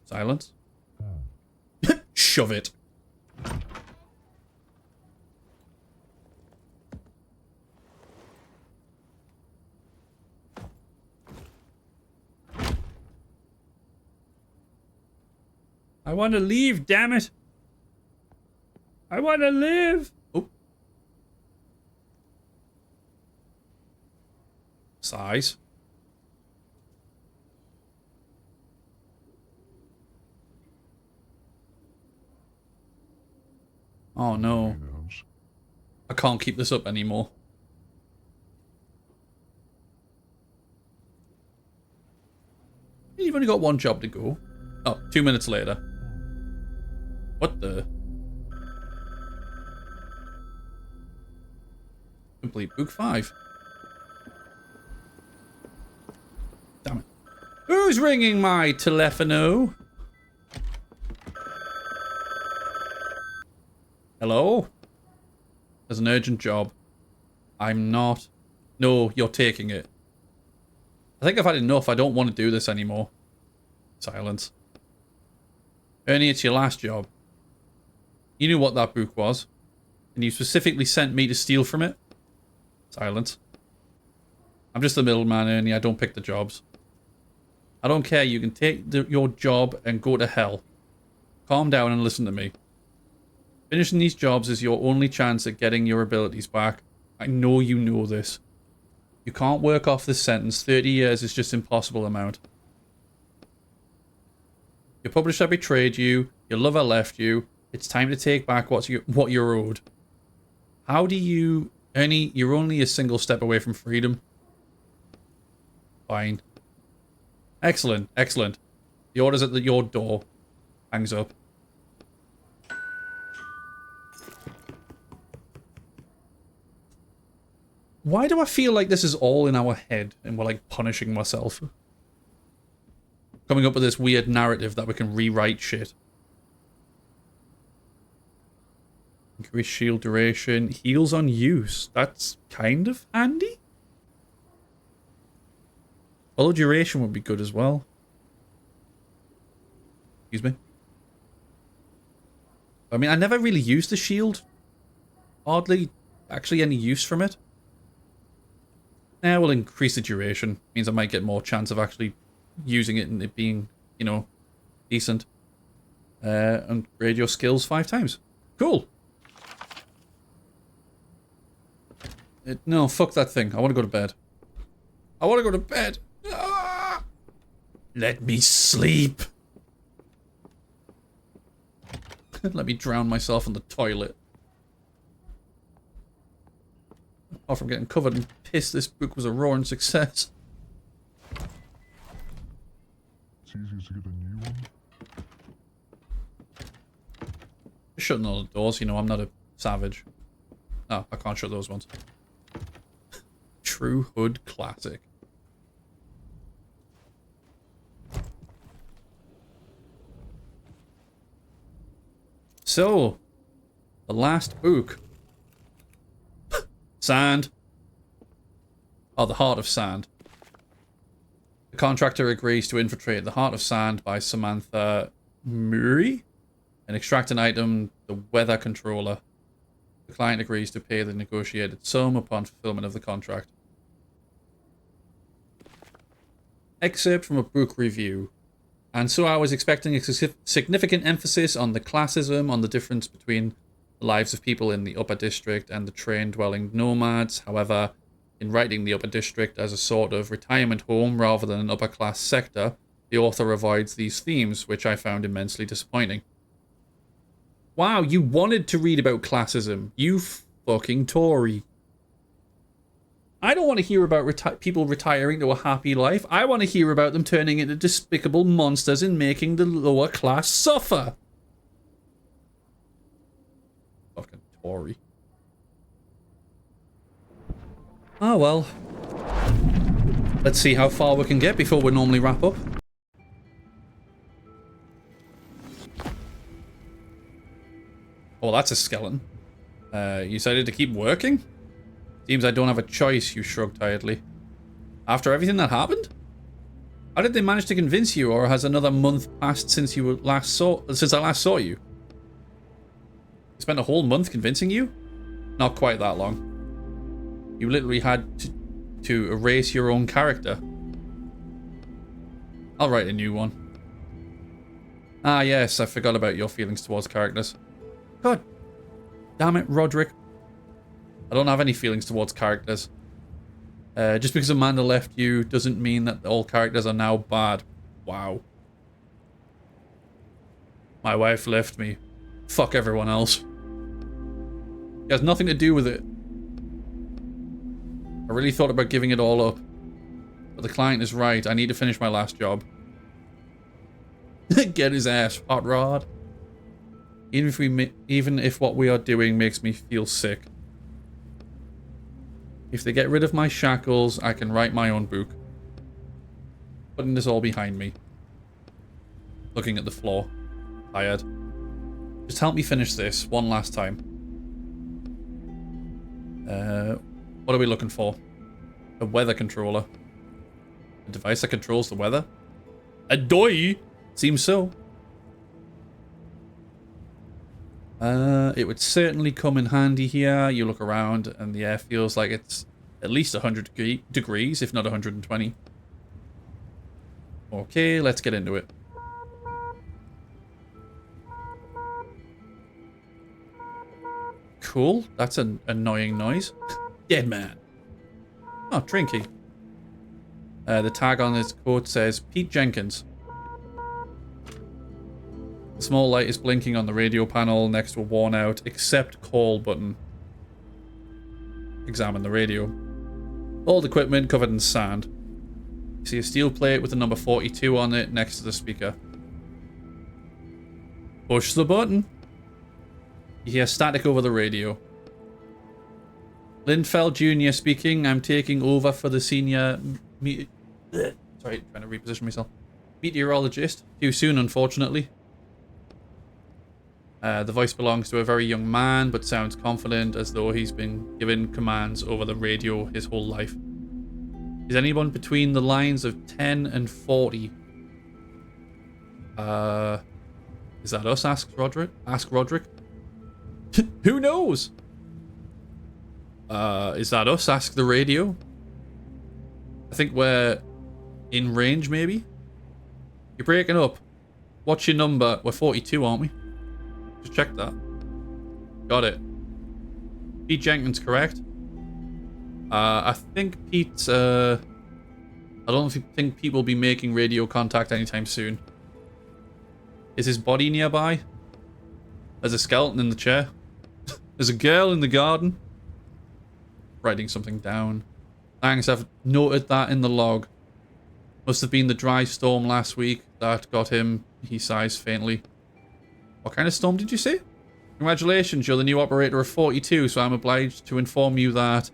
Silence. Shove it. I want to leave, damn it. I want to live. Oh. Size. Oh no. I can't keep this up anymore. You've only got one job to go. Oh, 2 minutes later. What the? Complete book 5. Damn it. Who's ringing my telephono? Hello? There's an urgent job. I'm not. No, you're taking it. I think I've had enough. I don't want to do this anymore. Silence. Ernie, it's your last job. You knew what that book was. And you specifically sent me to steal from it. Silence. I'm just the middleman, Ernie. I don't pick the jobs. I don't care. You can take your job and go to hell. Calm down and listen to me. Finishing these jobs is your only chance at getting your abilities back. I know you know this. You can't work off this sentence. 30 years is just impossible amount. Your publisher betrayed you. Your lover left you. It's time to take back what you're owed. How do you... Ernie, you're only a single step away from freedom. Fine. Excellent, excellent. The order's at your door. Hangs up. Why do I feel like this is all in our head and we're like punishing myself? Coming up with this weird narrative that we can rewrite shit. Increase shield duration. Heals on use. That's kind of handy. Although duration would be good as well. Excuse me. I mean, I never really used the shield. Hardly actually any use from it. Now we'll increase the duration. Means I might get more chance of actually using it and it being, you know, decent. And upgrade your skills 5 times. Cool. No, fuck that thing. I want to go to bed. I want to go to bed. Ah! Let me sleep. Let me drown myself in the toilet. Apart from getting covered in piss, this book was a roaring success. It's easier to get a new one. Just shutting all the doors, you know, I'm not a savage. No, I can't shut those ones. True Hood classic. So, the last book. Sand. Oh, the Heart of Sand. The contractor agrees to infiltrate the Heart of Sand by Samantha Murray and extract an item, the weather controller. The client agrees to pay the negotiated sum upon fulfillment of the contract. Excerpt from a book review. And so I was expecting a significant emphasis on the classism, on the difference between the lives of people in the upper district and the train-dwelling nomads. However, in writing the upper district as a sort of retirement home rather than an upper-class sector, the author avoids these themes, which I found immensely disappointing. Wow, you wanted to read about classism. You fucking Tory. I don't want to hear about people retiring to a happy life. I want to hear about them turning into despicable monsters and making the lower class suffer. Ori. Oh well. Let's see how far we can get before we normally wrap up. Oh, that's a skeleton. You decided to keep working? Seems I don't have a choice, you shrugged tiredly. After everything that happened? How did they manage to convince you, or has another month passed since I last saw you? You spent a whole month convincing you? Not quite that long. You literally had to erase your own character. I'll write a new one. Ah yes, I forgot about your feelings towards characters. God damn it, Roderick. I don't have any feelings towards characters. Just because Amanda left you doesn't mean that all characters are now bad. Wow. My wife left me. Fuck everyone else. It has nothing to do with it. I really thought about giving it all up. But the client is right. I need to finish my last job. Get his ass, hot rod. Even if what we are doing makes me feel sick. If they get rid of my shackles, I can write my own book. Putting this all behind me. Looking at the floor. Tired. Just help me finish this one last time. What are we looking for? A weather controller. A device that controls the weather? A doy? Seems so. It would certainly come in handy here. You look around and the air feels like it's at least 100 degrees, if not 120. Okay, let's get into it. Cool, that's an annoying noise. Dead man. Oh, Trinky. The tag on his coat says Pete Jenkins. The small light is blinking on the radio panel next to a worn out accept call button. Examine the radio. Old equipment covered in sand. You see a steel plate with the number 42 on it next to the speaker. Push the button. You hear static over the radio. Lindfeld Jr. speaking. I'm taking over for the senior... Sorry, trying to reposition myself. Meteorologist. Too soon, unfortunately. The voice belongs to a very young man, but sounds confident, as though he's been given commands over the radio his whole life. Is anyone between the lines of 10 and 40? Is that us? Ask Roderick. Who knows? Is that us? Ask the radio. I think we're in range, maybe? You're breaking up. What's your number? We're 42, aren't we? Just check that. Got it. Pete Jenkins, correct? I think Pete, I don't think Pete will be making radio contact anytime soon. Is his body nearby? There's a skeleton in the chair. There's a girl in the garden. Writing something down. Thanks, I've noted that in the log. Must have been the dry storm last week that got him, he sighs faintly. What kind of storm did you say? Congratulations, you're the new operator of 42, so I'm obliged to inform you that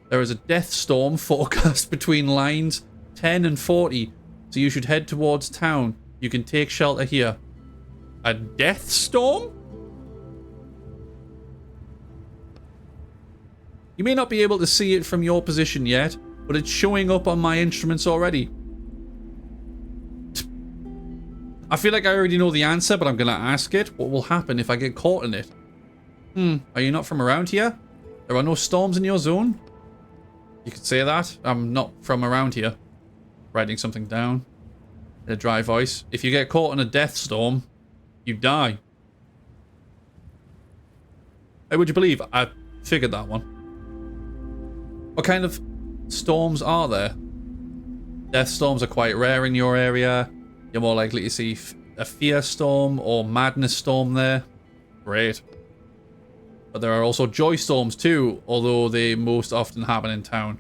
there is a death storm forecast between lines 10 and 40, so you should head towards town. You can take shelter here. A death storm? You may not be able to see it from your position yet, but it's showing up on my instruments already. I feel like I already know the answer, but I'm going to ask it. What will happen if I get caught in it? Are you not from around here? There are no storms in your zone? You could say that. I'm not from around here. Writing something down. In a dry voice. If you get caught in a death storm, you die. Hey, would you believe? I figured that one. What kind of storms are there? Death storms are quite rare in your area. You're more likely to see a fear storm or madness storm there. Great. But there are also joy storms too, although they most often happen in town.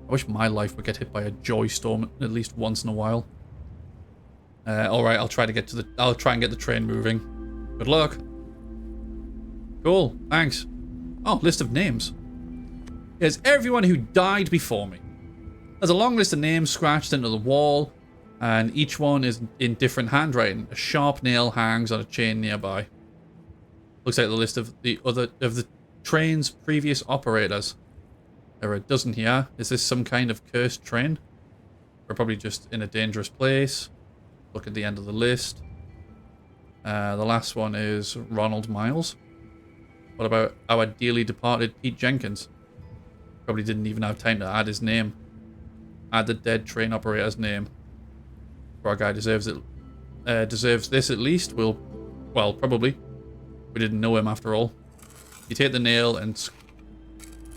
I wish my life would get hit by a joy storm at least once in a while. Alright, I'll try and get the train moving. Good luck. Cool, thanks. Oh, list of names. Here's everyone who died before me. There's a long list of names scratched into the wall, and each one is in different handwriting. A sharp nail hangs on a chain nearby. Looks like the list of the train's previous operators. There are a dozen here. Is this some kind of cursed train? We're probably just in a dangerous place. Look at the end of the list. The last one is Ronald Miles. What about our dearly departed Pete Jenkins? Probably didn't even have time to add his name. Add the dead train operator's name. Our guy deserves it. Deserves this at least. Well, probably. We didn't know him after all. You take the nail and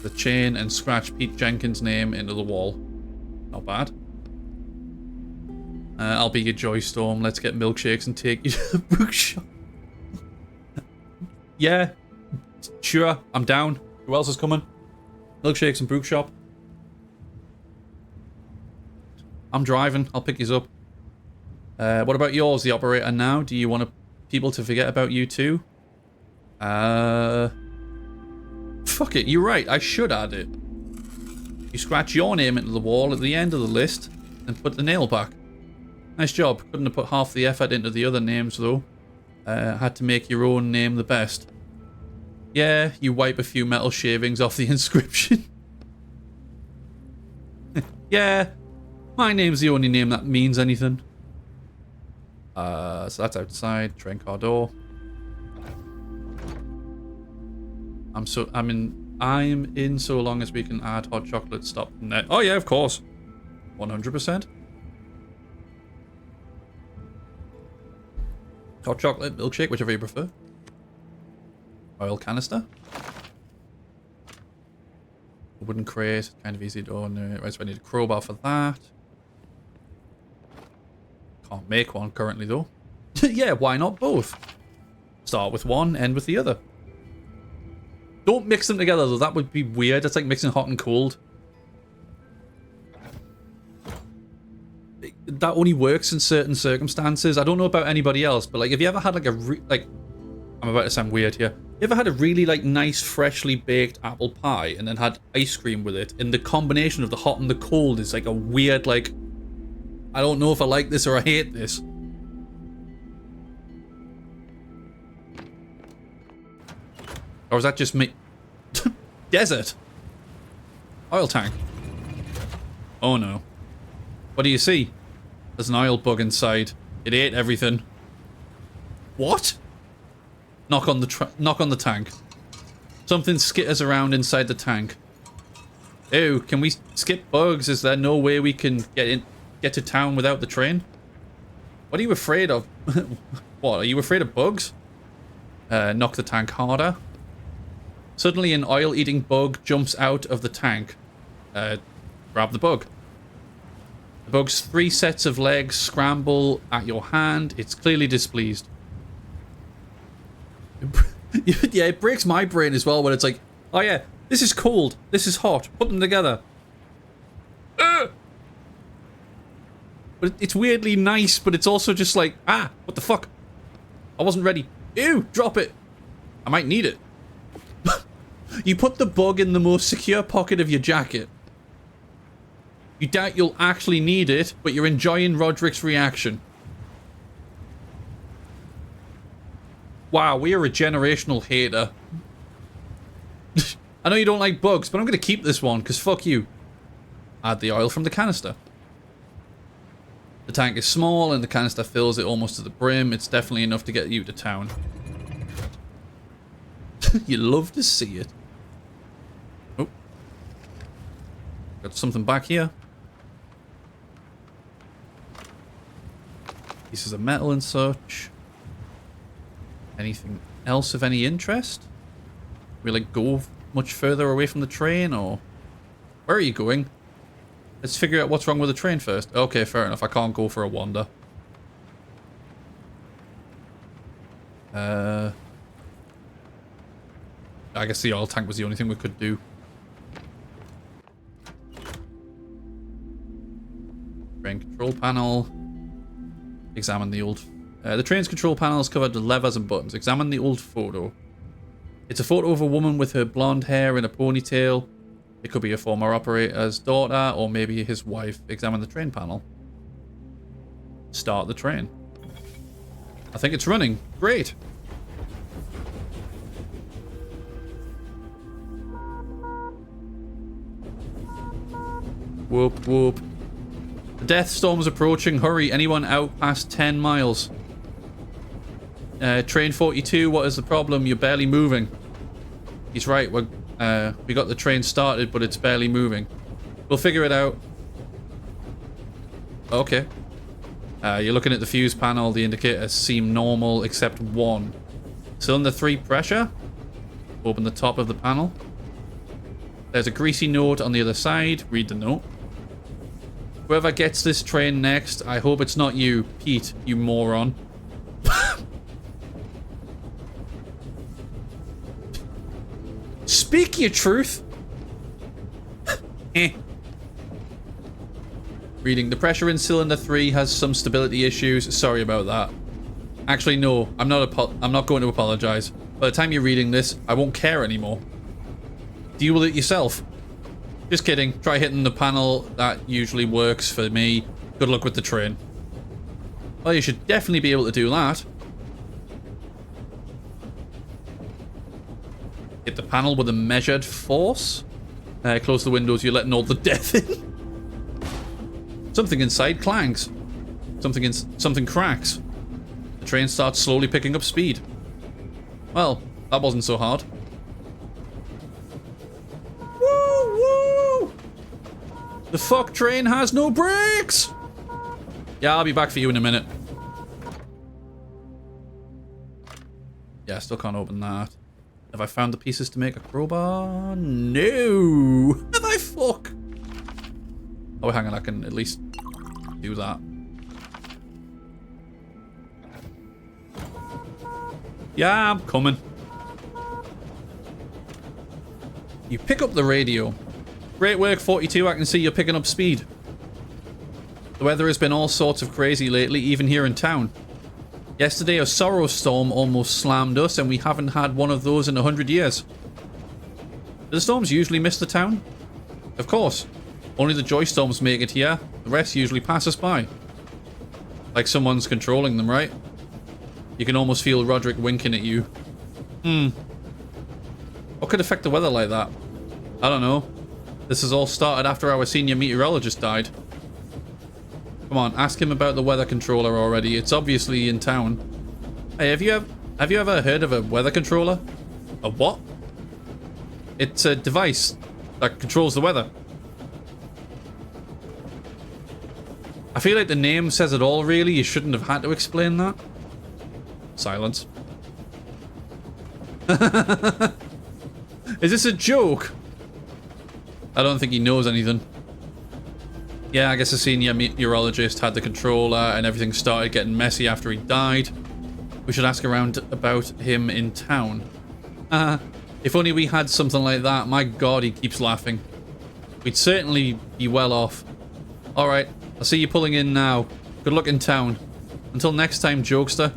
the chain and scratch Pete Jenkins' name into the wall. Not bad. I'll be your Joy Storm. Let's get milkshakes and take you to the bookshop. Yeah, sure. I'm down. Who else is coming? Milkshakes and bookshop. I'm driving. I'll pick you up. What about yours, the operator now? Do you want people to forget about you too? Fuck it, you're right. I should add it. You scratch your name into the wall at the end of the list and put the nail back. Nice job. Couldn't have put half the effort into the other names though. Had to make your own name the best. Yeah, you wipe a few metal shavings off the inscription. Yeah, my name's the only name that means anything. So that's outside. Train car door. I'm in so long as we can add hot chocolate. Stop net. Oh yeah, of course. 100%. Hot chocolate, milkshake, whichever you prefer. Oil canister. A wooden crate, kind of easy to own. Right, so I need a crowbar for that. Can't make one currently though. Yeah, why not both? Start with one, end with the other. Don't mix them together though, that would be weird. It's like mixing hot and cold. That only works in certain circumstances. I don't know about anybody else, but like, have you ever had like I'm about to sound weird here. You ever had a really like nice freshly baked apple pie and then had ice cream with it, and the combination of the hot and the cold is like a weird like, I don't know if I like this or I hate this. Or is that just me? Desert. Oil tank. Oh no. What do you see? There's an oil bug inside. It ate everything. What? Knock on the tank. Something skitters around inside the tank. Ew, can we skip bugs? Is there no way we can get to town without the train? What are you afraid of? What, are you afraid of bugs? Knock the tank harder. Suddenly an oil-eating bug jumps out of the tank. Grab the bug. The bug's 3 sets of legs scramble at your hand. It's clearly displeased. Yeah, it breaks my brain as well when it's like, oh yeah, this is cold, this is hot, put them together. But it's weirdly nice, but it's also just like, ah, what the fuck? I wasn't ready. Ew, drop it. I might need it. You put the bug in the most secure pocket of your jacket. You doubt you'll actually need it, but you're enjoying Roderick's reaction. Wow, we are a generational hater. I know you don't like bugs, but I'm going to keep this one, because fuck you. Add the oil from the canister. The tank is small, and the canister fills it almost to the brim. It's definitely enough to get you to town. You love to see it. Oh. Got something back here. Pieces of metal and such. Anything else of any interest? We like go much further away from the train, or where are you going? Let's figure out what's wrong with the train first. Okay, fair enough. I can't go for a wander. I guess the oil tank was the only thing we could do. Train control panel. Examine the old The train's control panel is covered with levers and buttons. Examine the old photo. It's a photo of a woman with her blonde hair in a ponytail. It could be a former operator's daughter or maybe his wife. Examine the train panel. Start the train. I think it's running. Great. Whoop, whoop. The death storm is approaching. Hurry, anyone out past 10 miles. Train 42, what is the problem? You're barely moving. He's right, we got the train started, but it's barely moving. We'll figure it out. Okay. You're looking at the fuse panel. The indicators seem normal, except one. Cylinder 3 pressure. Open the top of the panel. There's a greasy note on the other side. Read the note. Whoever gets this train next, I hope it's not you, Pete, you moron. Speak your truth. Reading. The pressure in cylinder 3 has some stability issues. Sorry about that. Actually, no. I'm not going to apologize. By the time you're reading this, I won't care anymore. Deal with it yourself. Just kidding. Try hitting the panel. That usually works for me. Good luck with the train. Well, you should definitely be able to do that. Hit the panel with a measured force. Close the windows. You're letting all the death in. Something inside clangs. Something cracks. The train starts slowly picking up speed. Well, that wasn't so hard. Woo woo! The fuck train has no brakes! Yeah, I'll be back for you in a minute. Yeah, I still can't open that. Have I found the pieces to make a crowbar? No! Have I fuck? Oh, hang on, I can at least do that. Yeah, I'm coming. You pick up the radio. Great work, 42. I can see you're picking up speed. The weather has been all sorts of crazy lately, even here in town. Yesterday, a sorrow storm almost slammed us, and we haven't had one of those in 100 years. Do the storms usually miss the town? Of course. Only the joy storms make it here. The rest usually pass us by. Like someone's controlling them, right? You can almost feel Roderick winking at you. What could affect the weather like that? I don't know. This has all started after our senior meteorologist died. Come on, ask him about the weather controller already. It's obviously in town. Hey, have you ever heard of a weather controller? A what? It's a device that controls the weather. I feel like the name says it all, really. You shouldn't have had to explain that. Silence. Is this a joke? I don't think he knows anything. Yeah, I guess the senior meteorologist had the controller and everything started getting messy after he died. We should ask around about him in town. If only we had something like that. My god, he keeps laughing. We'd certainly be well off. Alright, I'll see you pulling in now. Good luck in town. Until next time, jokester.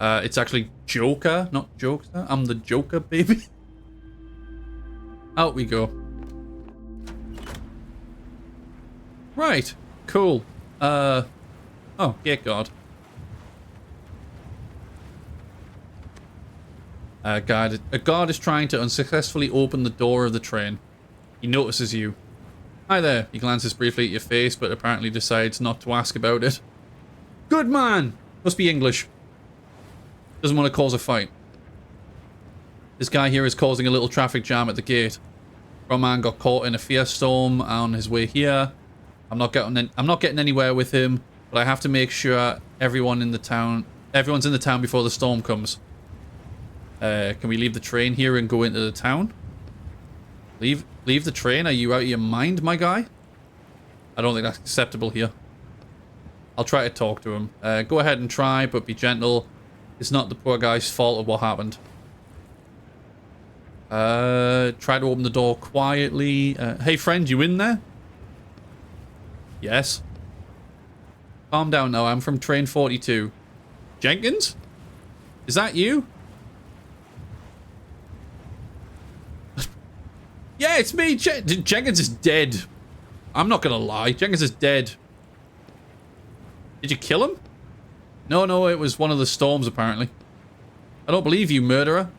It's actually Joker, not jokester. I'm the Joker, baby. Out we go. Right, cool. Oh, gate guard. A guard is trying to unsuccessfully open the door of the train. He notices you. Hi there. He glances briefly at your face, but apparently decides not to ask about it. Good man! Must be English. Doesn't want to cause a fight. This guy here is causing a little traffic jam at the gate. Wrong man got caught in a fierce storm on his way here. I'm not getting anywhere with him, but I have to make sure everyone's in the town before the storm comes. Can we leave the train here and go into the town? Leave the train? Are you out of your mind, my guy? I don't think that's acceptable here. I'll try to talk to him. Go ahead and try, but be gentle. It's not the poor guy's fault of what happened. Try to open the door quietly. Hey friend, you in there? Yes. Calm down now. I'm from train 42. Jenkins? Is that you? Yeah, it's me. Jenkins is dead. I'm not gonna lie. Jenkins is dead. Did you kill him? No, it was one of the storms, apparently. I don't believe you, murderer.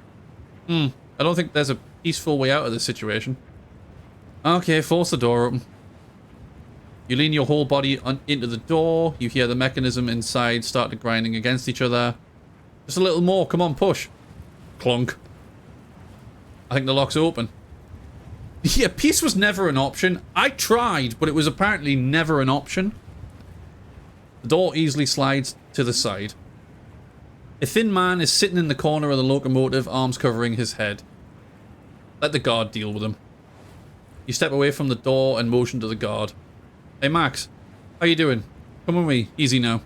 I don't think there's a peaceful way out of this situation. Okay, force the door open. You lean your whole body into the door. You hear the mechanism inside start grinding against each other. Just a little more. Come on, push. Clunk. I think the lock's open. Yeah, peace was never an option. I tried, but it was apparently never an option. The door easily slides to the side. A thin man is sitting in the corner of the locomotive, arms covering his head. Let the guard deal with him. You step away from the door and motion to the guard. Hey Max, how you doing? Come with me, easy now.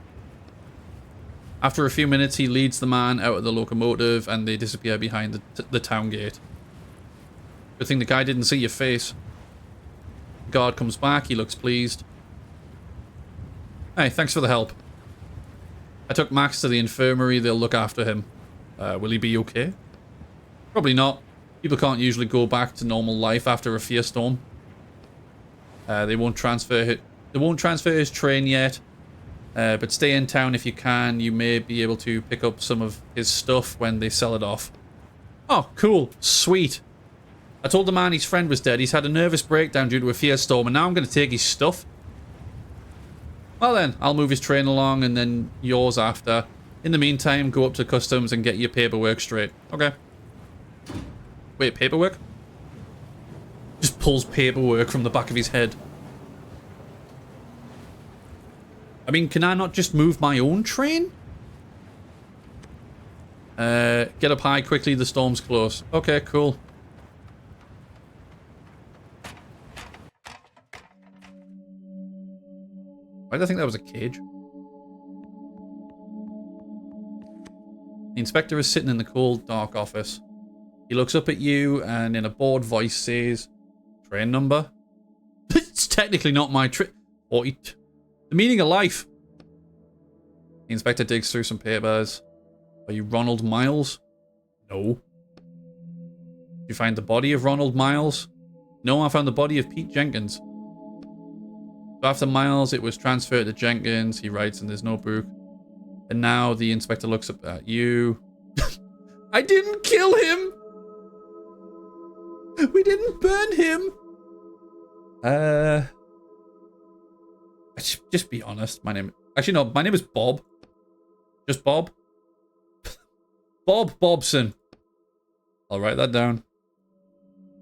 After a few minutes, he leads the man out of the locomotive and they disappear behind the town gate. Good thing the guy didn't see your face. The guard comes back, he looks pleased. Hey, thanks for the help. I took Max to the infirmary, they'll look after him. Will he be okay? Probably not. People can't usually go back to normal life after a fear storm. They won't transfer his train yet. But stay in town if you can. You may be able to pick up some of his stuff when they sell it off. Oh, cool. Sweet. I told the man his friend was dead. He's had a nervous breakdown due to a fear storm, and now I'm going to take his stuff. Well then, I'll move his train along and then yours after. In the meantime, go up to customs and get your paperwork straight. Okay. Wait, paperwork? Just pulls paperwork from the back of his head. I mean, can I not just move my own train? Get up high quickly, the storm's close. Okay, cool. Why did I think that was a cage? The inspector is sitting in the cold, dark office. He looks up at you and in a bored voice says, train number? It's technically not my train. The meaning of life. The inspector digs through some papers. Are you Ronald Miles? No. Did you find the body of Ronald Miles? No, I found the body of Pete Jenkins. So after Miles, it was transferred to Jenkins. He writes in his notebook. And now the inspector looks up at you. I didn't kill him! We didn't burn him! Just be honest. My name is Bob. Just Bob. Bob Bobson. I'll write that down.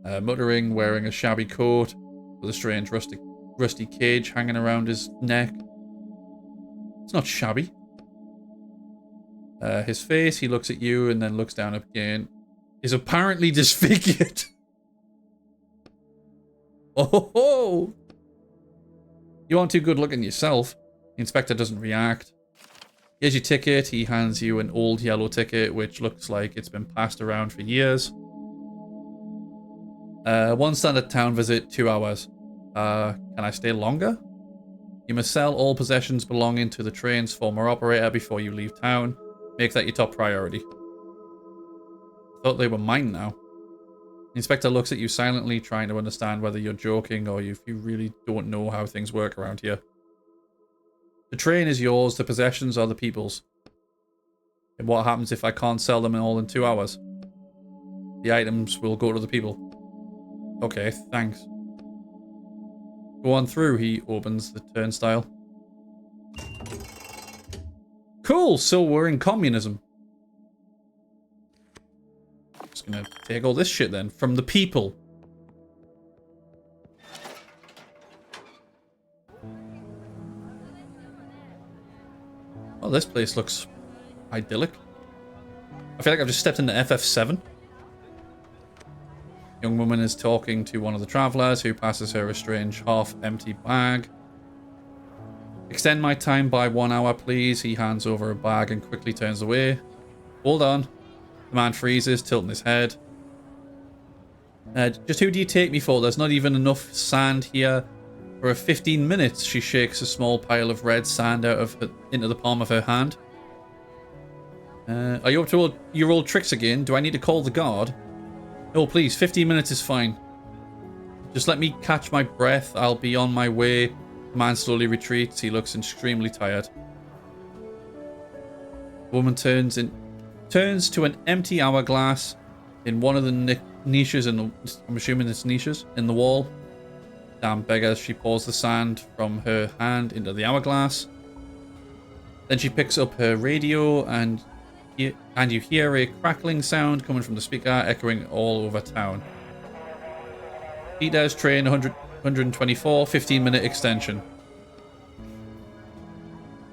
Muttering, wearing a shabby coat with a strange rusty cage hanging around his neck. It's not shabby. His face, he looks at you and then looks down again, is apparently disfigured. Oh ho! You aren't too good looking yourself. The inspector doesn't react. Here's your ticket. He hands you an old yellow ticket, which looks like it's been passed around for years. One standard town visit, 2 hours. Can I stay longer? You must sell all possessions belonging to the train's former operator before you leave town. Make that your top priority. I thought they were mine now. The inspector looks at you silently, trying to understand whether you're joking or if you really don't know how things work around here. The train is yours, the possessions are the people's. And what happens if I can't sell them all in 2 hours? The items will go to the people. Okay, thanks. Go on through, he opens the turnstile. Cool, so we're in communism. Just gonna take all this shit then, from the people. Oh, this place looks idyllic. I feel like I've just stepped into FF7. Young woman is talking to one of the travelers who passes her a strange half-empty bag. Extend my time by 1 hour, please. He hands over a bag and quickly turns away. Hold on. The man freezes, tilting his head. Just who do you take me for? There's not even enough sand here. For 15 minutes, she shakes a small pile of red sand into the palm of her hand. Are you up to your old tricks again? Do I need to call the guard? No, please. 15 minutes is fine. Just let me catch my breath. I'll be on my way. The man slowly retreats. He looks extremely tired. The woman turns to an empty hourglass in one of the niches in the... I'm assuming it's niches in the wall. Damn beggar. She pours the sand from her hand into the hourglass. Then she picks up her radio and you hear a crackling sound coming from the speaker, echoing all over town. Peters train 124, 15-minute extension.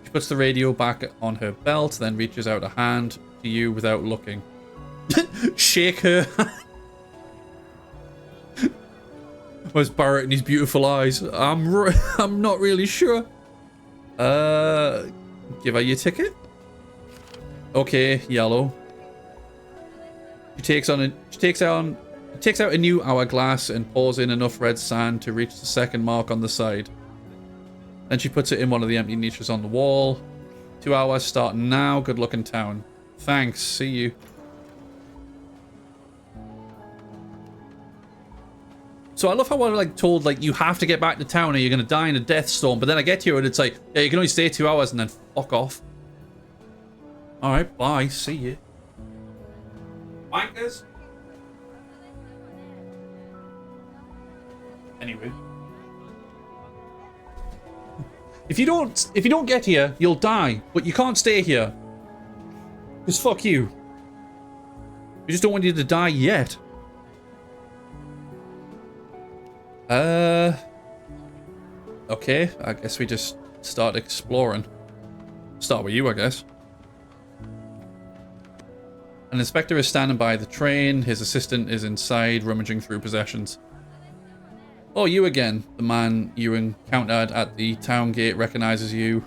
She puts the radio back on her belt, then reaches out a hand to you without looking. Shake her hand. Where's Barrett and his beautiful eyes? I'm not really sure. Give her your ticket. Okay, yellow. She takes out a new hourglass and pours in enough red sand to reach the second mark on the side. Then she puts it in one of the empty niches on the wall. 2 hours starting now. Good luck in town. Thanks. See you. So I love how I'm like told like you have to get back to town or you're gonna die in a death storm. But then I get here and it's like, yeah, you can only stay 2 hours and then fuck off. All right, bye. See you. Wankers. Anyway, if you don't get here, you'll die. But you can't stay here. Because fuck you. We just don't want you to die yet. Okay, I guess we just start exploring. Start with you, I guess. An inspector is standing by the train. His assistant is inside, rummaging through possessions. Oh, you again. The man you encountered at the town gate recognizes you.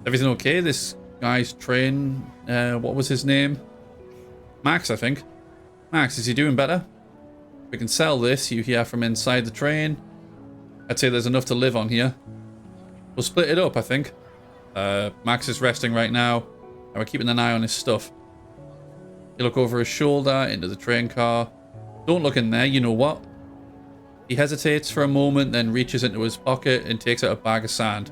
Everything okay? This guy's train, what was his name? Max, I think. Max, is he doing better? We can sell this, you hear from inside the train. I'd say there's enough to live on here. We'll split it up, I think. Max is resting right now, and we're keeping an eye on his stuff. You look over his shoulder into the train car. Don't look in there, you know what? He hesitates for a moment, then reaches into his pocket and takes out a bag of sand.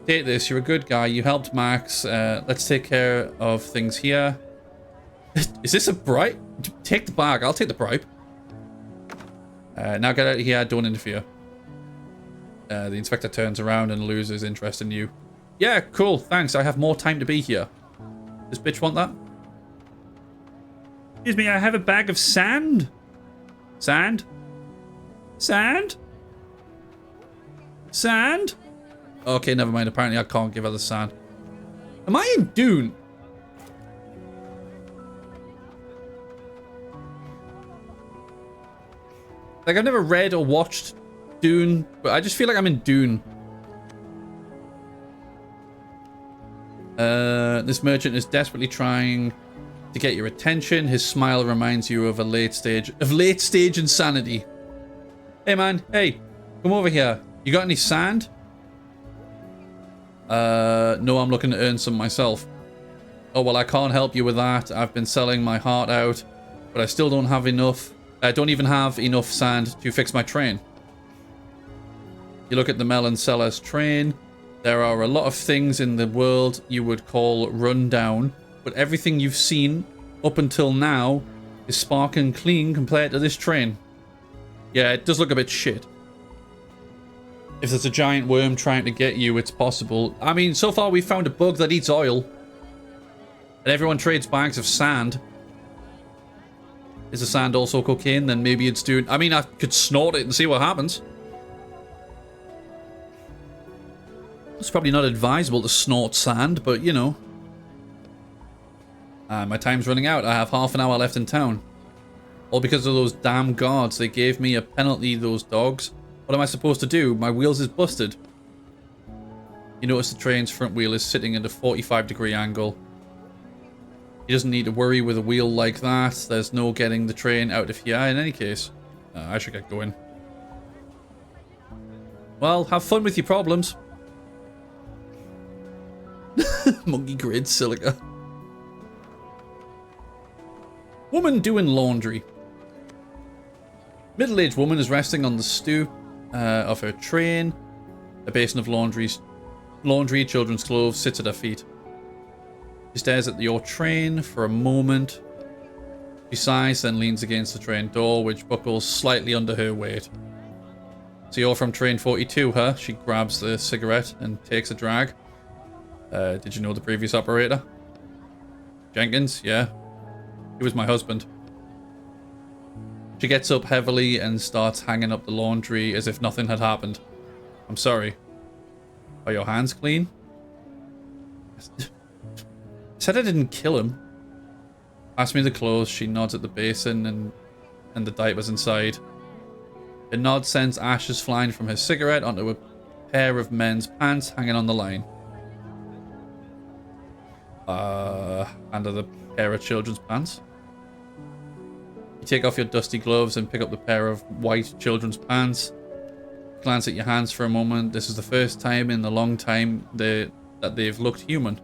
Take this, you're a good guy. You helped Max. Let's take care of things here. Is this a bribe? Take the bag. I'll take the bribe. Now get out of here. Don't interfere. The inspector turns around and loses interest in you. Yeah, cool. Thanks. I have more time to be here. Does bitch want that? Excuse me, I have a bag of sand. Sand? Sand? Sand? Okay, never mind. Apparently I can't give her the sand. Am I in Dune? Like, I've never read or watched Dune, but I just feel like I'm in Dune. This merchant is desperately trying to get your attention. His smile reminds you of a late stage insanity. Hey man, hey, come over here. You got any sand? No, I'm looking to earn some myself. Oh, well, I can't help you with that. I've been selling my heart out, but I still don't have enough. I don't even have enough sand to fix my train. You look at the melon seller's train. There are a lot of things in the world you would call run down, but everything you've seen up until now is sparkling clean compared to this train. Yeah, it does look a bit shit. If there's a giant worm trying to get you, it's possible. I mean, so far we've found a bug that eats oil. And everyone trades bags of sand. Is the sand also cocaine? Then maybe it's doing... I mean, I could snort it and see what happens. It's probably not advisable to snort sand, but you know. My time's running out. I have half an hour left in town. All because of those damn guards. They gave me a penalty, those dogs. What am I supposed to do? My wheels is busted. You notice the train's front wheel is sitting at a 45-degree angle. He doesn't need to worry with a wheel like that. There's no getting the train out of here in any case. I should get going. Well, have fun with your problems. Monkey grade silica. Woman doing laundry. Middle-aged woman is resting on the stoop of her train. A basin of laundry, children's clothes sits at her feet. She stares at your train for a moment. She sighs, then leans against the train door, which buckles slightly under her weight. So you're from train 42, huh? She grabs the cigarette and takes a drag. Did you know the previous operator? Jenkins? Yeah. He was my husband. She gets up heavily and starts hanging up the laundry as if nothing had happened. I'm sorry. Are your hands clean? I said I didn't kill him. Pass me the clothes. She nods at the basin and the diapers inside. Her nod sends ashes flying from her cigarette onto a pair of men's pants hanging on the line. Under the pair of children's pants. You take off your dusty gloves and pick up the pair of white children's pants. Glance at your hands for a moment. This is the first time in a long time that they've looked human.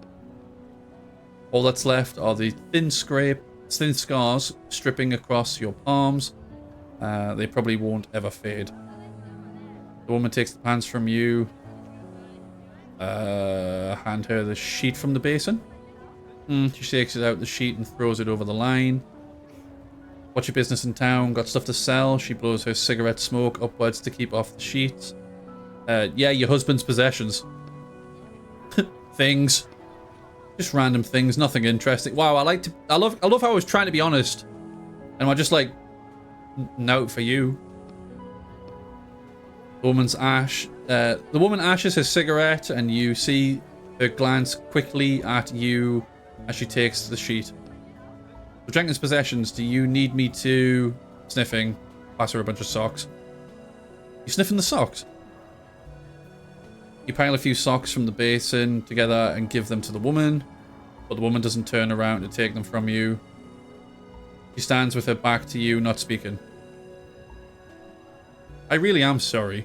All that's left are the thin scars stripping across your palms. They probably won't ever fade. The woman takes the pants from you. Hand her the sheet from the basin. She shakes it out the sheet and throws it over the line. What's your business in town? Got stuff to sell? She blows her cigarette smoke upwards to keep off the sheets. Yeah, your husband's possessions. Things. Just random things, nothing interesting. Wow, I love how I was trying to be honest. And I just like, note for you. The woman ashes her cigarette and you see her glance quickly at you as she takes the sheet. For Jenkins' possessions, do you need me to... Sniffing. Pass her a bunch of socks. You sniffing the socks? You pile a few socks from the basin together and give them to the woman, but the woman doesn't turn around to take them from you. She stands with her back to you, not speaking. I really am sorry.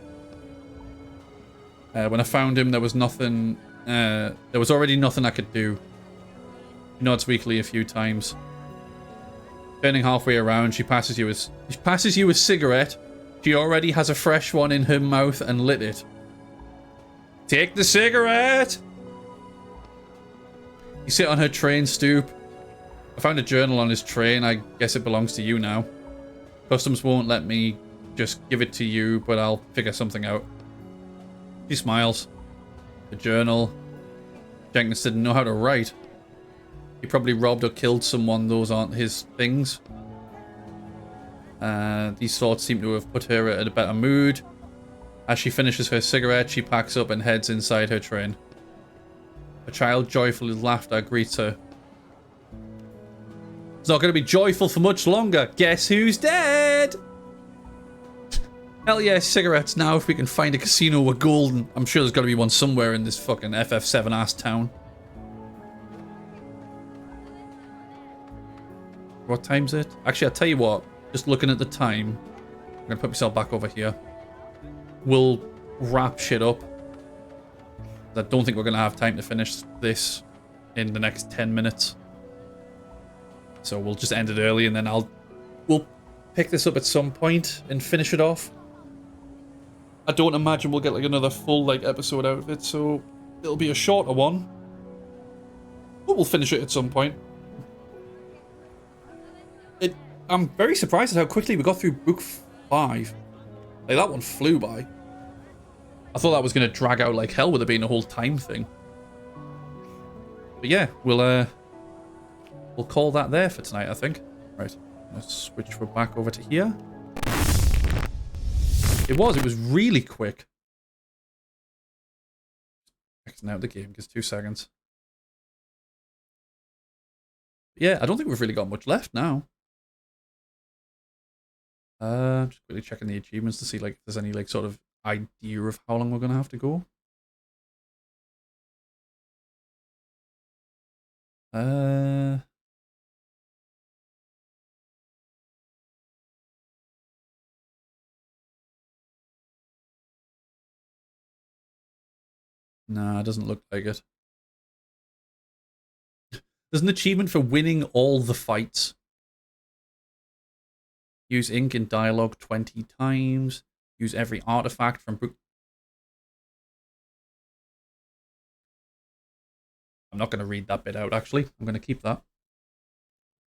When I found him, there was nothing... there was already nothing I could do. She nods weakly a few times. Turning halfway around, she passes you a cigarette. She already has a fresh one in her mouth and lit it. Take the cigarette! You sit on her train stoop. I found a journal on his train. I guess it belongs to you now. Customs won't let me just give it to you, but I'll figure something out. She smiles. The journal. Jenkins didn't know how to write. He probably robbed or killed someone. Those aren't his things. These thoughts seem to have put her in a better mood. As she finishes her cigarette, she packs up and heads inside her train. A child joyfully laughter greets her. It's not going to be joyful for much longer. Guess who's dead? Hell yeah, cigarettes now. If we can find a casino, we're golden. I'm sure there's got to be one somewhere in this fucking FF7 ass town. What time's it? Actually, I'll tell you what. Just looking at the time, I'm going to put myself back over here. We'll wrap shit up. I don't think we're going to have time to finish this in the next 10 minutes. So we'll just end it early and then we'll pick this up at some point and finish it off. I don't imagine we'll get like another full like episode out of it, so it'll be a shorter one. But we'll finish it at some point. I'm very surprised at how quickly we got through book 5. Like, that one flew by. I thought that was going to drag out like hell with it being a whole time thing. But yeah, we'll call that there for tonight, I think. Right, let's switch back over to here. It was really quick. Xing out the game, gives 2 seconds. Yeah, I don't think we've really got much left now. Just quickly checking the achievements to see like if there's any like sort of idea of how long we're gonna have to go. Nah, it doesn't look like it. There's an achievement for winning all the fights. Use ink in dialogue 20 times. Use every artifact from book. I'm not going to read that bit out, actually. I'm going to keep that.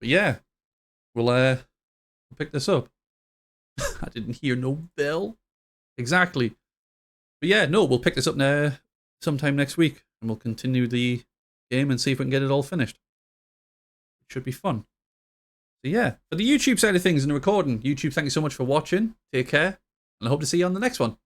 But yeah, we'll pick this up. I didn't hear no bell. Exactly. But yeah, no, we'll pick this up sometime next week. And we'll continue the game and see if we can get it all finished. It should be fun. So yeah, for the YouTube side of things and the recording, YouTube, thank you so much for watching. Take care. And I hope to see you on the next one.